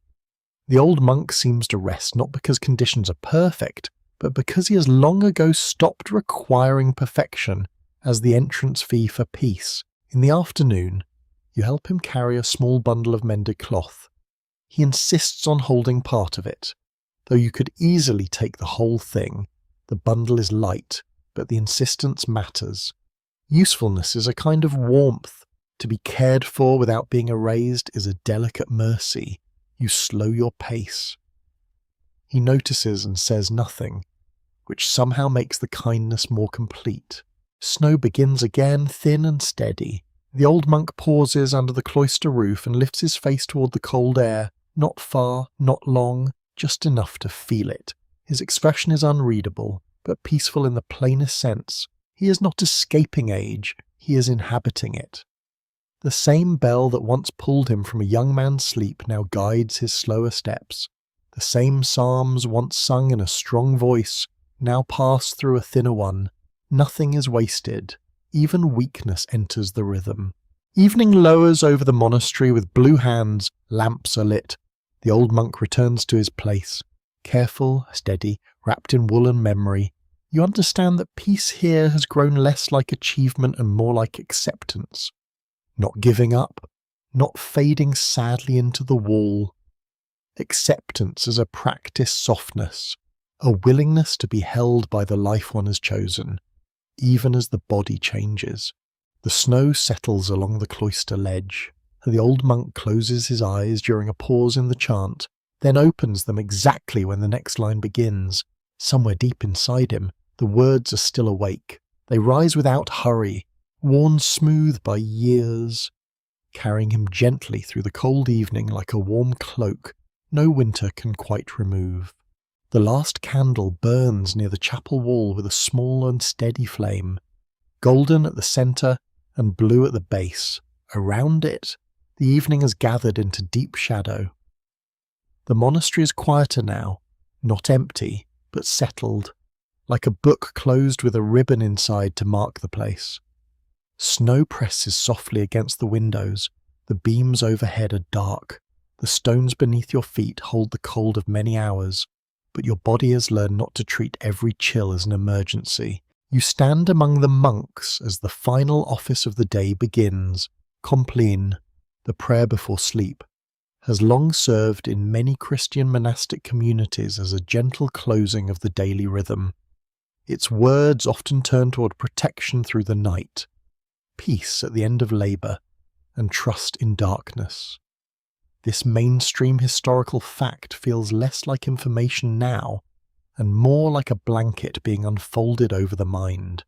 The old monk seems to rest not because conditions are perfect, but because he has long ago stopped requiring perfection as the entrance fee for peace. In the afternoon, you help him carry a small bundle of mended cloth. He insists on holding part of it. Though you could easily take the whole thing, the bundle is light, but the insistence matters. Usefulness is a kind of warmth. To be cared for without being erased is a delicate mercy. You slow your pace. He notices and says nothing. which somehow makes the kindness more complete. Snow begins again, thin and steady. The old monk pauses under the cloister roof and lifts his face toward the cold air, not far, not long, just enough to feel it. His expression is unreadable, but peaceful in the plainest sense. He is not escaping age, he is inhabiting it. The same bell that once pulled him from a young man's sleep now guides his slower steps. The same psalms once sung in a strong voice now pass through a thinner one. Nothing is wasted. Even weakness enters the rhythm. Evening lowers over the monastery with blue hands, lamps are lit. The old monk returns to his place. Careful, steady, wrapped in woolen memory. You understand that peace here has grown less like achievement and more like acceptance. Not giving up, not fading sadly into the wall. Acceptance as a practiced softness, a willingness to be held by the life one has chosen, even as the body changes. The snow settles along the cloister ledge, and the old monk closes his eyes during a pause in the chant, then opens them exactly when the next line begins. Somewhere deep inside him, the words are still awake. They rise without hurry, worn smooth by years, carrying him gently through the cold evening like a warm cloak no winter can quite remove. The last candle burns near the chapel wall with a small and steady flame, golden at the centre and blue at the base. Around it, the evening has gathered into deep shadow. The monastery is quieter now, not empty, but settled, like a book closed with a ribbon inside to mark the place. Snow presses softly against the windows. The beams overhead are dark. The stones beneath your feet hold the cold of many hours, but your body has learned not to treat every chill as an emergency. You stand among the monks as the final office of the day begins. Compline, the prayer before sleep, has long served in many Christian monastic communities as a gentle closing of the daily rhythm. Its words often turn toward protection through the night, peace at the end of labour, and trust in darkness. This mainstream historical fact feels less like information now, and more like a blanket being unfolded over the mind.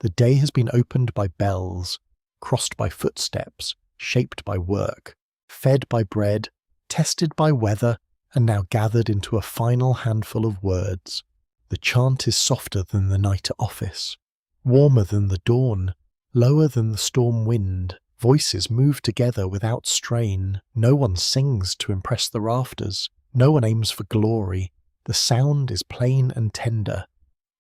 The day has been opened by bells, crossed by footsteps, shaped by work, fed by bread, tested by weather, and now gathered into a final handful of words. The chant is softer than the night at office, warmer than the dawn, lower than the storm wind. Voices move together without strain. No one sings to impress the rafters. No one aims for glory. The sound is plain and tender,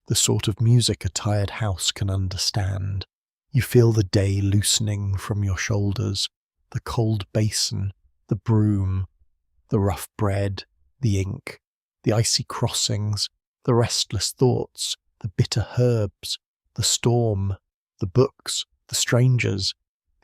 the sort of music a tired house can understand. You feel the day loosening from your shoulders, the cold basin, the broom, the rough bread, the ink, the icy crossings, the restless thoughts, the bitter herbs, the storm, the books, the strangers,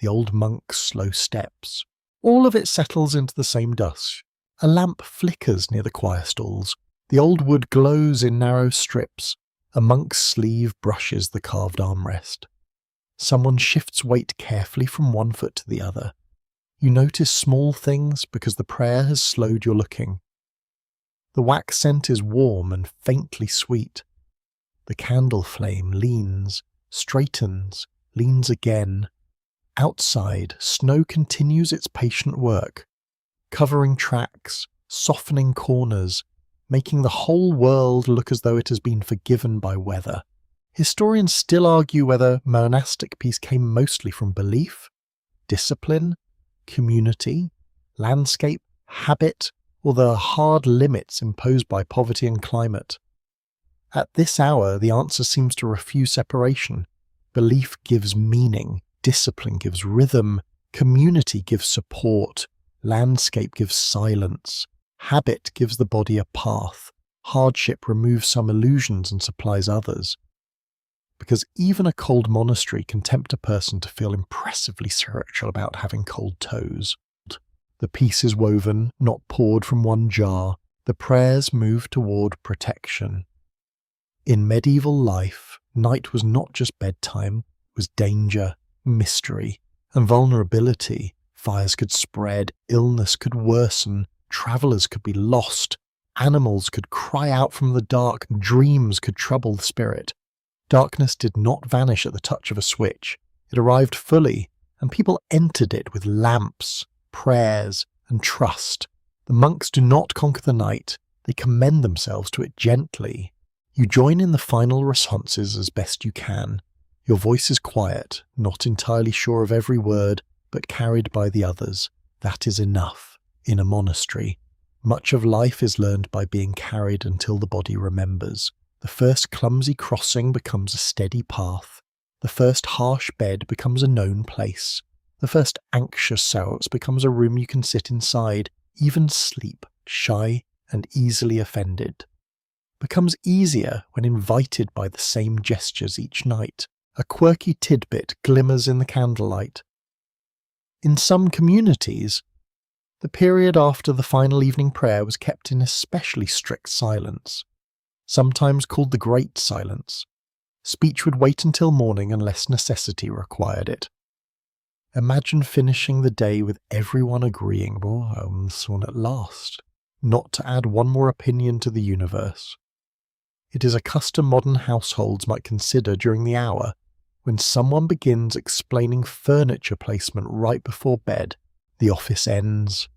the old monk's slow steps. All of it settles into the same dusk. A lamp flickers near the choir stalls. The old wood glows in narrow strips. A monk's sleeve brushes the carved armrest. Someone shifts weight carefully from one foot to the other. You notice small things because the prayer has slowed your looking. The wax scent is warm and faintly sweet. The candle flame leans, straightens, leans again. Outside, snow continues its patient work, covering tracks, softening corners, making the whole world look as though it has been forgiven by weather. Historians still argue whether monastic peace came mostly from belief, discipline, community, landscape, habit, or the hard limits imposed by poverty and climate. At this hour, the answer seems to refuse separation. Belief gives meaning. Discipline gives rhythm, community gives support, landscape gives silence, habit gives the body a path, hardship removes some illusions and supplies others. Because even a cold monastery can tempt a person to feel impressively spiritual about having cold toes. The peace is woven, not poured from one jar. The prayers move toward protection. In medieval life, night was not just bedtime, it was danger, mystery, and vulnerability. Fires could spread, illness could worsen, travellers could be lost, Animals could cry out from the dark, dreams could trouble the spirit. Darkness did not vanish at the touch of a switch. It arrived fully, and people entered it with lamps, prayers, and trust. The monks do not conquer the night, they commend themselves to it gently. You join in the final responses as best you can. Your voice is quiet, not entirely sure of every word, but carried by the others. That is enough. In a monastery, much of life is learned by being carried until the body remembers. The first clumsy crossing becomes a steady path. The first harsh bed becomes a known place. The first anxious seance becomes a room you can sit inside. Even sleep, shy and easily offended, becomes easier when invited by the same gestures each night. A quirky tidbit glimmers in the candlelight. In some communities, the period after the final evening prayer was kept in especially strict silence, sometimes called the Great Silence. Speech would wait until morning unless necessity required it. Imagine finishing the day with everyone agreeing, "Oh, this one at last," not to add one more opinion to the universe. It is a custom modern households might consider during the hour when someone begins explaining furniture placement right before bed. The office ends.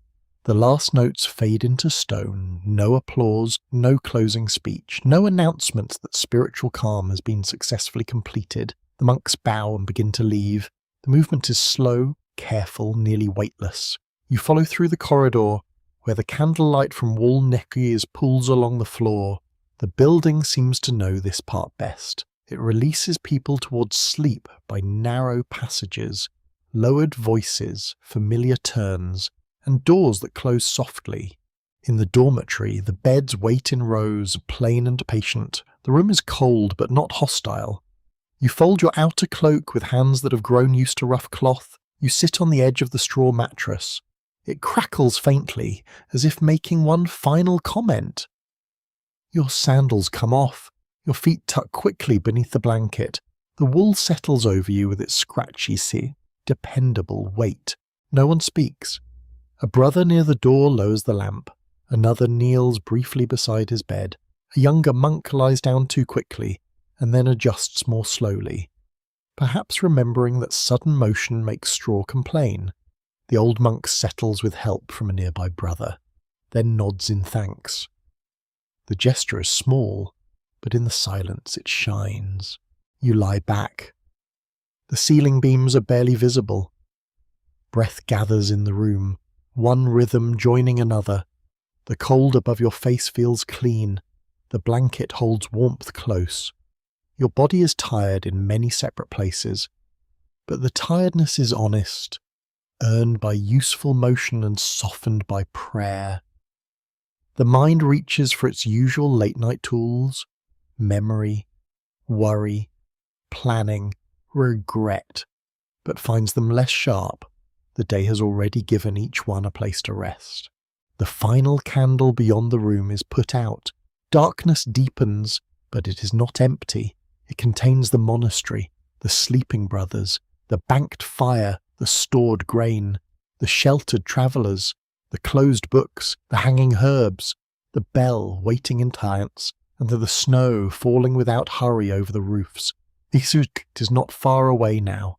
The last notes fade into stone. No applause, no closing speech, no announcements that spiritual calm has been successfully completed. The monks bow and begin to leave. The movement is slow, careful, nearly weightless. You follow through the corridor, where the candlelight from wall neckties pulls along the floor. The building seems to know this part best. It releases people towards sleep by narrow passages, lowered voices, familiar turns, and doors that close softly. In the dormitory, the beds wait in rows, plain and patient. The room is cold but not hostile. You fold your outer cloak with hands that have grown used to rough cloth. You sit on the edge of the straw mattress. It crackles faintly, as if making one final comment. Your sandals come off. Your feet tuck quickly beneath the blanket. The wool settles over you with its scratchy, dependable weight. No one speaks. A brother near the door lowers the lamp. Another kneels briefly beside his bed. A younger monk lies down too quickly, and then adjusts more slowly, perhaps remembering that sudden motion makes straw complain. The old monk settles with help from a nearby brother, then nods in thanks. The gesture is small, but in the silence it shines. You lie back. The ceiling beams are barely visible. Breath gathers in the room, one rhythm joining another. The cold above your face feels clean. The blanket holds warmth close. Your body is tired in many separate places, but the tiredness is honest, earned by useful motion and softened by prayer. The mind reaches for its usual late-night tools: memory, worry, planning, regret, but finds them less sharp. The day has already given each one a place to rest. The final candle beyond the room is put out. Darkness deepens, but it is not empty. It contains the monastery, the sleeping brothers, the banked fire, the stored grain, the sheltered travellers, the closed books, the hanging herbs, the bell waiting in silence, and the snow falling without hurry over the roofs. This is not far away now.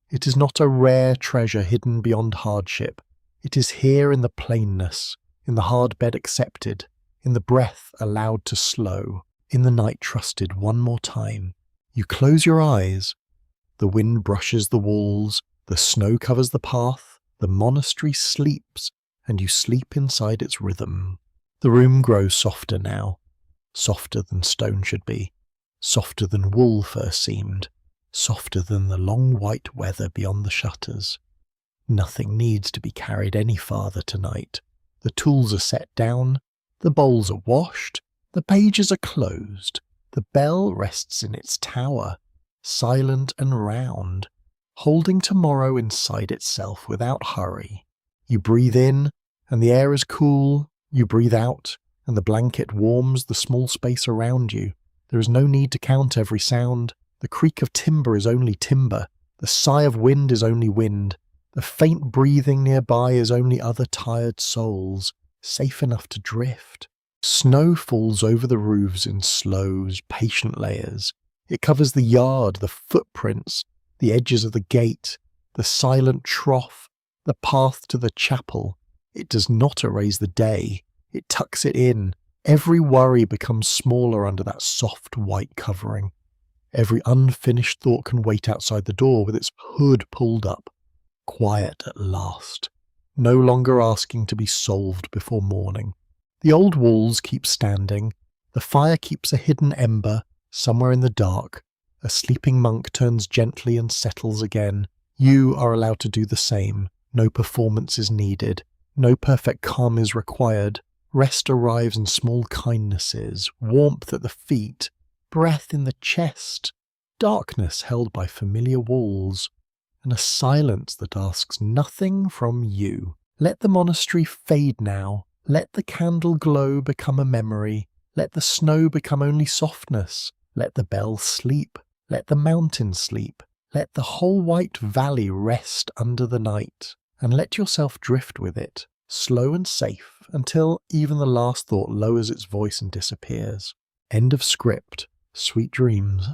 It is not a rare treasure hidden beyond hardship. It is here in the plainness, in the hard bed accepted, in the breath allowed to slow, in the night trusted one more time. You close your eyes. The wind brushes the walls, the snow covers the path, the monastery sleeps, and you sleep inside its rhythm. The room grows softer now, softer than stone should be, softer than wool first seemed, softer than the long white weather beyond the shutters. Nothing needs to be carried any farther tonight. The tools are set down, the bowls are washed, the pages are closed. The bell rests in its tower, silent and round, holding tomorrow inside itself without hurry. You breathe in, and the air is cool. You breathe out, and the blanket warms the small space around you. There is no need to count every sound. The creak of timber is only timber. The sigh of wind is only wind. The faint breathing nearby is only other tired souls, safe enough to drift. Snow falls over the roofs in slow, patient layers. It covers the yard, the footprints, the edges of the gate, the silent trough, the path to the chapel. It does not erase the day. It tucks it in. Every worry becomes smaller under that soft white covering. Every unfinished thought can wait outside the door with its hood pulled up. Quiet at last. No longer asking to be solved before morning. The old walls keep standing. The fire keeps a hidden ember somewhere in the dark. A sleeping monk turns gently and settles again. You are allowed to do the same. No performance is needed. No perfect calm is required. Rest arrives in small kindnesses, warmth at the feet, breath in the chest, darkness held by familiar walls, and a silence that asks nothing from you. Let the monastery fade now. Let the candle glow become a memory. Let the snow become only softness. Let the bell sleep. Let the mountain sleep. Let the whole white valley rest under the night. And let yourself drift with it, slow and safe, until even the last thought lowers its voice and disappears. End of script. Sweet dreams.